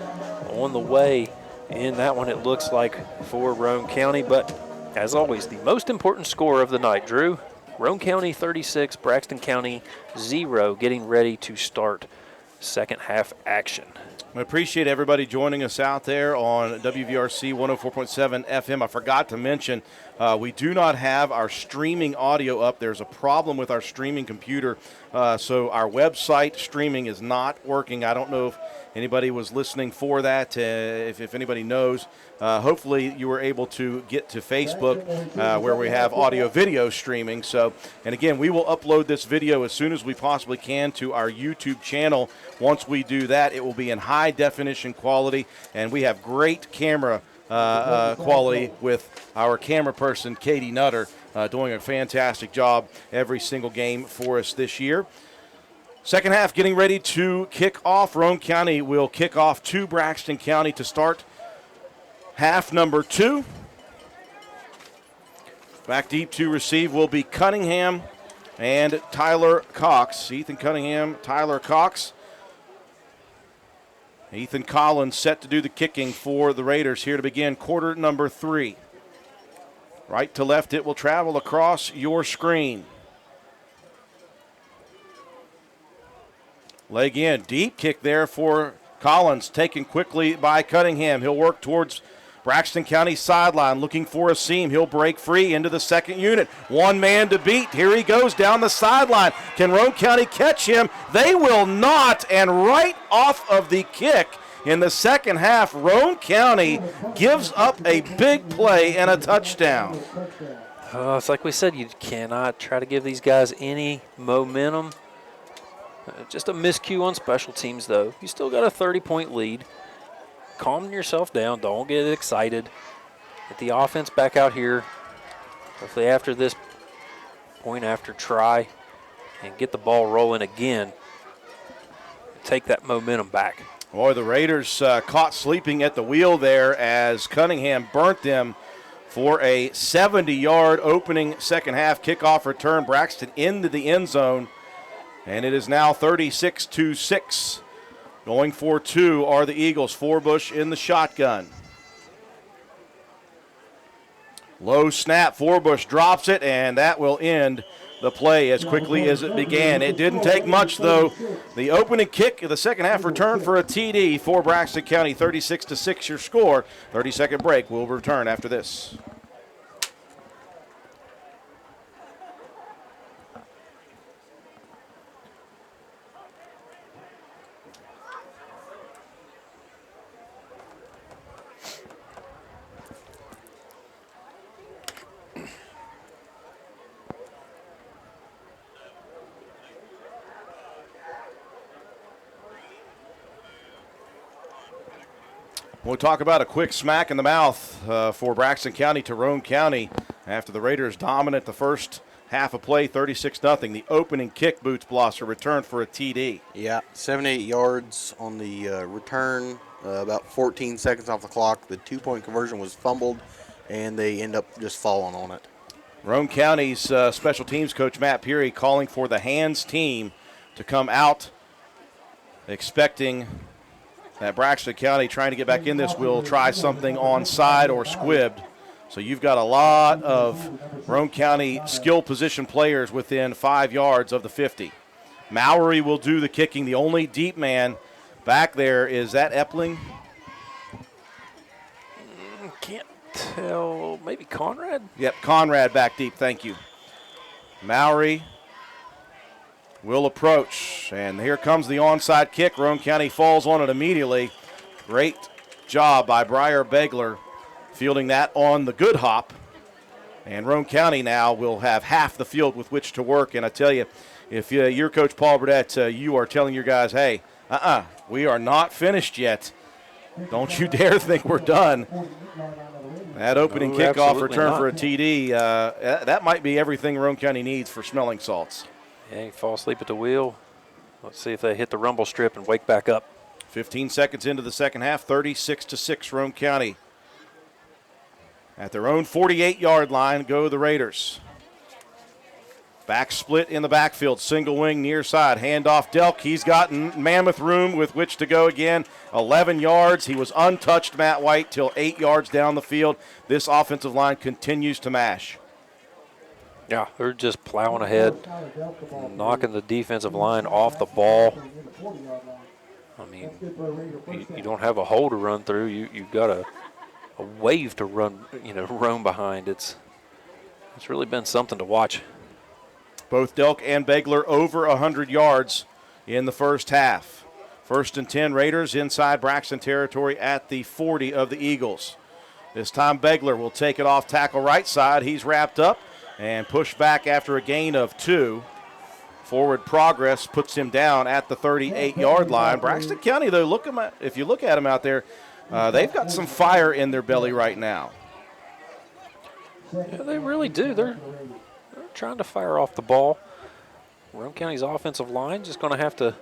Speaker 2: on the way in that one, it looks like, for Roane County. But as always, the most important score of the night, Drew. Roane County 36, Braxton County 0, getting ready to start second half action.
Speaker 1: I appreciate everybody joining us out there on WVRC 104.7 FM. I forgot to mention, we do not have our streaming audio up. There's a problem with our streaming computer, so our website streaming is not working. I don't know if anybody was listening for that. If anybody knows, hopefully you were able to get to Facebook where we have audio-video streaming. So, and again, we will upload this video as soon as we possibly can to our YouTube channel. Once we do that, it will be in high-definition quality, and we have great camera quality with our camera person, Katie Nutter, doing a fantastic job every single game for us this year. Second half getting ready to kick off. Roane County will kick off to Braxton County to start half number 2. Back deep to receive will be Cunningham and Tyler Cox. Ethan Cunningham, Tyler Cox. Ethan Collins set to do the kicking for the Raiders here to begin quarter number 3. Right to left, it will travel across your screen. Leg in, deep kick there for Collins, taken quickly by Cunningham. He'll work towards Braxton County sideline, looking for a seam. He'll break free into the second unit. One man to beat. Here he goes down the sideline. Can Roane County catch him? They will not, and right off of the kick in the second half, Roane County gives up a big play and a touchdown.
Speaker 2: It's like we said, you cannot try to give these guys any momentum. Just a miscue on special teams, though. You still got a 30-point lead. Calm yourself down. Don't get excited. Get the offense back out here. Hopefully after this point after try and get the ball rolling again. Take that momentum back.
Speaker 1: Boy, the Raiders caught sleeping at the wheel there as Cunningham burnt them for a 70-yard opening second half kickoff return. Braxton into the end zone. And it is now 36-6. Going for 2 are the Eagles. Forbush in the shotgun. Low snap. Forbush drops it, and that will end the play as quickly as it began. It didn't take much, though. The opening kick of the second half returned for a TD for Braxton County, 36-6 your score. 30-second break. We'll return after this. We'll talk about a quick smack in the mouth for Braxton County to Roane County after the Raiders dominant the first half of play, 36-0. The opening kick, Boots Blosser, returned for a TD.
Speaker 4: Yeah, 78 yards on the return, about 14 seconds off the clock. The two-point conversion was fumbled, and they end up just falling on it.
Speaker 1: Roane County's special teams coach Matt Peary calling for the hands team to come out, expecting that Braxton County trying to get back in this will try something onside or squibbed. So you've got a lot of Roane County skill position players within 5 yards of the 50. Mowry will do the kicking. The only deep man back there is that Epling.
Speaker 2: Can't tell. Maybe Conrad?
Speaker 1: Yep, Conrad back deep. Thank you. Mowry will approach, and here comes the onside kick. Roane County falls on it immediately. Great job by Briar Begler fielding that on the good hop. And Roane County now will have half the field with which to work. And I tell you, if you're Coach Paul Burdette, you are telling your guys, hey, we are not finished yet. Don't you dare think we're done. That opening kickoff return for a TD, that might be everything Roane County needs for smelling salts.
Speaker 2: Yeah, fall asleep at the wheel. Let's see if they hit the rumble strip and wake back up.
Speaker 1: 15 seconds into the second half, 36-6 Roane County. At their own 48-yard line go the Raiders. Back split in the backfield, single wing near side, handoff Delk. He's got mammoth room with which to go again. 11 yards. He was untouched, Matt White, till 8 yards down the field. This offensive line continues to mash.
Speaker 2: Yeah, they're just plowing ahead, knocking the defensive line off the ball. I mean, you don't have a hole to run through. You've got a wave to run, roam behind. It's really been something to watch.
Speaker 1: Both Delk and Begler over 100 yards in the first half. 1st and 10 Raiders inside Braxton territory at the 40 of the Eagles. This time Begler will take it off tackle right side. He's wrapped up and pushed back after a gain of 2. Forward progress puts him down at the 38-yard line. Braxton County, though, if you look at them out there, they've got some fire in their belly right now.
Speaker 2: Yeah, they really do. They're trying to fire off the ball. Roane County's offensive line just going to have to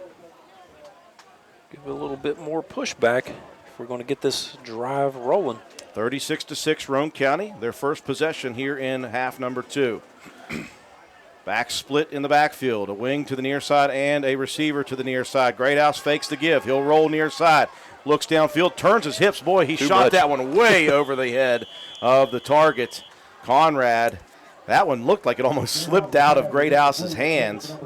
Speaker 2: give a little bit more pushback if we're going to get this drive rolling.
Speaker 1: 36-6 Roane County, their first possession here in half number 2. Back split in the backfield, a wing to the near side and a receiver to the near side. Greathouse fakes the give. He'll roll near side, looks downfield, turns his hips. Boy, he shot that one way over the head of the target. Conrad, that one looked like it almost slipped out of Greathouse's hands.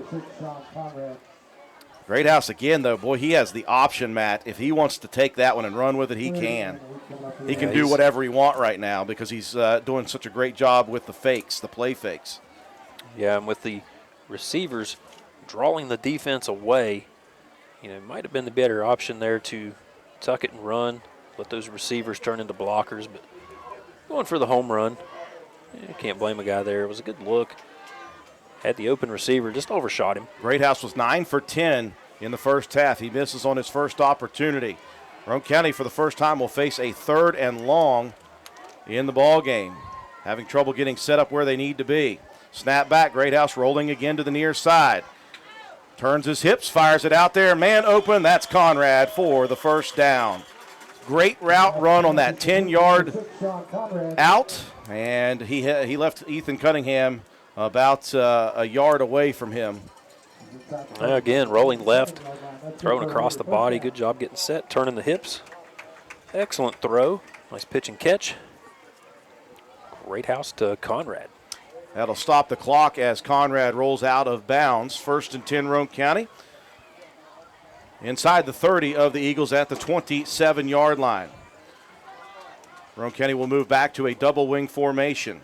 Speaker 1: Greathouse again, though, boy, he has the option, Matt. If he wants to take that one and run with it, he can. He can do whatever he wants right now because he's doing such a great job with the fakes, the play fakes.
Speaker 2: Yeah, and with the receivers drawing the defense away, it might have been the better option there to tuck it and run, let those receivers turn into blockers, but going for the home run. You can't blame a guy there. It was a good look. Had the open receiver, just overshot him.
Speaker 1: Greathouse was 9 for 10 in the first half. He misses on his first opportunity. Roane County, for the first time, will face a 3rd and long in the ball game. Having trouble getting set up where they need to be. Snap back, Greathouse rolling again to the near side. Turns his hips, fires it out there. Man open, that's Conrad for the first down. Great route run on that 10-yard out, and he left Ethan Cunningham about a yard away from him.
Speaker 2: Again, rolling left, throwing across the body. Good job getting set, turning the hips. Excellent throw. Nice pitch and catch. Greathouse to Conrad.
Speaker 1: That'll stop the clock as Conrad rolls out of bounds. 1st and 10, Roane County. Inside the 30 of the Eagles at the 27-yard line. Roane County will move back to a double wing formation.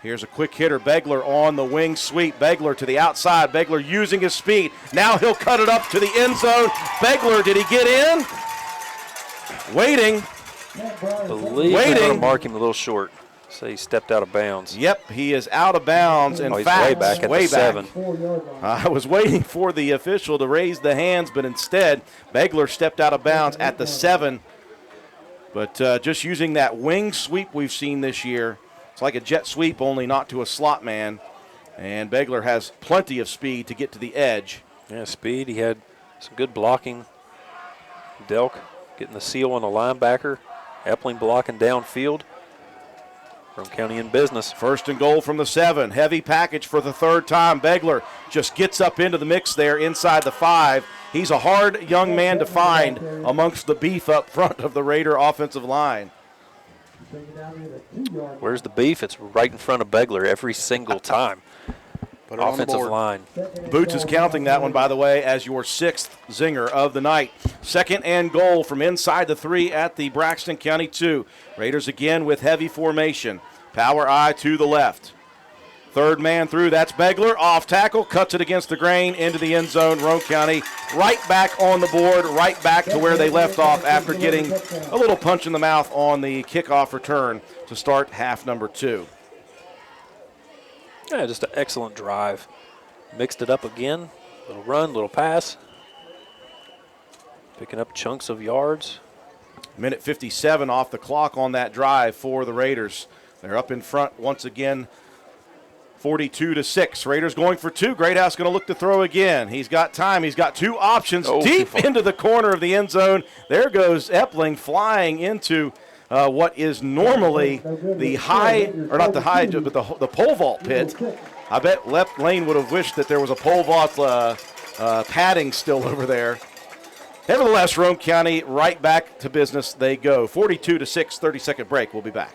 Speaker 1: Here's a quick hitter, Begler on the wing sweep. Begler to the outside. Begler using his speed. Now he'll cut it up to the end zone. Begler, did he get in? Waiting.
Speaker 2: Believe they're going to mark him a little short. So he stepped out of bounds.
Speaker 1: Yep, he is out of bounds. In
Speaker 2: he's
Speaker 1: fact,
Speaker 2: way back at the 7.
Speaker 1: I was waiting for the official to raise the hands, but instead, Begler stepped out of bounds at the 7. But just using that wing sweep we've seen this year, it's like a jet sweep, only not to a slot man. And Begler has plenty of speed to get to the edge.
Speaker 2: Yeah, speed. He had some good blocking. Delk getting the seal on the linebacker. Epling blocking downfield. Roane County in business.
Speaker 1: 1st and goal from the 7. Heavy package for the 3rd time. Begler just gets up into the mix there inside the 5. He's a hard young man to find amongst the beef up front of the Raider offensive line.
Speaker 2: Where's the beef? It's right in front of Begler every single time. Offensive line.
Speaker 1: Boots is counting that one, by the way, as your 6th zinger of the night. 2nd and goal from inside the 3 at the Braxton County 2. Raiders again with heavy formation. Power eye to the left. 3rd man through, that's Begler. Off tackle, cuts it against the grain into the end zone. Roane County right back on the board, right back to where they left off after getting a little punch in the mouth on the kickoff return to start half number 2.
Speaker 2: Yeah, just an excellent drive. Mixed it up again. Little run, little pass. Picking up chunks of yards.
Speaker 1: Minute 57 off the clock on that drive for the Raiders. They're up in front once again, 42-6. Raiders going for 2. Greathouse going to look to throw again. He's got time. He's got 2 options deep into the corner of the end zone. There goes Epling flying into what is normally the high, or not the high, but the pole vault pit. I bet Left Lane would have wished that there was a pole vault padding still over there. Nevertheless, Roane County right back to business they go. 42-6, 30-second break. We'll be back.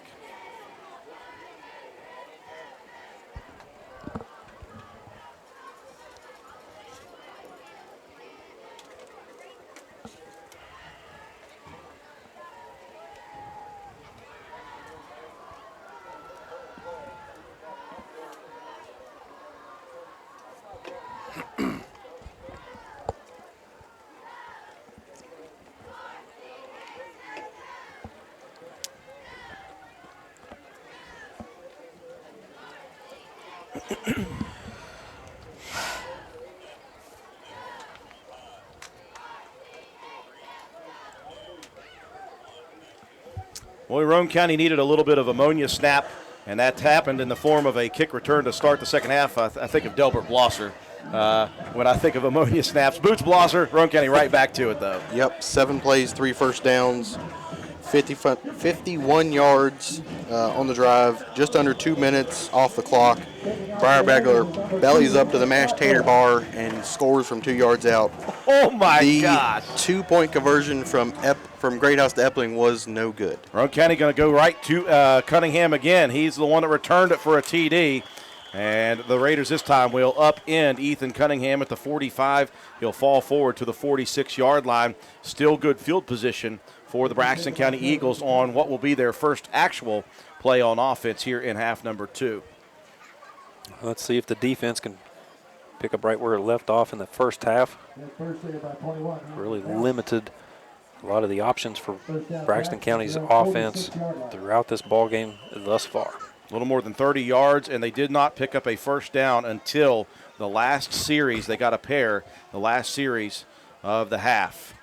Speaker 1: Boy, Roane County needed a little bit of ammonia snap, and that happened in the form of a kick return to start the second half. I think of Delbert Blosser when I think of ammonia snaps. Boots Blosser, Roane County right back to it, though.
Speaker 4: Yep, 7 plays, 3 first downs, 51 yards on the drive, just under 2 minutes off the clock. Briar Begler bellies up to the mashed tater bar and scores from 2 yards out.
Speaker 1: Oh, my gosh.
Speaker 4: The 2-point conversion from Greathouse to Epling was no good.
Speaker 1: Roane County going to go right to Cunningham again. He's the one that returned it for a TD. And the Raiders this time will upend Ethan Cunningham at the 45. He'll fall forward to the 46-yard line. Still good field position for the Braxton County Eagles on what will be their first actual play on offense here in half number 2.
Speaker 2: Let's see if the defense can pick up right where it left off in the first half. Really limited a lot of the options for Braxton County's offense throughout this ball game thus far.
Speaker 1: A little more than 30 yards, and they did not pick up a first down until the last series. They got a pair, the last series of the half.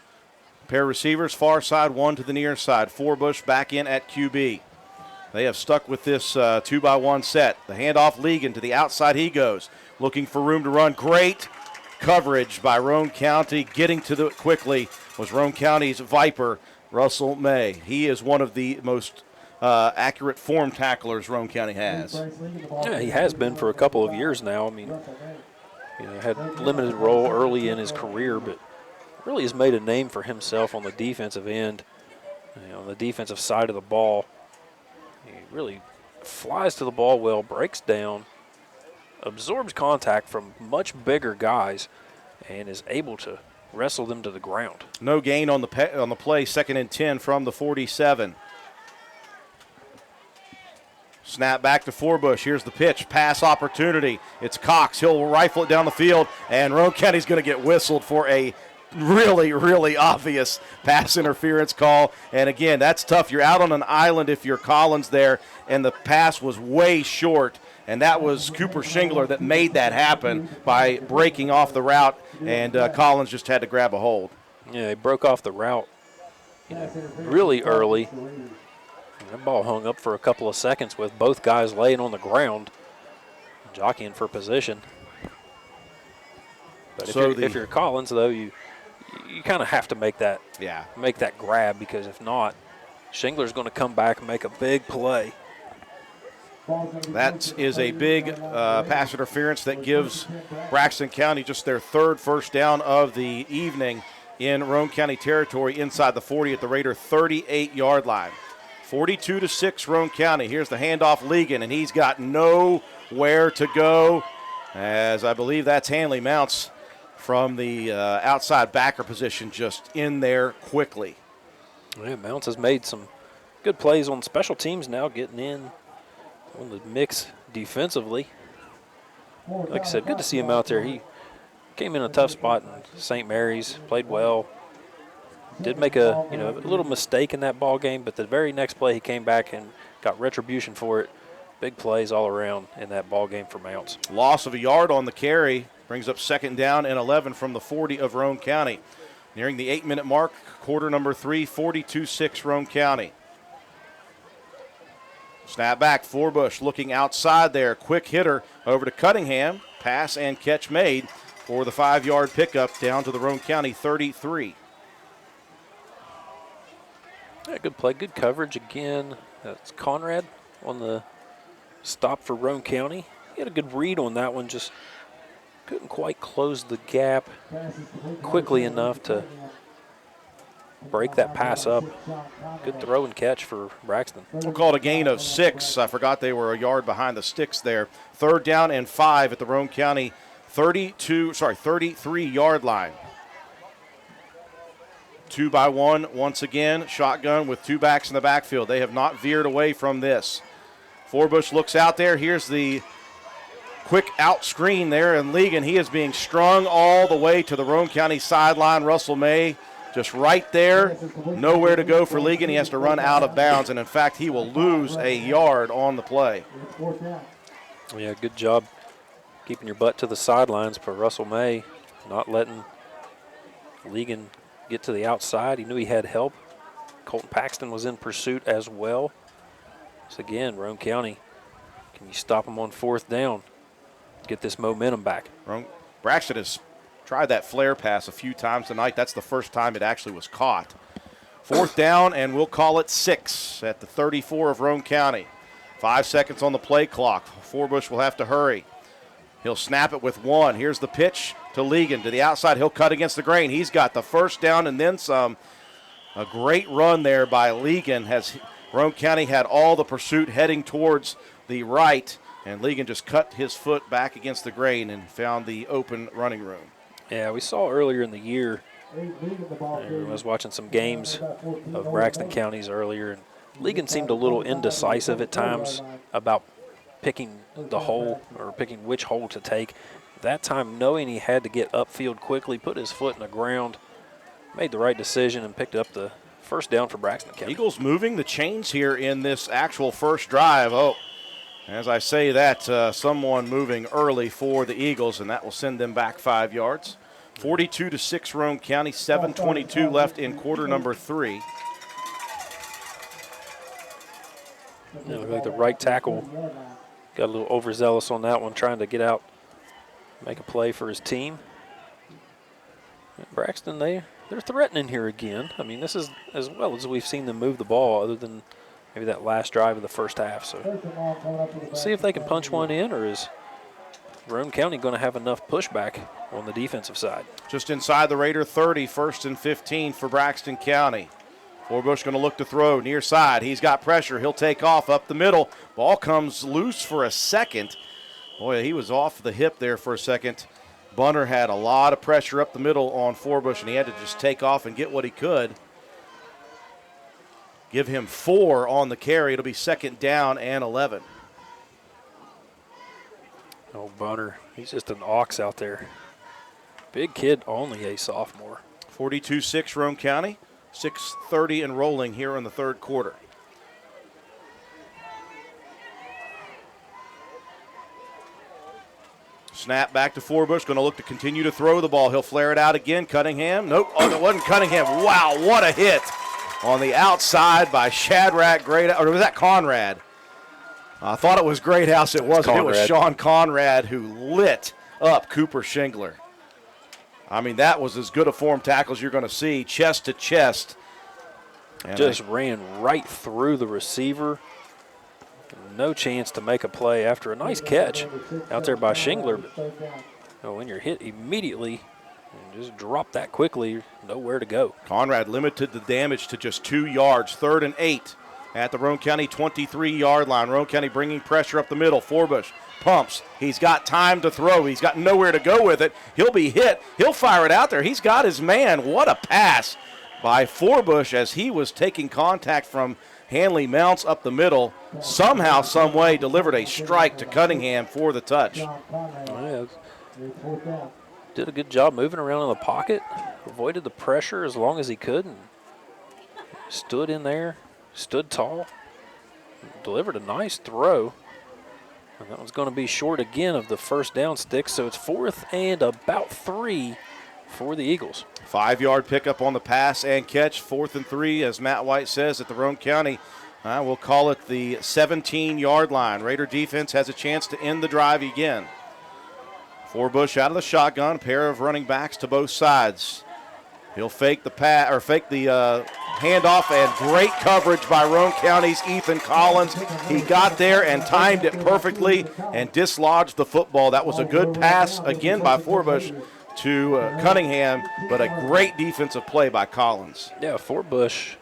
Speaker 1: Pair receivers, far side, one to the near side. Forbush back in at QB. They have stuck with this 2-by-1 set. The handoff, Legan to the outside he goes. Looking for room to run. Great coverage by Roane County. Getting to it quickly was Roane County's Viper, Russell May. He is one of the most accurate form tacklers Roane County has.
Speaker 2: Yeah, he has been for a couple of years now. I mean, had limited role early in his career, but really has made a name for himself on the defensive end, on the defensive side of the ball. He really flies to the ball well, breaks down, absorbs contact from much bigger guys, and is able to wrestle them to the ground.
Speaker 1: No gain on the play, 2nd and 10 from the 47. Snap back to Forbush. Here's the pitch. Pass opportunity. It's Cox. He'll rifle it down the field, and Roane County's going to get whistled for a really, really obvious pass interference call. And again, that's tough. You're out on an island if you're Collins there, and the pass was way short. And that was Cooper Shingler that made that happen by breaking off the route, and Collins just had to grab a hold.
Speaker 2: Yeah, he broke off the route really early. And that ball hung up for a couple of seconds with both guys laying on the ground, jockeying for position. But if you're Collins, though, you kind of have to make that grab, because if not, Shingler's going to come back and make a big play.
Speaker 1: That is a big pass interference that gives Braxton County just their 3rd first down of the evening in Roane County territory inside the 40 at the Raider 38-yard line. 42-6 Roane County. Here's the handoff, Ligon, and he's got nowhere to go, as I believe that's Hanley Mounts from the outside backer position, just in there quickly.
Speaker 2: Yeah, Mounts has made some good plays on special teams now, getting in on the mix defensively. Like I said, good to see him out there. He came in a tough spot in St. Mary's, played well. Did make a little mistake in that ball game, but the very next play he came back and got retribution for it. Big plays all around in that ball game for Mounts.
Speaker 1: Loss of a yard on the carry brings up 2nd down and 11 from the 40 of Roane County. Nearing the 8-minute mark, quarter number 3, 42-6 Roane County. Snap back, Forbush looking outside there. Quick hitter over to Cunningham. Pass and catch made for the 5-yard pickup down to the Roane County 33.
Speaker 2: Yeah, good play, good coverage again. That's Conrad on the stop for Roane County. He had a good read on that one, just couldn't quite close the gap quickly enough to break that pass up. Good throw and catch for Braxton.
Speaker 1: We'll call it a gain of 6. I forgot they were a yard behind the sticks there. 3rd down and 5 at the Roane County 33-yard line. 2-by-1 once again. Shotgun with 2 backs in the backfield. They have not veered away from this. Forbush looks out there. Here's the quick out screen there, and Ligon, he is being strung all the way to the Roane County sideline. Russell May just right there. Nowhere to go for Ligon. He has to run out of bounds, and in fact, he will lose a yard on the play.
Speaker 2: Yeah, good job keeping your butt to the sidelines for Russell May, not letting Ligon get to the outside. He knew he had help. Colton Paxton was in pursuit as well. So again, Roane County, can you stop him on 4th down? Get this momentum back.
Speaker 1: Braxton has tried that flare pass a few times tonight. That's the first time it actually was caught. 4th down, and we'll call it 6 at the 34 of Roane County. 5 seconds on the play clock. Forbush will have to hurry. He'll snap it with 1. Here's the pitch to Ligon. To the outside, he'll cut against the grain. He's got the first down and then some. A great run there by Ligon. Roane County had all the pursuit heading towards the right, and Ligon just cut his foot back against the grain and found the open running room.
Speaker 2: Yeah, we saw earlier in the year, I was watching some games of Braxton County's earlier, and Ligon seemed a little indecisive at times about picking the hole or picking which hole to take. That time, knowing he had to get upfield quickly, put his foot in the ground, made the right decision and picked up the first down for Braxton County.
Speaker 1: Eagles moving the chains here in this actual first drive. Oh, as I say that, someone moving early for the Eagles, and that will send them back 5 yards. 42-6 Roane County, 7:22 left in quarter number 3.
Speaker 2: Yeah, looked like the right tackle got a little overzealous on that one, trying to get out, make a play for his team. Braxton, they're threatening here again. I mean, this is as well as we've seen them move the ball, other than maybe that last drive of the first half. So see if they can punch one in, or is Roane County going to have enough pushback on the defensive side?
Speaker 1: Just inside the Raider 30, 1st and 15 for Braxton County. Forbush going to look to throw near side. He's got pressure. He'll take off up the middle. Ball comes loose for a second. Boy, he was off the hip there for a second. Bunner had a lot of pressure up the middle on Forbush, and he had to just take off and get what he could. Give him 4 on the carry. It'll be 2nd down and 11.
Speaker 2: Oh, Bunner, he's just an ox out there. Big kid, only a sophomore.
Speaker 1: 42-6 Roane County. 6:30 and rolling here in the third quarter. Snap back to Forbush, going to look to continue to throw the ball. He'll flare it out again. Cunningham, nope, oh, it wasn't Cunningham. Wow, what a hit on the outside by Shadrack Greathouse, or was that Conrad? I thought it was Greathouse. It wasn't. It was Sean Conrad who lit up Cooper Shingler. I mean, that was as good a form tackle as you're going to see, chest to chest. And
Speaker 2: just ran right through the receiver. No chance to make a play after a nice catch out there by Shingler. But when you're hit immediately, and just drop that quickly, nowhere to go.
Speaker 1: Conrad limited the damage to just 2 yards. 3rd and 8 at the Roane County 23-yard line. Roane County bringing pressure up the middle. Forbush pumps. He's got time to throw. He's got nowhere to go with it. He'll be hit. He'll fire it out there. He's got his man. What a pass by Forbush as he was taking contact from Hanley Mounts up the middle. Somehow, some way, delivered a strike to Cunningham for the touch.
Speaker 2: Yeah, did a good job moving around in the pocket. Avoided the pressure as long as he could and stood in there, stood tall, delivered a nice throw. And that one's going to be short again of the first down stick, so it's 4th and about 3 for the Eagles.
Speaker 1: 5-yard pickup on the pass and catch. 4th and 3, as Matt White says, at the Roane County. We'll call it the 17-yard line. Raider defense has a chance to end the drive again. Forbush out of the shotgun, a pair of running backs to both sides. He'll fake the handoff, and great coverage by Roane County's Ethan Collins. He got there and timed it perfectly and dislodged the football. That was a good pass again by Forbush to Cunningham, but a great defensive play by Collins.
Speaker 2: Yeah, Forbush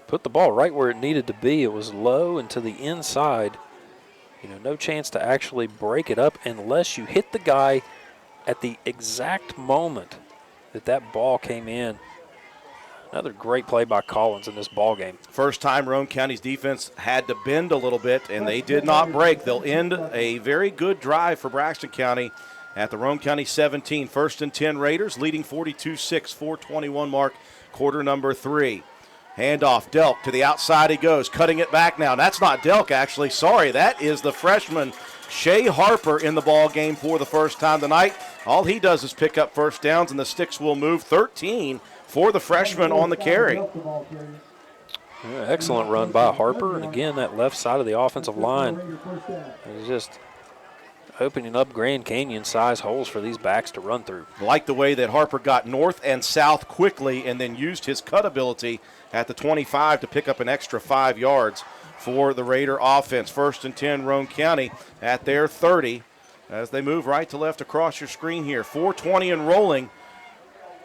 Speaker 2: put the ball right where it needed to be. It was low and to the inside. You know, no chance to actually break it up unless you hit the guy at the exact moment that ball came in. Another great play by Collins in this ball game.
Speaker 1: First time Roane County's defense had to bend a little bit, and they did not break. They'll end a very good drive for Braxton County at the Roane County 17. 1st and 10 Raiders, leading 42-6, 4:21 mark, quarter number 3. Handoff, Delk to the outside he goes, cutting it back now. That's not Delk, actually. Sorry, that is the freshman Shea Harper in the ball game for the first time tonight. All he does is pick up first downs, and the sticks will move. 13 for the freshman on the carry.
Speaker 2: Yeah, excellent run by Harper, and again, that left side of the offensive line is just opening up Grand Canyon-size holes for these backs to run through.
Speaker 1: Like the way that Harper got north and south quickly and then used his cut ability at the 25 to pick up an extra 5 yards for the Raider offense. 1st and 10 Roane County at their 30 as they move right to left across your screen here. 4:20 and rolling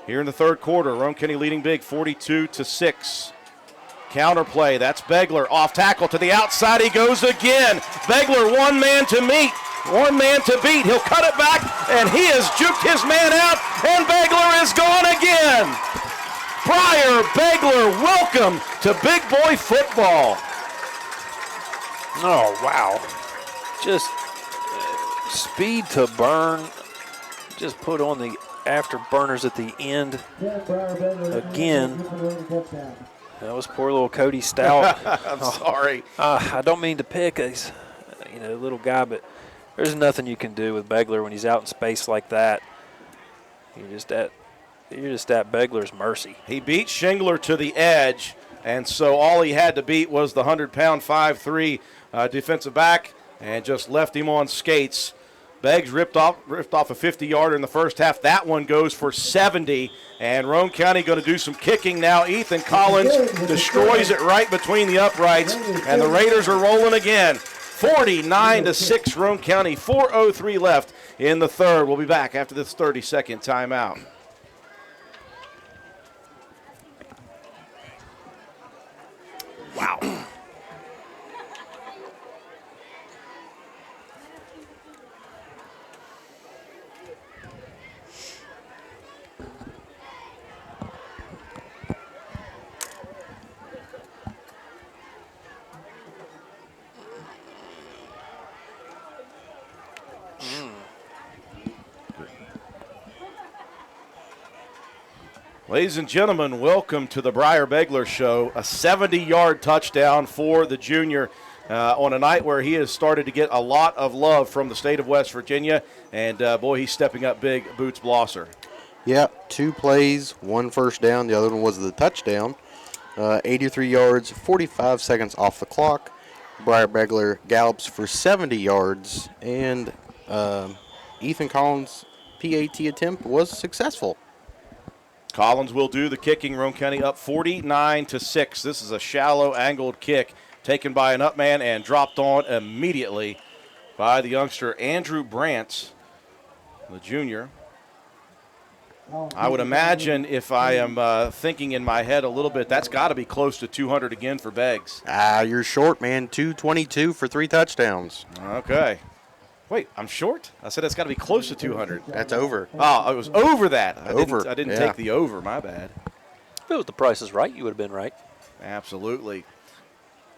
Speaker 1: here in the third quarter. Roane County leading big 42-6. Counter play, that's Begler off tackle to the outside. He goes again. Begler, one man to meet. One man to beat. He'll cut it back, and he has juked his man out, and Begler is gone again. Briar Begler, welcome to Big Boy football.
Speaker 2: Oh, wow. Just speed to burn. Just put on the afterburners at the end again. That was poor little Cody Stout.
Speaker 1: I'm sorry.
Speaker 2: I don't mean to pick a little guy, but there's nothing you can do with Begler when he's out in space like that. You're just at Begler's mercy.
Speaker 1: He beat Shingler to the edge, and so all he had to beat was the 100-pound 5'3" defensive back, and just left him on skates. Beggs ripped off a 50-yarder in the first half. That one goes for 70, and Roane County going to do some kicking now. Ethan Collins destroys it right between the uprights, and the Raiders are rolling again. 49-6 Roane County, 4:03 left in the third. We'll be back after this 30-second timeout. Ladies and gentlemen, welcome to the Briar Begler Show. A 70-yard touchdown for the junior on a night where he has started to get a lot of love from the state of West Virginia. And, boy, he's stepping up big, Boots Blosser.
Speaker 4: Yeah, 2 plays, 1 first down. The other one was the touchdown. 83 yards, 45 seconds off the clock. Briar Begler gallops for 70 yards, and Ethan Collins' PAT attempt was successful.
Speaker 1: Collins will do the kicking. Roane County up 49-6. This is a shallow angled kick taken by an up man and dropped on immediately by the youngster Andrew Brantz, the junior. I would imagine, if I am thinking in my head a little bit, that's got to be close to 200 again for Beggs.
Speaker 4: You're short, man. 222 for 3 touchdowns.
Speaker 1: Okay. Wait, I'm short? I said it's got to be close to 200.
Speaker 4: That's over.
Speaker 1: Oh, it was over that. I didn't
Speaker 4: yeah.
Speaker 1: take the over. My bad.
Speaker 2: If it was the Price is Right, you would have been right.
Speaker 1: Absolutely.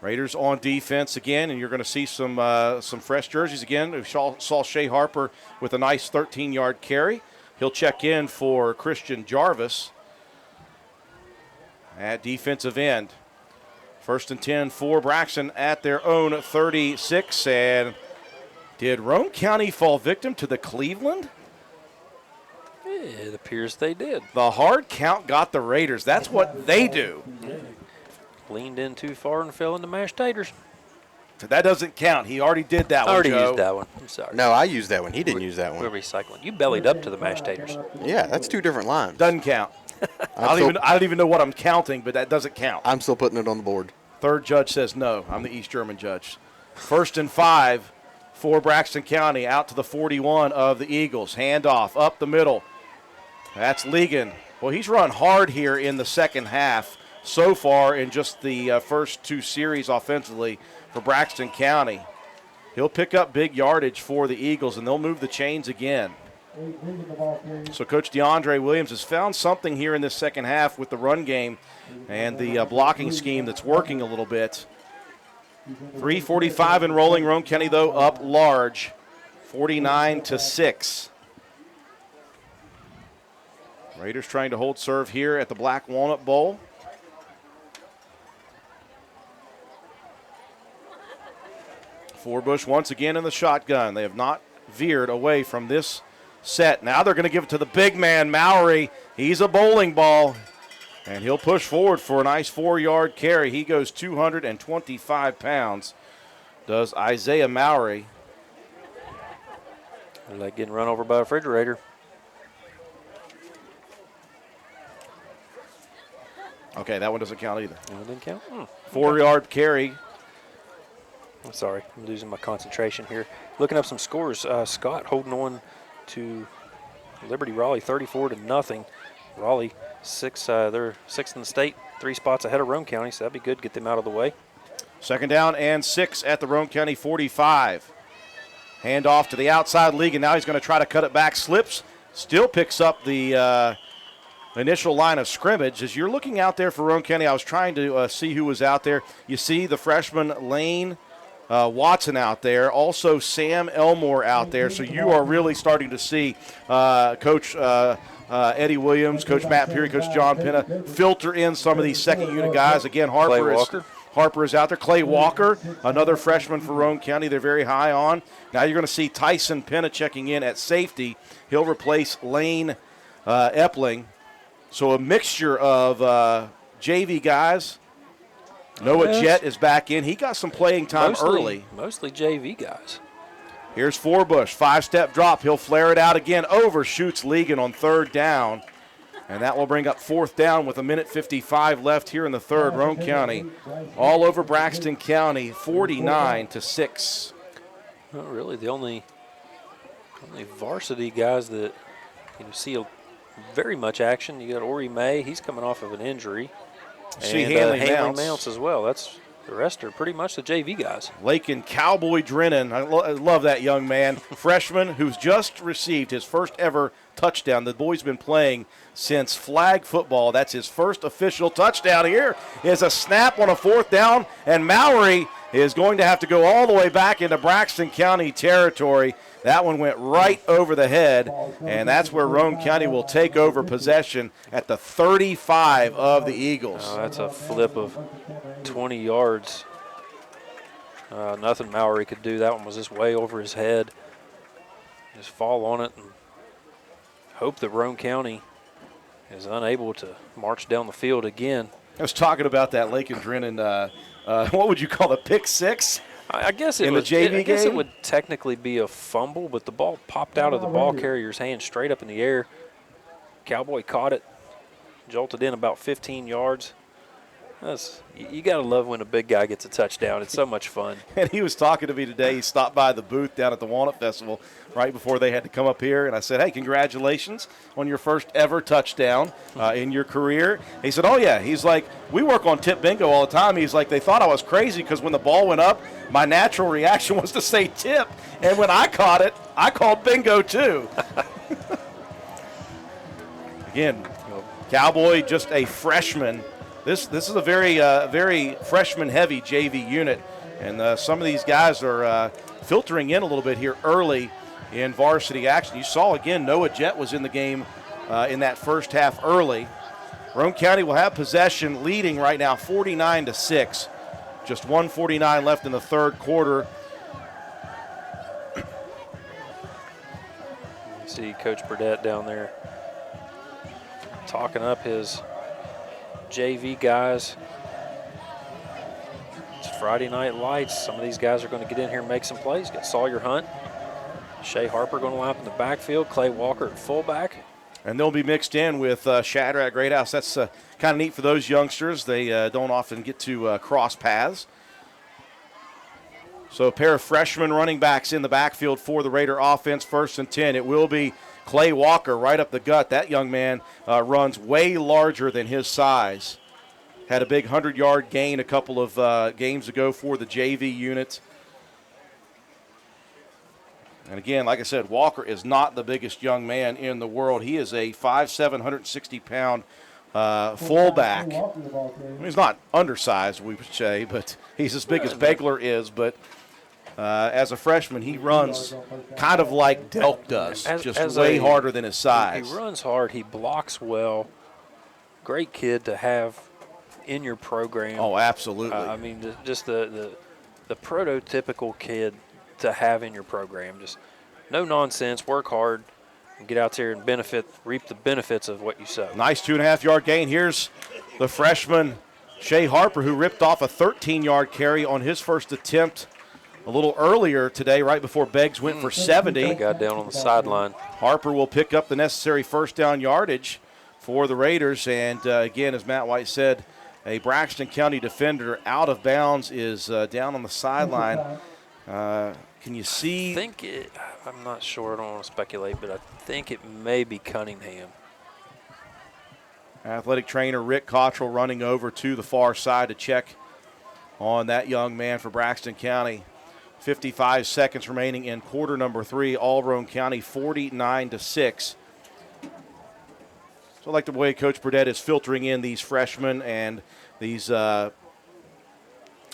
Speaker 1: Raiders on defense again, and you're going to see some fresh jerseys again. We saw Shea Harper with a nice 13-yard carry. He'll check in for Christian Jarvis at defensive end. 1st and 10 for Braxton at their own 36. And did Roane County fall victim to the Cleveland?
Speaker 2: It appears they did.
Speaker 1: The hard count got the Raiders. That's what they do.
Speaker 2: Leaned in too far and fell into mashed taters.
Speaker 1: So that doesn't count. He already did that one,
Speaker 2: I already
Speaker 1: Joe.
Speaker 2: used that one. I'm sorry.
Speaker 4: No, I used that one. He didn't use that
Speaker 2: We're
Speaker 4: one.
Speaker 2: recycling. You bellied up to the mashed taters.
Speaker 4: Yeah, that's 2 different lines.
Speaker 1: Doesn't count. I don't even know what I'm counting, but that doesn't count.
Speaker 4: I'm still putting it on the board.
Speaker 1: Third judge says no. I'm the East German judge. 1st and 5 for Braxton County, out to the 41 of the Eagles. Handoff up the middle. That's Ligon. Well, he's run hard here in the second half so far in just the first 2 series offensively for Braxton County. He'll pick up big yardage for the Eagles, and they'll move the chains again. So Coach DeAndre Williams has found something here in this second half with the run game and the blocking scheme that's working a little bit. 3:45 and rolling. Roane County, though, up large, 49-6. Raiders trying to hold serve here at the Black Walnut Bowl. Forbush once again in the shotgun. They have not veered away from this set. Now they're going to give it to the big man, Mowry. He's a bowling ball, and he'll push forward for a nice 4-yard carry. He goes 225 pounds, does Isaiah Mowry.
Speaker 2: They're like getting run over by a refrigerator.
Speaker 1: Okay, that one doesn't count either.
Speaker 2: No, it didn't count?
Speaker 1: 4-yard carry.
Speaker 2: I'm sorry, I'm losing my concentration here. Looking up some scores, Scott holding on to Liberty Raleigh 34-0. Raleigh they're 6th in the state, 3 spots ahead of Roane County, so that'd be good. Get them out of the way.
Speaker 1: 2nd down and 6 at the Roane County 45. Hand off to the outside league, and now he's going to try to cut it back. Slips, still picks up the initial line of scrimmage. As you're looking out there for Roane County, I was trying to see who was out there. You see the freshman Lane Watson out there, also Sam Elmore out there. So you are really starting to see Coach Eddie Williams, Coach Matt Peary, Coach John Penna filter in some of these second-unit guys. Again, Harper is out there. Clay Walker, another freshman for Roane County, they're very high on. Now you're going to see Tyson Penna checking in at safety. He'll replace Lane Epling. So a mixture of JV guys. Noah Jett is back in. He got some playing time early.
Speaker 2: Mostly JV guys.
Speaker 1: Here's Forbush. 5-step drop. He'll flare it out again. Overshoots Ligon on 3rd down. And that will bring up 4th down with 1:55 left here in the 3rd. Roane County all over Braxton County, 49-6.
Speaker 2: Not really. The only varsity guys that see very much action. You got Ori May. He's coming off of an injury.
Speaker 1: See
Speaker 2: and
Speaker 1: Hanley
Speaker 2: Mounts as well. The rest are pretty much the JV guys.
Speaker 1: Lakin Cowboy Drennan. I love that young man. Freshman who's just received his first ever touchdown. The boy's been playing since flag football. That's his first official touchdown. Here is a snap on a 4th down, and Mowry is going to have to go all the way back into Braxton County territory. That one went right over the head, and that's where Roane County will take over possession at the 35 of the Eagles.
Speaker 2: Oh, that's a flip of 20 yards. Nothing Mallory could do. That one was just way over his head. Just fall on it and hope that Roane County is unable to march down the field again.
Speaker 1: I was talking about that Lincoln Drennan, what would you call it, pick six?
Speaker 2: I guess it
Speaker 1: in
Speaker 2: was,
Speaker 1: the JV
Speaker 2: I guess
Speaker 1: game?
Speaker 2: it would technically be a fumble, but the ball popped out of the ball carrier's hand straight up in the air. Cowboy caught it, jolted in about 15 yards. You got to love when a big guy gets a touchdown. It's so much fun.
Speaker 1: And he was talking to me today. He stopped by the booth down at the Walnut Festival right before they had to come up here. And I said, hey, congratulations on your first ever touchdown in your career. He said, oh, yeah. He's like, we work on tip bingo all the time. He's like, they thought I was crazy because when the ball went up, my natural reaction was to say tip. And when I caught it, I called bingo too. Again, Cowboy, just a freshman. This is a very freshman-heavy JV unit, and some of these guys are filtering in a little bit here early in varsity action. You saw, again, Noah Jett was in the game in that first half early. Roane County will have possession, leading right now 49-6. Just 1:49 left in the third quarter.
Speaker 2: You see Coach Burdette down there talking up his JV guys. It's Friday Night Lights. Some of these guys are going to get in here and make some plays. Got Sawyer Hunt, Shea Harper going to line up in the backfield, Clay Walker at fullback.
Speaker 1: And they'll be mixed in with Shadrack Greathouse. That's kind of neat for those youngsters. They don't often get to cross paths. So a pair of freshman running backs in the backfield for the Raider offense, 1st and 10. It will be Clay Walker right up the gut. That young man runs way larger than his size. Had a big 100-yard gain a couple of games ago for the JV unit. And again, like I said, Walker is not the biggest young man in the world. He is a 5'7", 160-pound fullback. I mean, he's not undersized, we would say, but he's as big as Begler is. But as a freshman, he runs kind of like Delk does, just way harder than his size.
Speaker 2: He runs hard. He blocks well. Great kid to have in your program.
Speaker 1: Oh, absolutely.
Speaker 2: I mean, just the prototypical kid to have in your program. Just no nonsense, work hard, and get out there and reap the benefits of what you sow.
Speaker 1: Nice 2.5-yard gain. Here's the freshman, Shea Harper, who ripped off a 13-yard carry on his first attempt a little earlier today, right before Beggs went for 70.
Speaker 2: Got down on the sideline.
Speaker 1: Harper will pick up the necessary first down yardage for the Raiders. And, again, as Matt White said, a Braxton County defender out of bounds is down on the sideline. Can you see?
Speaker 2: I'm not sure. I don't want to speculate, but I think it may be Cunningham.
Speaker 1: Athletic trainer Rick Cottrell running over to the far side to check on that young man for Braxton County. 55 seconds remaining in quarter number 3. All Roane County 49-6. So I like the way Coach Burdette is filtering in these freshmen and these backups,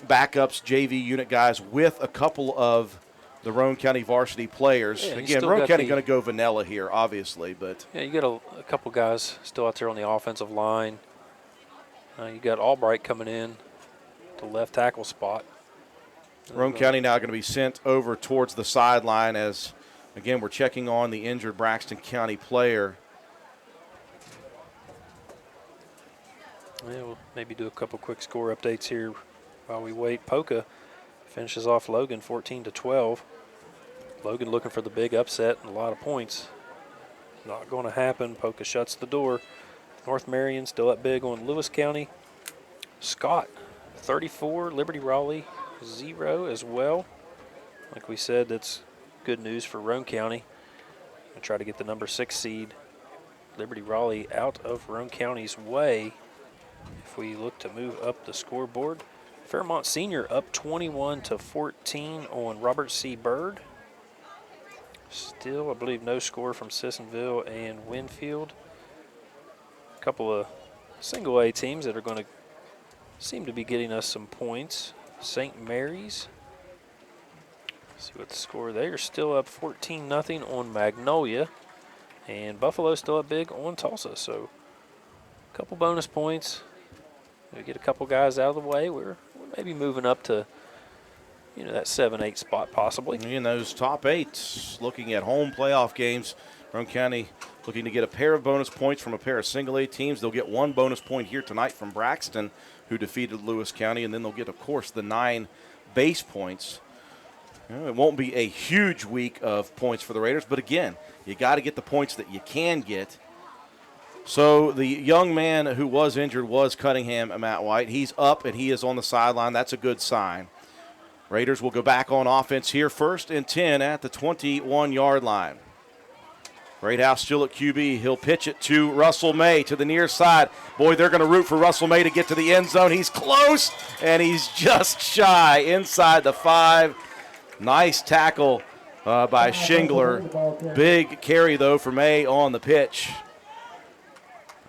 Speaker 1: JV unit guys with a couple of the Roane County varsity players.
Speaker 2: Yeah,
Speaker 1: again, Roane County going to go vanilla here, obviously, but
Speaker 2: yeah, you got a couple guys still out there on the offensive line. You got Albright coming in to left tackle spot.
Speaker 1: Roane County now going to be sent over towards the sideline as, again, we're checking on the injured Braxton County player.
Speaker 2: Yeah, we'll maybe do a couple quick score updates here while we wait. Polka finishes off Logan 14-12. Logan looking for the big upset and a lot of points. Not going to happen. Polka shuts the door. North Marion still up big on Lewis County. Scott 34, Liberty Raleigh 0 as well. Like we said, that's good news for Roane County. We'll try to get the number 6 seed, Liberty Raleigh, out of Roane County's way if we look to move up the scoreboard. Fairmont Senior up 21-14 on Robert C. Byrd. Still, I believe, no score from Sissonville and Winfield. A couple of single A teams that are going to seem to be getting us some points. St. Mary's. See what the score. They are still up 14-0 on Magnolia. And Buffalo's still up big on Tulsa. So a couple bonus points. We get a couple guys out of the way. We're maybe moving up to, that 7-8 spot possibly.
Speaker 1: In those top 8, looking at home playoff games, Roane County looking to get a pair of bonus points from a pair of single-A teams. They'll get 1 bonus point here tonight from Braxton, who defeated Lewis County, and then they'll get, of course, the 9 base points. It won't be a huge week of points for the Raiders, but again, you got to get the points that you can get. So the young man who was injured was Cunningham, Matt White. He's up, and he is on the sideline. That's a good sign. Raiders will go back on offense here, 1st and 10 at the 21-yard line. Greathouse still at QB. He'll pitch it to Russell May to the near side. Boy, they're going to root for Russell May to get to the end zone. He's close, and he's just shy inside the 5. Nice tackle by Shingler. Big carry, though, for May on the pitch.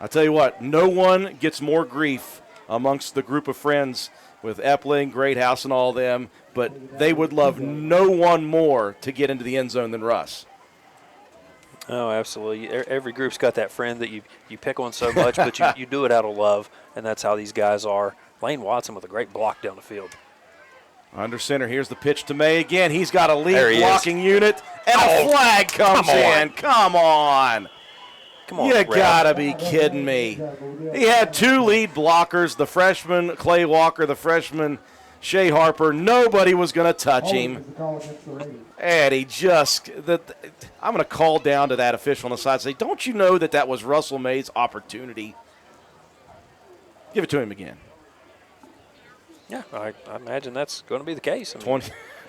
Speaker 1: I tell you what, no one gets more grief amongst the group of friends with Epling, Greathouse, and all them, but they would love no one more to get into the end zone than Russ.
Speaker 2: Oh, absolutely. Every group's got that friend that you pick on so much, but you do it out of love, and that's how these guys are. Lane Watson with a great block down the field.
Speaker 1: Under center, here's the pitch to May again. He's got a lead blocking unit, and a flag comes in. Come on.
Speaker 2: Come on,
Speaker 1: you gotta be kidding me. He had 2 lead blockers, the freshman Clay Walker, the freshman Shea Harper. Nobody was going to touch him. And he just, I'm going to call down to that official on the side and say, don't you know that was Russell May's opportunity? Give it to him again.
Speaker 2: Yeah, I imagine that's going to be the case.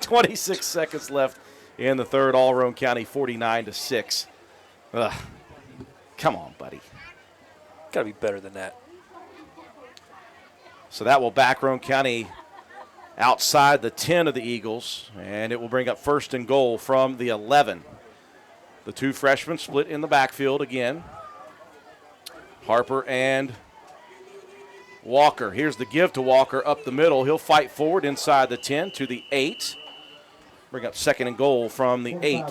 Speaker 1: 26 seconds left in the third. All Roane County 49-6. Ugh. Come on, buddy.
Speaker 2: Got to be better than that.
Speaker 1: So that will back Roane County outside the 10 of the Eagles, and it will bring up 1st and goal from the 11. The 2 freshmen split in the backfield again. Harper and Walker. Here's the give to Walker up the middle. He'll fight forward inside the 10 to the 8. Bring up 2nd and goal from the 8.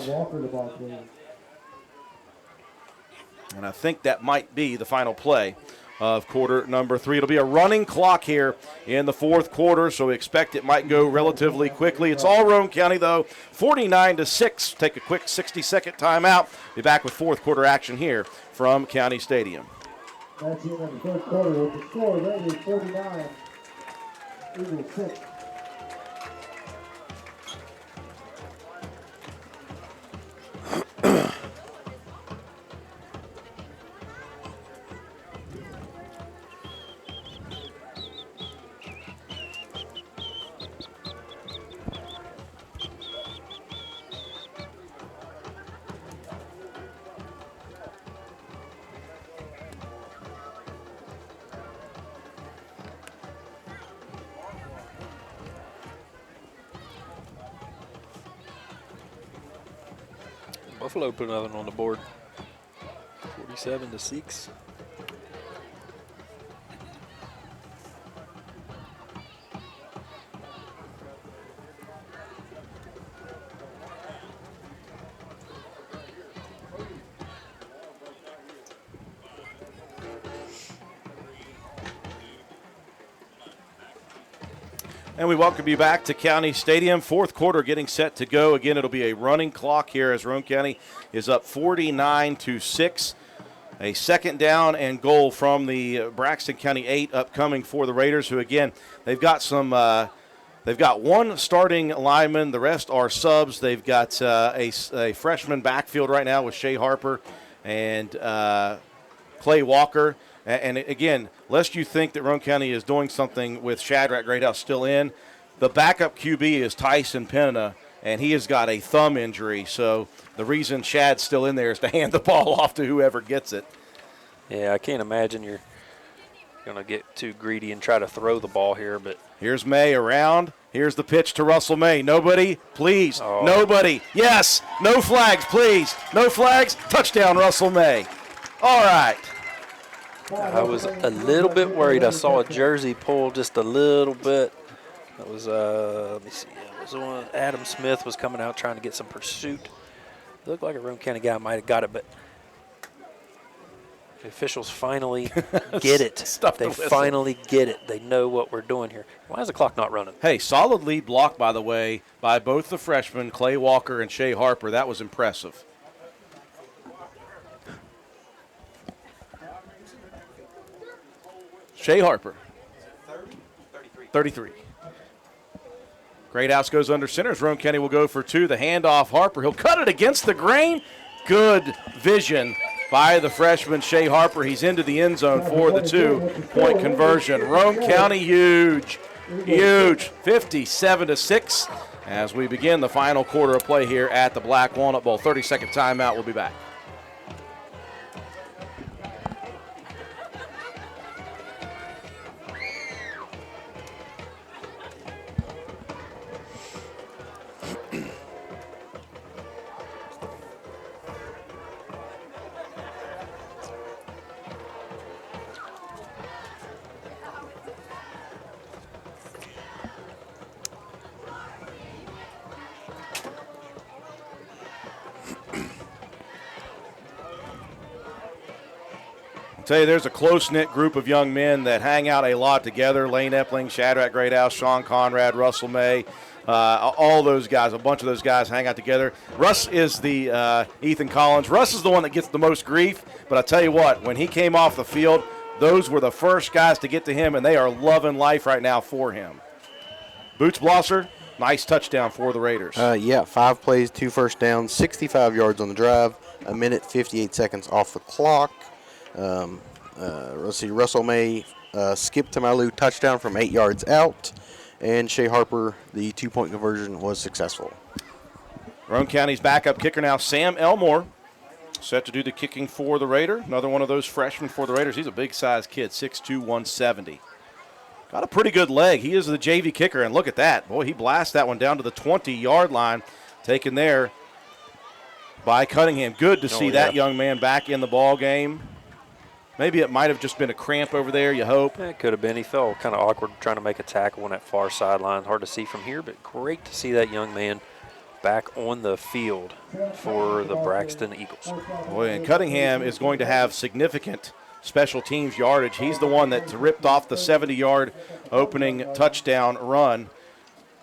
Speaker 1: And I think that might be the final play of quarter number 3. It'll be a running clock here in the 4th quarter, so we expect it might go relatively quickly. It's all Roane County, though, 49-6. Take a quick 60-second timeout. Be back with 4th quarter action here from County Stadium.
Speaker 5: That's the end of the 1st quarter with the score, Raiders 49, Eagles 6.
Speaker 2: Buffalo put another one on the board. 47-6.
Speaker 1: And we welcome you back to County Stadium. 4th quarter getting set to go. Again, it'll be a running clock here as Roane County is up 49-6. A 2nd down and goal from the Braxton County 8 upcoming for the Raiders, who, again, they've got some they've got 1 starting lineman. The rest are subs. They've got a freshman backfield right now with Shea Harper and Clay Walker. And again, lest you think that Roane County is doing something with Shadrack Greathouse still in, the backup QB is Tyson Penna, and he has got a thumb injury. So the reason Shad's still in there is to hand the ball off to whoever gets it.
Speaker 2: Yeah, I can't imagine you're going to get too greedy and try to throw the ball here. But
Speaker 1: here's May around. Here's the pitch to Russell May. Nobody, please. Oh. Nobody. Yes. No flags, please. No flags. Touchdown, Russell May. All right.
Speaker 2: I was a little bit worried. I saw a jersey pull just a little bit That was, let me see, it was one, Adam Smith was coming out trying to get some pursuit. It looked like a Roane County guy might have got it, but the officials finally get it. They finally get it. They know what we're doing here. Why is the clock not running?
Speaker 1: Hey, solid lead block, by the way, by both the freshmen, Clay Walker and Shea Harper. That was impressive. Shea Harper. 33. Great house goes under center. Roane County will go for two. The handoff, Harper. He'll cut it against the grain. Good vision by the freshman, Shea Harper. He's into the end zone for the 2-point conversion. Roane County huge, 57-6 as we begin the final quarter of play here at the Black Walnut Bowl. 30-second timeout. We'll be back. Tell you, there's a close-knit group of young men that hang out a lot together. Lane Epling, Shadrach Greathouse, Sean Conrad, Russell May, all those guys, a bunch of those guys hang out together. Russ is the Ethan Collins. Russ is the one that gets the most grief, but I tell you what, when he came off the field, those were the first guys to get to him, and they are loving life right now for him. Boots Blosser, nice touchdown for the Raiders.
Speaker 4: 5 plays, 2 first downs, 65 yards on the drive, 1 minute, 58 seconds off the clock. Let's see, Russell May skipped to Malu touchdown from 8 yards out, and Shea Harper, the 2-point conversion was successful.
Speaker 1: Roane County's backup kicker now, Sam Elmore, set to do the kicking for the Raider. Another one of those freshmen for the Raiders. He's a big-sized kid, 6'2", 170. Got a pretty good leg. He is the JV kicker, and look at that. Boy, he blasts that one down to the 20-yard line, taken there by Cunningham. Good to see that young man back in the ball game. Maybe it might have just been a cramp over there, you hope.
Speaker 2: Yeah, it could have been. He felt kind of awkward trying to make a tackle on that far sideline. Hard to see from here, but great to see that young man back on the field for the Braxton Eagles.
Speaker 1: Boy, and Cunningham is going to have significant special teams yardage. He's the one that ripped off the 70-yard opening touchdown run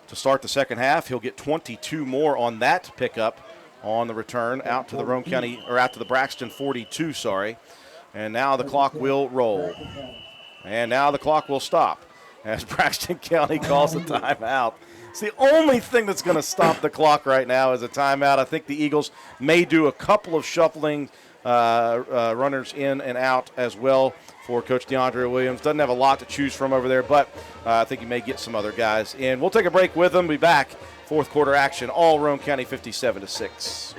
Speaker 1: to start the second half. He'll get 22 more on that pickup on the return out to the Roane County, or out to the Braxton 42, sorry. And now the clock will roll. And now the clock will stop as Braxton County calls a timeout. It's the only thing that's going to stop the clock right now is a timeout. I think the Eagles may do a couple of shuffling runners in and out as well for Coach DeAndre Williams. Doesn't have a lot to choose from over there, but I think he may get some other guys in. We'll take a break with them. Be back. Fourth quarter action. All Roane County 57-6.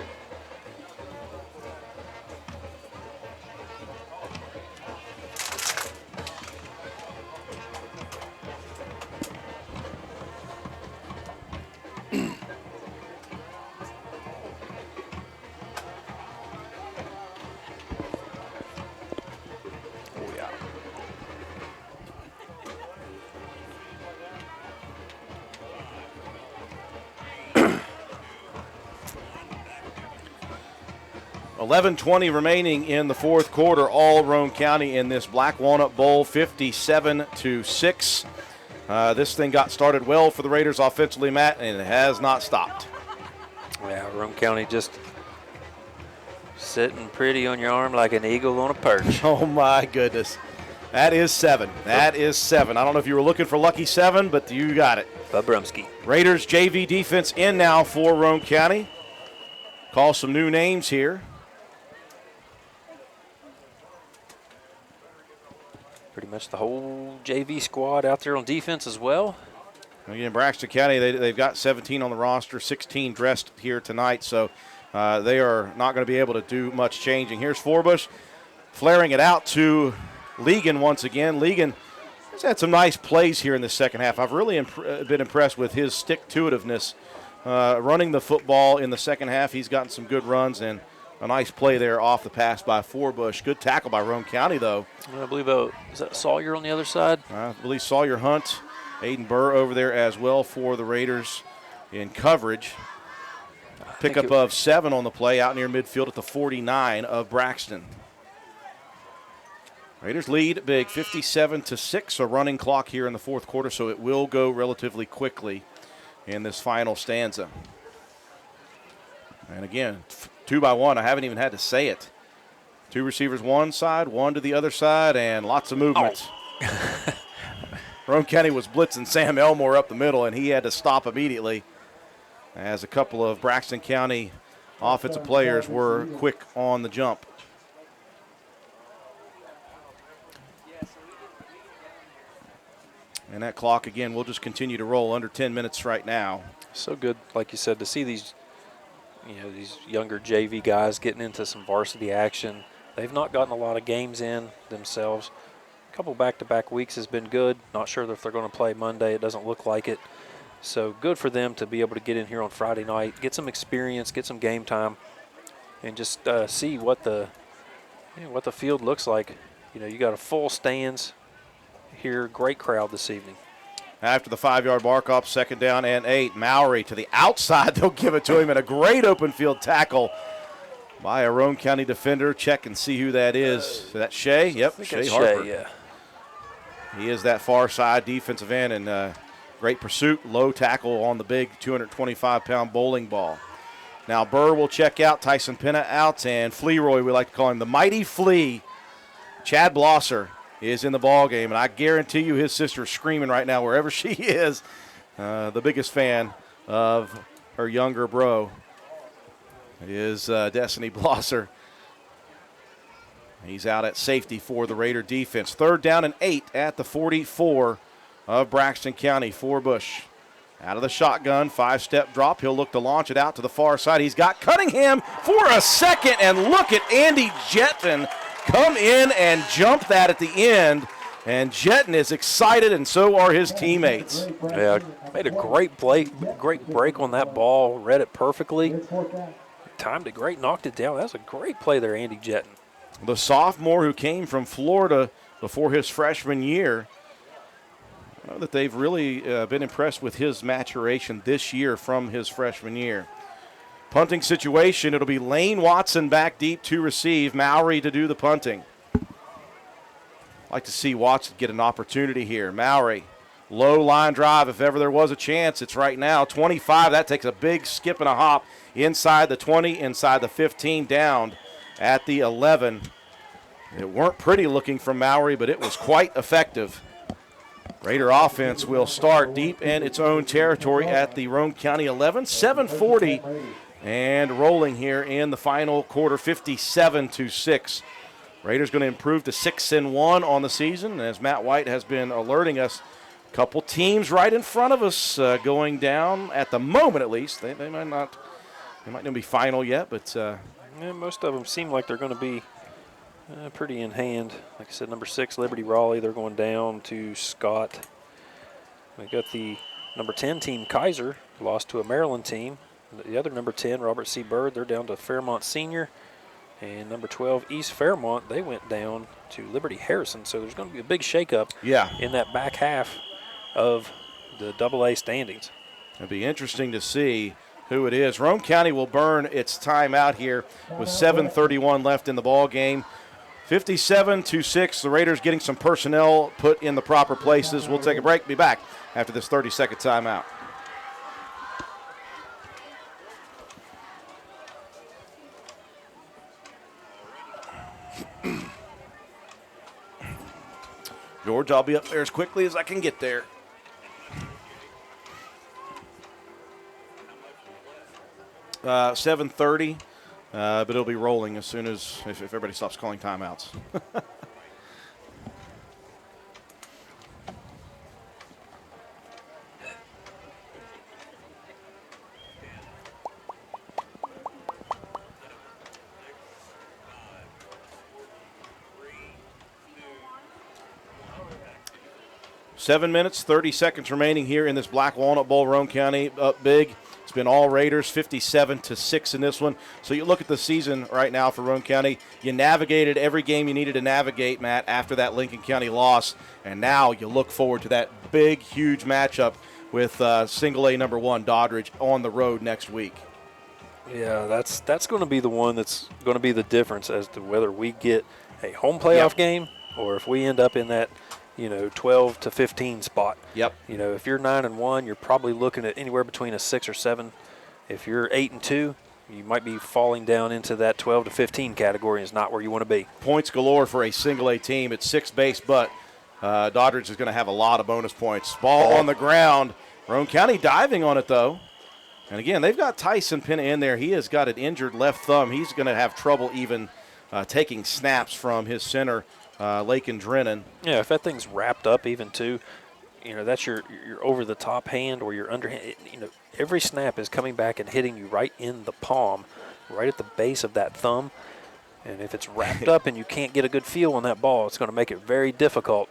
Speaker 1: 11:20 remaining in the fourth quarter. All Roane County in this Black Walnut Bowl, 57-6. This thing got started well for the Raiders offensively, Matt, and it has not stopped.
Speaker 2: Yeah, Roane County just sitting pretty on your arm like an eagle on a perch.
Speaker 1: Oh, my goodness. That is 7. That is 7. I don't know if you were looking for lucky 7, but you got it.
Speaker 2: Babrumsky.
Speaker 1: Raiders JV defense in now for Roane County. Call some new names here.
Speaker 2: Pretty much the whole JV squad out there on defense as well.
Speaker 1: Again, Braxton County, they've got 17 on the roster, 16 dressed here tonight, so they are not going to be able to do much changing. Here's Forbush flaring it out to Ligon once again. Ligon has had some nice plays here in the second half. I've really been impressed with his stick-to-itiveness. Running the football in the second half, he's gotten some good runs and a nice play there off the pass by Forbush. Good tackle by Roane County, though.
Speaker 2: I believe is that Sawyer on the other side?
Speaker 1: I believe Sawyer Hunt Aiden Burr over there as well for the Raiders in coverage. Pickup of 7 on the play out near midfield at the 49 of Braxton. Raiders lead big, 57-6, a running clock here in the fourth quarter, so it will go relatively quickly in this final stanza. And again, 2 by 1, I haven't even had to say it. 2 receivers one side, 1 to the other side, and lots of movement. Oh. Roane County was blitzing Sam Elmore up the middle, and he had to stop immediately as a couple of Braxton County offensive players were quick on the jump. And that clock, again, will just continue to roll under 10 minutes right now.
Speaker 2: So good, like you said, to see these, these younger JV guys getting into some varsity action. They've not gotten a lot of games in themselves. A couple back-to-back weeks has been good. Not sure if they're going to play Monday. It doesn't look like it. So good for them to be able to get in here on Friday night, get some experience, get some game time, and just see what the field looks like. You got a full stands here, great crowd this evening.
Speaker 1: After the 5-yard mark off, 2nd down and 8. Mowry to the outside. They'll give it to him, and a great open field tackle by a Roane County defender. Check and see who that is. Is that Shea? Yep, Shea Harper.
Speaker 2: Shea, yeah.
Speaker 1: He is that far side defensive end, and great pursuit, low tackle on the big 225-pound bowling ball. Now Burr will check out, Tyson Penna out, and Flearoy, we like to call him the mighty Flea. Chad Blosser is in the ball game, and I guarantee you his sister is screaming right now wherever she is. The biggest fan of her younger bro is Destiny Blosser. He's out at safety for the Raider defense. 3rd down and 8 at the 44 of Braxton County for Bush. Out of the shotgun, 5-step drop. He'll look to launch it out to the far side. He's got Cunningham for a second, and look at Andy Jetton come in and jump that at the end. And Jetton is excited, and so are his teammates.
Speaker 2: Yeah, made a great break on that ball, read it perfectly. Timed it great, knocked it down. That was a great play there, Andy Jetton.
Speaker 1: The sophomore who came from Florida before his freshman year, I know that they've really been impressed with his maturation this year from his freshman year. Punting situation, it'll be Lane Watson back deep to receive, Mowry to do the punting. Like to see Watson get an opportunity here. Mowry, low line drive. If ever there was a chance, it's right now. 25, that takes a big skip and a hop inside the 20, inside the 15, down at the 11. It weren't pretty looking from Mowry, but it was quite effective. Raider offense will start deep in its own territory at the Roane County 11. 7:40 and rolling here in the final quarter, 57-6. Raiders going to improve to 6-1 on the season. As Matt White has been alerting us, a couple teams right in front of us going down at the moment, at least. They might not be final yet, but
Speaker 2: most of them seem like they're going to be pretty in hand. Like I said, number 6, Liberty Raleigh, they're going down to Scott. We got the number 10 team, Kaiser, lost to a Maryland team. The other number 10, Robert C. Byrd, they're down to Fairmont Senior. And number 12, East Fairmont, they went down to Liberty Harrison. So there's going to be a big shakeup in that back half of the AA standings.
Speaker 1: It'll be interesting to see who it is. Roane County will burn its time out here with 7:31 left in the ball game. 57-6. The Raiders getting some personnel put in the proper places. We'll take a break. Be back after this 30-second timeout. George, I'll be up there as quickly as I can get there. Uh, 7:30, but it'll be rolling as soon as if everybody stops calling timeouts. 7 minutes, 30 seconds remaining here in this Black Walnut Bowl. Roane County up big, It's been all Raiders, 57-6 in this one. So you look at the season right now for Roane County. You navigated every game you needed to navigate, Matt, after that Lincoln County loss. And now you look forward to that big, huge matchup with single A number 1 Doddridge on the road next week.
Speaker 2: Yeah, that's going to be the one that's going to be the difference as to whether we get a home playoff game or if we end up in that, 12 to 15 spot.
Speaker 1: Yep.
Speaker 2: If you're 9-1, you're probably looking at anywhere between a 6 or 7. If you're 8-2, you might be falling down into that 12 to 15 category. Is not where you want to be.
Speaker 1: Points galore for a single A team. It's 6 base, but Doddridge is going to have a lot of bonus points. Ball on the ground. Roane County diving on it, though. And, again, they've got Tyson Penna in there. He has got an injured left thumb. He's going to have trouble even taking snaps from his center, Lakin Drennan.
Speaker 2: Yeah, if that thing's wrapped up even too, that's your over-the-top hand or your underhand. Every snap is coming back and hitting you right in the palm, right at the base of that thumb. And if it's wrapped up and you can't get a good feel on that ball, it's going to make it very difficult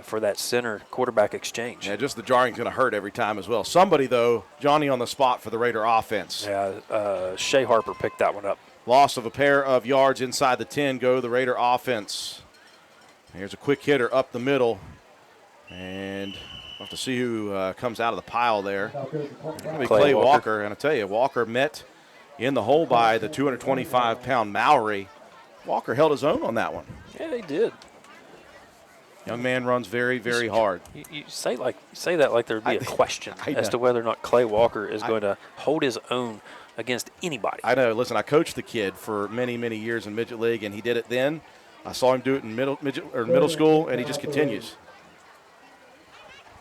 Speaker 2: for that center quarterback exchange.
Speaker 1: Yeah, just the jarring's going to hurt every time as well. Somebody, though, Johnny on the spot for the Raider offense.
Speaker 2: Yeah, Shea Harper picked that one up.
Speaker 1: Loss of a pair of yards inside the 10 go the Raider offense. Here's a quick hitter up the middle. And we'll have to see who comes out of the pile there. It'll be Clay Walker. And I tell you, Walker met in the hole by the 225-pound Mowry. Walker held his own on that one.
Speaker 2: Yeah, he did.
Speaker 1: Young man runs very, very hard.
Speaker 2: You say that like there'd be a question as to whether or not Clay Walker is going to hold his own against anybody.
Speaker 1: I know. Listen, I coached the kid for many, many years in midget league, and he did it then. I saw him do it in middle school, and he just continues.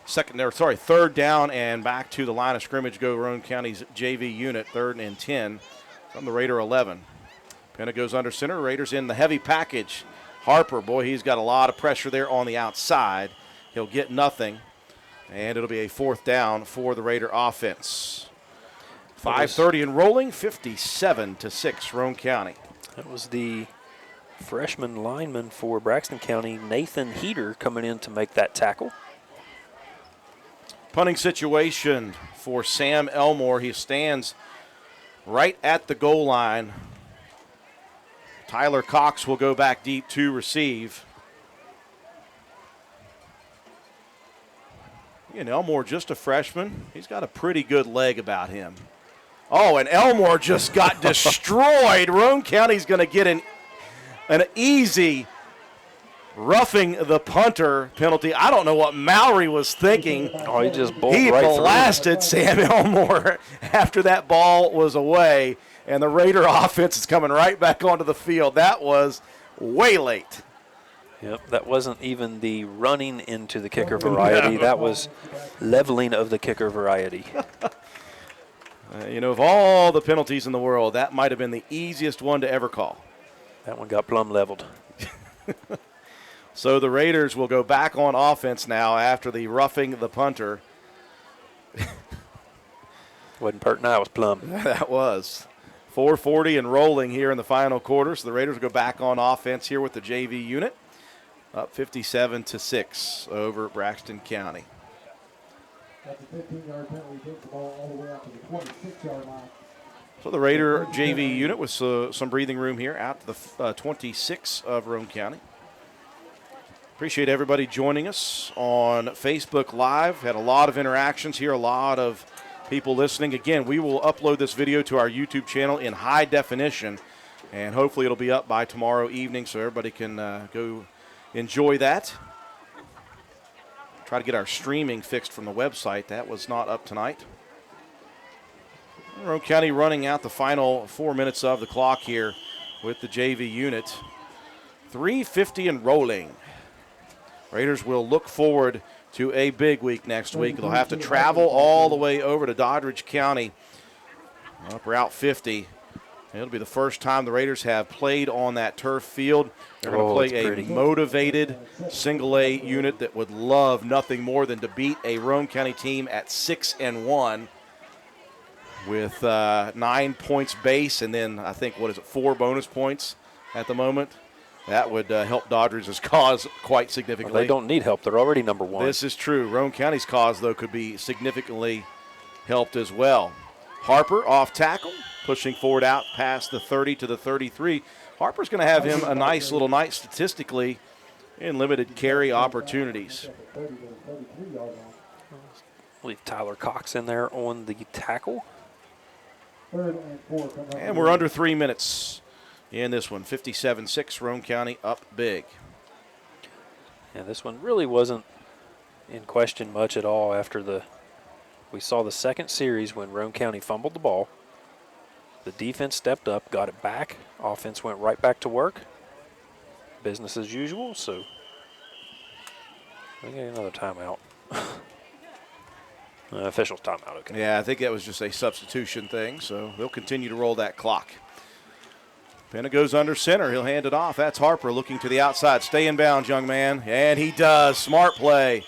Speaker 1: Third down and back to the line of scrimmage go Roane County's JV unit, 3rd and 10 from the Raider 11. Penna goes under center. Raiders in the heavy package. Harper, boy, he's got a lot of pressure there on the outside. He'll get nothing, and it'll be a 4th down for the Raider offense. 5:30 and rolling, 57-6, Roane County.
Speaker 2: That was the freshman lineman for Braxton County, Nathan Heater, coming in to make that tackle.
Speaker 1: Punting situation for Sam Elmore. He stands right at the goal line. Tyler Cox will go back deep to receive. And Elmore, just a freshman. He's got a pretty good leg about him. Oh, and Elmore just got destroyed. Roane County's going to get an easy roughing the punter penalty. I don't know what Mowry was thinking.
Speaker 2: Oh, he just bowled
Speaker 1: He
Speaker 2: right
Speaker 1: blasted Sam Elmore after that ball was away, and the Raider offense is coming right back onto the field. That was way late.
Speaker 2: Yep, that wasn't even the running into the kicker variety. That was leveling of the kicker variety.
Speaker 1: Of all the penalties in the world, that might have been the easiest one to ever call.
Speaker 2: That one got plumb leveled.
Speaker 1: So the Raiders will go back on offense now after the roughing the punter.
Speaker 2: Wasn't pert, now it was plumb.
Speaker 1: That was. 4:40 and rolling here in the final quarter. So the Raiders will go back on offense here with the JV unit. Up 57-6 over Braxton County.
Speaker 5: That's a 15-yard penalty. Takes the ball all the way out to the 26-yard line.
Speaker 1: So the Raider JV unit with some breathing room here out to the 26 of Roane County. Appreciate everybody joining us on Facebook Live. Had a lot of interactions here, a lot of people listening. Again, we will upload this video to our YouTube channel in high definition, and hopefully it'll be up by tomorrow evening so everybody can go enjoy that. Try to get our streaming fixed from the website. That was not up tonight. Roane County running out the final 4 minutes of the clock here with the JV unit. 3:50 and rolling. Raiders will look forward to a big week next week. They'll have to travel all the way over to Doddridge County up Route 50. It'll be the first time the Raiders have played on that turf field. They're going to play a motivated single-A unit that would love nothing more than to beat a Roane County team at 6-1 with 9 points base, and then I think, 4 bonus points at the moment. That would help Doddridge's cause quite significantly.
Speaker 2: Well, they don't need help. They're already number 1.
Speaker 1: This is true. Roane County's cause, though, could be significantly helped as well. Harper off tackle, pushing forward out past the 30 to the 33. Harper's going to have him a nice little night statistically in limited carry opportunities.
Speaker 2: I believe Tyler Cox in there on the tackle.
Speaker 1: And we're under 3 minutes in this one. 57-6, Roane County up big.
Speaker 2: Yeah, this one really wasn't in question much at all after we saw the second series when Roane County fumbled the ball. The defense stepped up, got it back. Offense went right back to work. Business as usual, so we get another timeout. Official timeout, okay.
Speaker 1: Yeah, I think that was just a substitution thing, so they'll continue to roll that clock. Penna goes under center. He'll hand it off. That's Harper looking to the outside. Stay in bounds, young man. And he does. Smart play.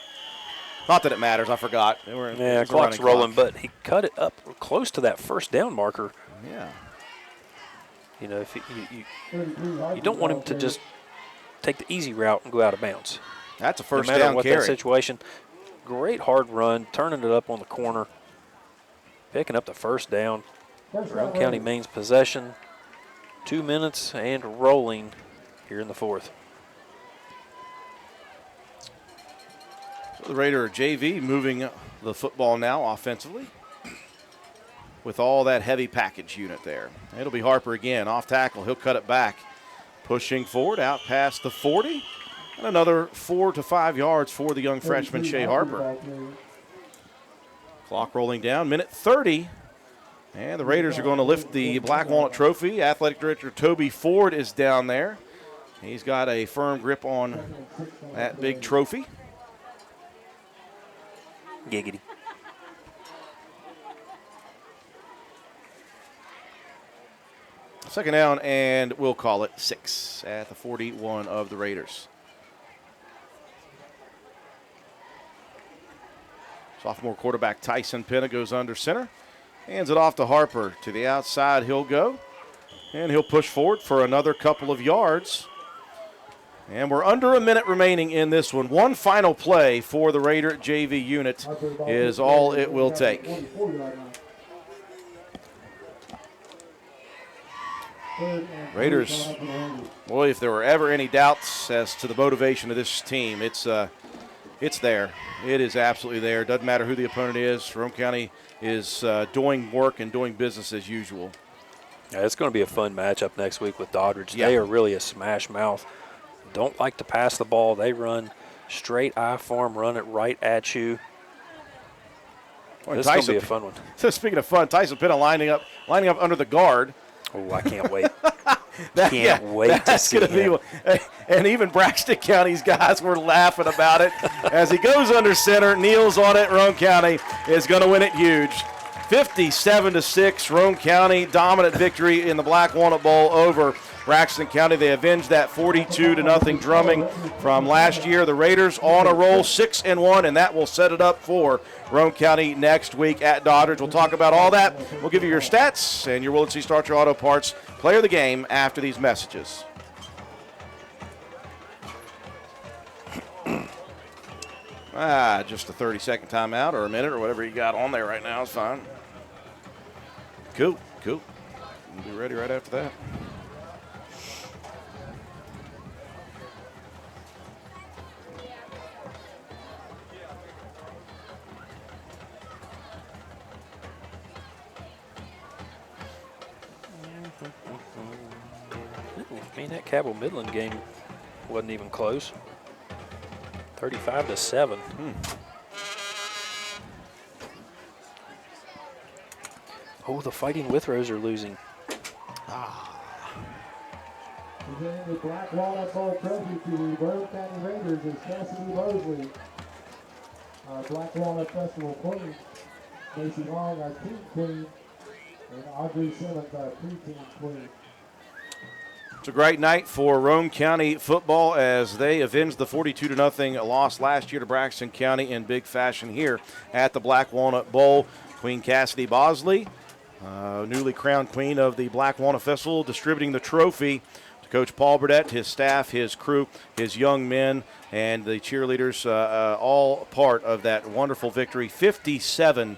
Speaker 1: Not that it matters. I forgot.
Speaker 2: Clock's rolling, but he cut it up close to that first down marker.
Speaker 1: Yeah.
Speaker 2: You know, if you don't want him to just take the easy route and go out of bounds.
Speaker 1: That's a first
Speaker 2: down carry. No matter what
Speaker 1: carry.
Speaker 2: that situation. Great hard run, turning it up on the corner, picking up the first down. Roane County mains possession. 2 minutes and rolling here in the fourth.
Speaker 1: So the Raider JV moving the football now offensively with all that heavy package unit there. It'll be Harper again, off tackle. He'll cut it back, pushing forward out past the 40. And another 4 to 5 yards for the young freshman, Shea Harper. Clock rolling down, minute 30. And the Raiders are going to lift the Black Walnut Trophy. Athletic Director Toby Ford is down there. He's got a firm grip on that big trophy.
Speaker 2: Giggity.
Speaker 1: Second down, and we'll call it 6 at the 41 of the Raiders. Sophomore quarterback Tyson Penna goes under center. Hands it off to Harper. To the outside he'll go. And he'll push forward for another couple of yards. And we're under a minute remaining in this one. One final play for the Raider JV unit is all it will take. Raiders, boy, if there were ever any doubts as to the motivation of this team, it's there. It is absolutely there. Doesn't matter who the opponent is. Roane County is doing work and doing business as usual.
Speaker 2: Yeah, it's going to be a fun matchup next week with Doddridge.
Speaker 1: Yeah.
Speaker 2: They are really a smash mouth. Don't like to pass the ball. They run straight I form, run it right at you. This is going to be a fun one.
Speaker 1: So speaking of fun, Tyson Penna lining up under the guard.
Speaker 2: Oh, I can't wait. Can't wait to see him.
Speaker 1: And even Braxton County's guys were laughing about it. As he goes under center, kneels on it, Roane County is going to win it huge. 57-6, Roane County, dominant victory in the Black Walnut Bowl over Braxton County. They avenged that 42-0 drumming from last year. The Raiders on a roll, 6-1, and that will set it up for Roane County next week at Doddridge. We'll talk about all that. We'll give you your stats and your Willard C. Starcher Auto Parts player of the game after these messages. Just a 30-second timeout or a minute or whatever you got on there right now is fine. Cool. We'll be ready right after that.
Speaker 2: That Cabell Midland game wasn't even close. 35-7. Oh, the Fighting Withrows are losing.
Speaker 5: Presenting the Black Walnut Bowl trophy to the Roane County Raiders is Cassidy Mosley, our Black Walnut Festival queen. Casey Long, our team queen, and Audrey Simmons, our pre-team queen.
Speaker 1: It's a great night for Roane County football as they avenged the 42-0 loss last year to Braxton County in big fashion here at the Black Walnut Bowl. Queen Cassidy Bosley, newly crowned queen of the Black Walnut Festival, distributing the trophy to Coach Paul Burdette, his staff, his crew, his young men, and the cheerleaders, all part of that wonderful victory, 57-6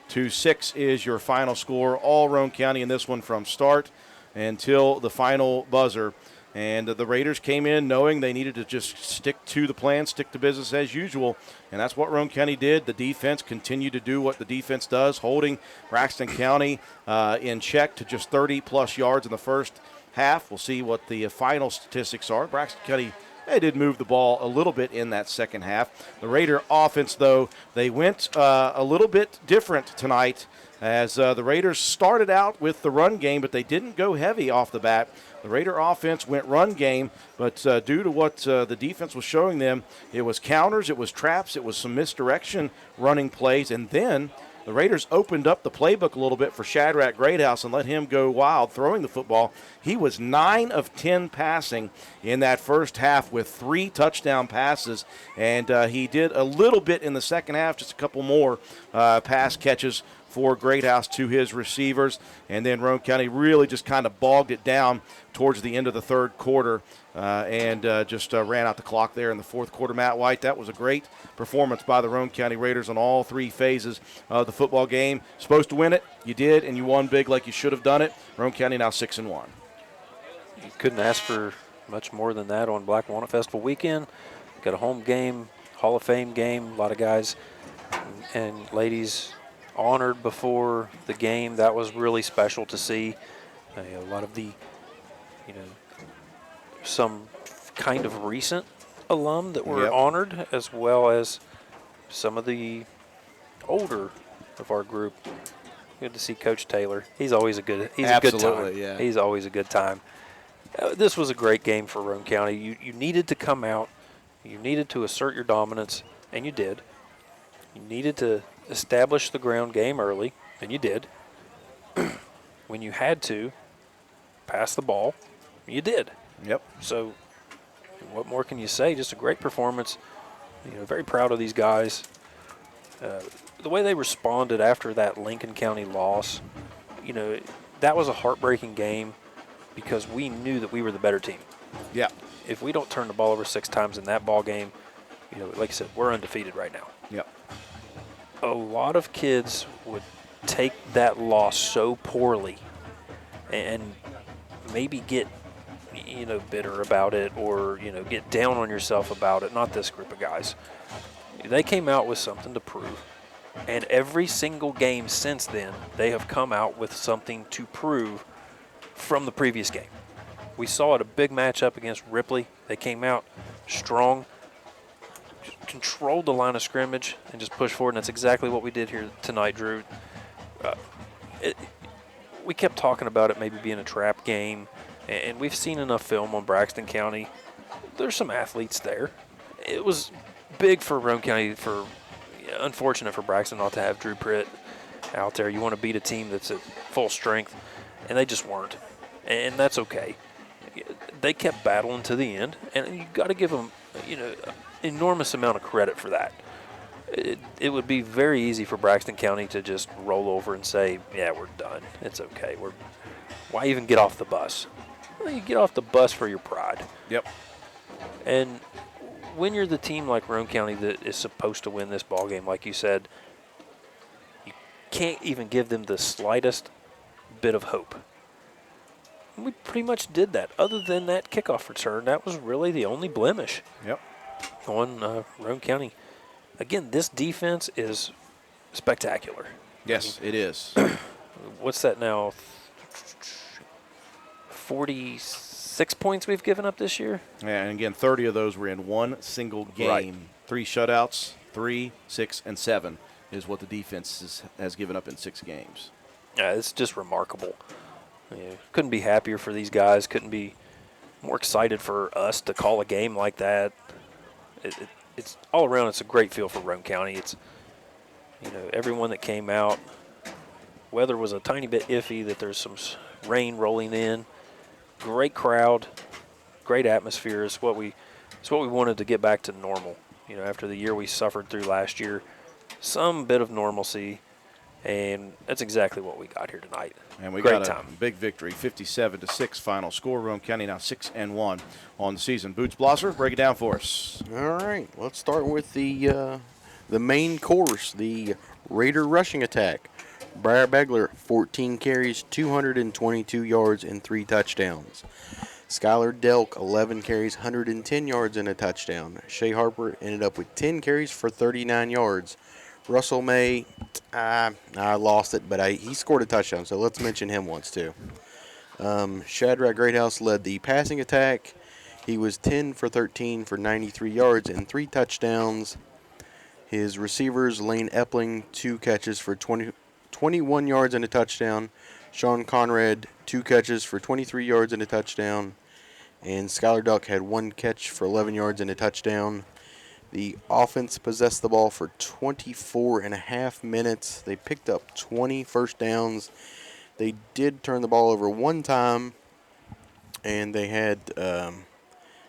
Speaker 1: 6 is your final score. All Roane County in this one from start until the final buzzer. And the Raiders came in knowing they needed to just stick to the plan, stick to business as usual, and that's what Roane County did. The defense continued to do what the defense does, holding Braxton County in check to just 30-plus yards in the first half. We'll see what the final statistics are. Braxton County, they did move the ball a little bit in that second half. The Raider offense, though, they went a little bit different tonight as the Raiders started out with the run game, but they didn't go heavy off the bat. The Raider offense went run game, but due to what the defense was showing them, it was counters, it was traps, it was some misdirection running plays, and then the Raiders opened up the playbook a little bit for Shadrach Greathouse and let him go wild throwing the football. He was 9 of 10 passing in that first half with 3 touchdown passes, and he did a little bit in the second half, just a couple more pass catches for Greathouse to his receivers. And then Roane County really just kind of bogged it down towards the end of the third quarter and just ran out the clock there in the fourth quarter. Matt White, that was a great performance by the Roane County Raiders on all 3 phases of the football game. Supposed to win it, you did, and you won big like you should have done it. Roane County now 6-1.
Speaker 2: You couldn't ask for much more than that on Black Walnut Festival weekend. Got a home game, Hall of Fame game, a lot of guys and ladies honored before the game. That was really special to see. A lot of the, some kind of recent alum that were honored, as well as some of the older of our group. Good to see Coach Taylor. He's always a good. He's a good time.
Speaker 4: Yeah.
Speaker 2: He's always a good time. This was a great game for Roane County. You needed to come out. You needed to assert your dominance, and you did. You needed to establish the ground game early, and you did. When you had to pass the ball, you did.
Speaker 1: Yep.
Speaker 2: So what more can you say? Just a great performance. Very proud of these guys. The way they responded after that Lincoln County loss, that was a heartbreaking game because we knew that we were the better team.
Speaker 1: Yeah.
Speaker 2: If we don't turn the ball over 6 times in that ball game, like I said, we're undefeated right now.
Speaker 1: Yep.
Speaker 2: A lot of kids would take that loss so poorly and maybe get, bitter about it or, get down on yourself about it. Not this group of guys. They came out with something to prove. And every single game since then, they have come out with something to prove from the previous game. We saw it a big matchup against Ripley. They came out strong, controlled the line of scrimmage, and just pushed forward, and that's exactly what we did here tonight, Drew. We kept talking about it maybe being a trap game, and we've seen enough film on Braxton County. There's some athletes there. It was big for Roane County, unfortunate for Braxton not to have Drew Pritt out there. You want to beat a team that's at full strength, and they just weren't, and that's okay. They kept battling to the end, and you got to give them, enormous amount of credit for that. It would be very easy for Braxton County to just roll over and say, yeah, we're done. It's okay. Why even get off the bus? Well, you get off the bus for your pride.
Speaker 1: Yep.
Speaker 2: And when you're the team like Roane County that is supposed to win this ball game, like you said, you can't even give them the slightest bit of hope. We pretty much did that. Other than that kickoff return, that was really the only blemish.
Speaker 1: Yep.
Speaker 2: On Roane County. Again, this defense is spectacular.
Speaker 1: Yes, it is.
Speaker 2: What's that now? 46 points we've given up this year?
Speaker 1: Yeah, and again, 30 of those were in one single game.
Speaker 2: Right.
Speaker 1: 3 shutouts, 3, 6, and 7 is what the defense has given up in 6 games.
Speaker 2: Yeah, it's just remarkable. Couldn't be happier for these guys. Couldn't be more excited for us to call a game like that. It's all around. It's a great feel for Roane County. It's, everyone that came out. Weather was a tiny bit iffy. That there's some rain rolling in. Great crowd, great atmosphere. It's what we wanted to get back to normal. After the year we suffered through last year, some bit of normalcy, and that's exactly what we got here tonight.
Speaker 1: And we
Speaker 2: great
Speaker 1: got
Speaker 2: time.
Speaker 1: a big victory, 57-6 final score. Roane County now 6-1 on the season. Boots Blosser, break it down for us.
Speaker 4: All right, let's start with the main course, the Raider rushing attack. Briar Begler, 14 carries, 222 yards, and 3 touchdowns. Skylar Delk, 11 carries, 110 yards, and a touchdown. Shea Harper ended up with 10 carries for 39 yards. Russell May, I lost it, but he scored a touchdown, so let's mention him once too. Shadrach Greathouse led the passing attack. He was 10 for 13 for 93 yards and 3 touchdowns. His receivers, Lane Epling, 2 catches for 21 yards and a touchdown. Sean Conrad, 2 catches for 23 yards and a touchdown. And Skylar Duck had 1 catch for 11 yards and a touchdown. The offense possessed the ball for 24 and a half minutes. They picked up 20 first downs. They did turn the ball over 1 time. And they had,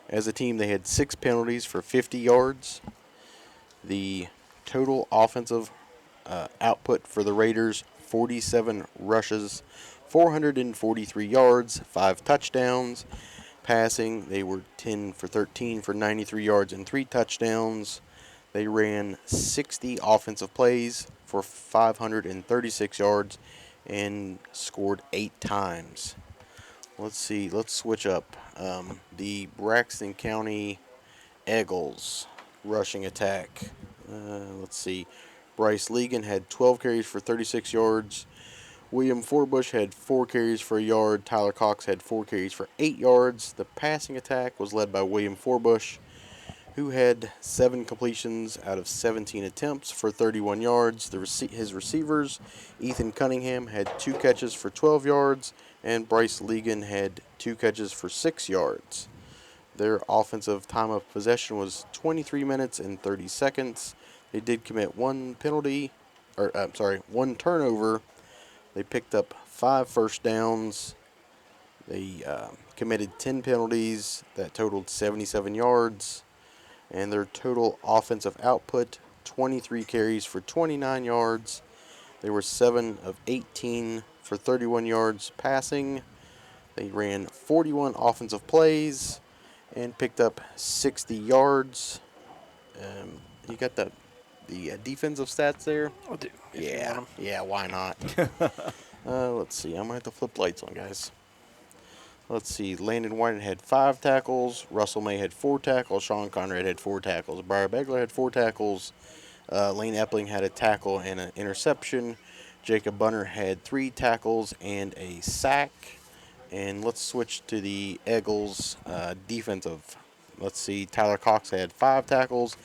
Speaker 4: as a team, they had 6 penalties for 50 yards. The total offensive output for the Raiders, 47 rushes, 443 yards, 5 touchdowns. Passing, they were 10 for 13 for 93 yards and 3 touchdowns. They ran 60 offensive plays for 536 yards and scored 8 times. Let's see, let's switch up. The Braxton County Eagles rushing attack. Let's see. Bryce Legan had 12 carries for 36 yards. William Forbush had 4 carries for a yard. Tyler Cox had 4 carries for 8 yards. The passing attack was led by William Forbush, who had 7 completions out of 17 attempts for 31 yards. His receivers, Ethan Cunningham, had 2 catches for 12 yards, and Bryce Legan had 2 catches for 6 yards. Their offensive time of possession was 23 minutes and 30 seconds. They did commit 1 turnover. They picked up 5 first downs. They committed 10 penalties that totaled 77 yards. And their total offensive output, 23 carries for 29 yards. They were 7 of 18 for 31 yards passing. They ran 41 offensive plays and picked up 60 yards. You got the defensive stats there?
Speaker 2: I'll do.
Speaker 4: Yeah, why not? Let's see. I'm going to have to flip lights on, guys. Let's see. Landon White had 5 tackles. Russell May had 4 tackles. Sean Conrad had 4 tackles. Briar Begler had 4 tackles. Lane Epling had a tackle and an interception. Jacob Bunner had 3 tackles and a sack. And let's switch to the Eagles defensive. Let's see. Tyler Cox had 5 tackles.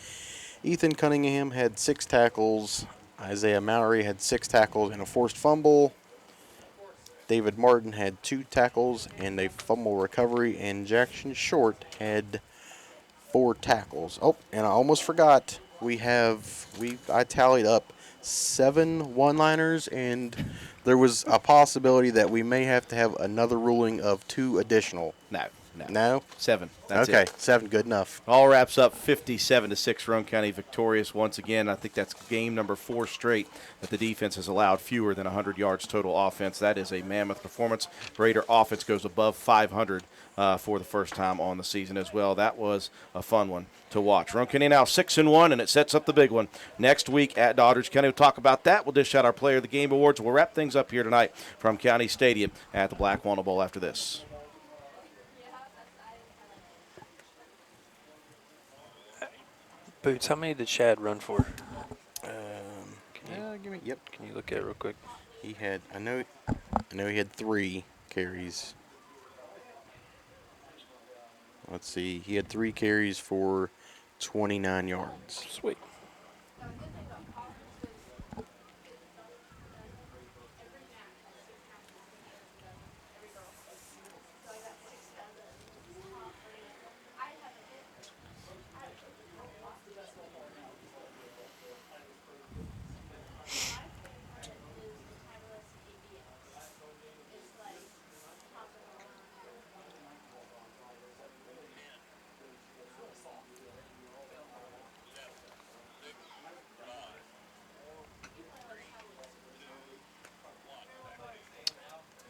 Speaker 4: Ethan Cunningham had 6 tackles. Isaiah Mallory had 6 tackles and a forced fumble. David Martin had 2 tackles and a fumble recovery. And Jackson Short had 4 tackles. Oh, and I almost forgot. I tallied up 7 one-liners, and there was a possibility that we may have to have another ruling of 2 additional. No?
Speaker 1: 7. That's
Speaker 4: okay,
Speaker 1: it.
Speaker 4: 7, good enough.
Speaker 1: All wraps up 57-6. Roane County victorious once again. I think that's game number 4 straight that the defense has allowed fewer than 100 yards total offense. That is a mammoth performance. Raider offense goes above 500 for the first time on the season as well. That was a fun one to watch. Roane County now 6-1, and it sets up the big one next week at Doddridge County. We'll talk about that. We'll dish out our Player of the Game awards. We'll wrap things up here tonight from County Stadium at the Black Walnut Bowl after this.
Speaker 2: Boots, how many did Shad run for?
Speaker 4: Yep.
Speaker 2: Can you look at it real quick?
Speaker 4: He had, I know he had 3 carries. Let's see, he had 3 carries for 29 yards.
Speaker 2: Sweet.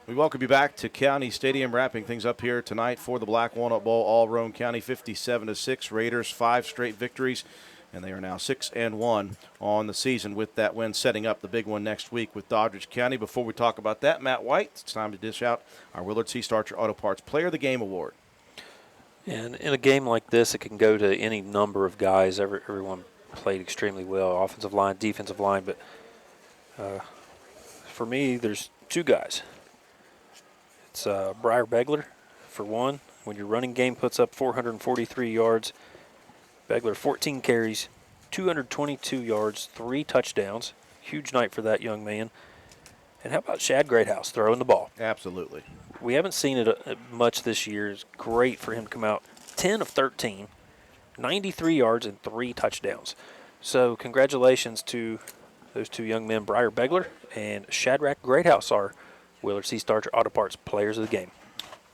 Speaker 1: We welcome you back to County Stadium, wrapping things up here tonight for the Black Walnut Bowl. All Roane County 57-6. Raiders 5 straight victories and they are now 6-1 on the season with that win, setting up the big one next week with Doddridge County. Before we talk about that, Matt White, it's time to dish out our Willard C. Starcher Auto Parts Player of the Game Award.
Speaker 2: And in a game like this, it can go to any number of guys. Everyone played extremely well, offensive line, defensive line, but for me, there's two guys. It's Briar Begler, for one. When your running game puts up 443 yards, Begler 14 carries, 222 yards, 3 touchdowns. Huge night for that young man. And how about Shad Greathouse throwing the ball?
Speaker 1: Absolutely.
Speaker 2: We haven't seen it much this year. It's great for him to come out 10 of 13, 93 yards, and 3 touchdowns. So congratulations to those two young men, Briar Begler and Shadrach Greathouse, our Willard C. Starcher Auto Parts Players of the Game.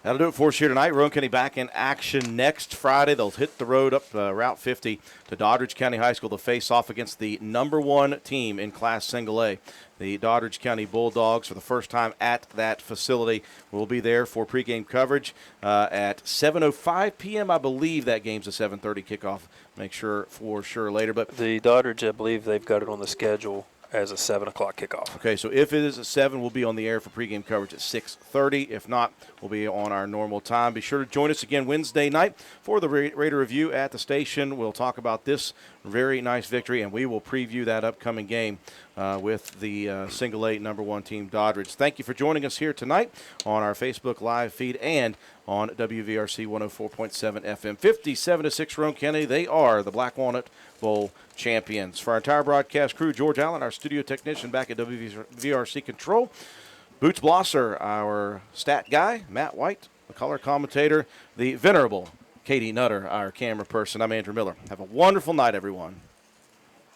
Speaker 1: That'll do it for us here tonight. Roane County back in action next Friday. They'll hit the road up Route 50 to Doddridge County High School to face off against the #1 team in Class Single A. The Doddridge County Bulldogs, for the first time at that facility, will be there for pregame coverage at 7:05 p.m. I believe that game's a 7:30 kickoff. Make sure for sure later. But
Speaker 2: the Doddridge, I believe they've got it on the schedule as a 7 o'clock kickoff.
Speaker 1: Okay, so if it is at 7, we'll be on the air for pregame coverage at 6:30. If not, we'll be on our normal time. Be sure to join us again Wednesday night for the Raider Review at the station. We'll talk about this very nice victory, and we will preview that upcoming game with the Single A #1 team, Doddridge. Thank you for joining us here tonight on our Facebook Live feed and on WVRC 104.7 FM. 57-6 Roane County. They are the Black Walnut Bowl champions. For our entire broadcast crew, George Allen, our studio technician back at WVRC Control, Boots Blosser, our stat guy, Matt White, the color commentator, the venerable Katie Nutter, our camera person. I'm Andrew Miller. Have a wonderful night, everyone.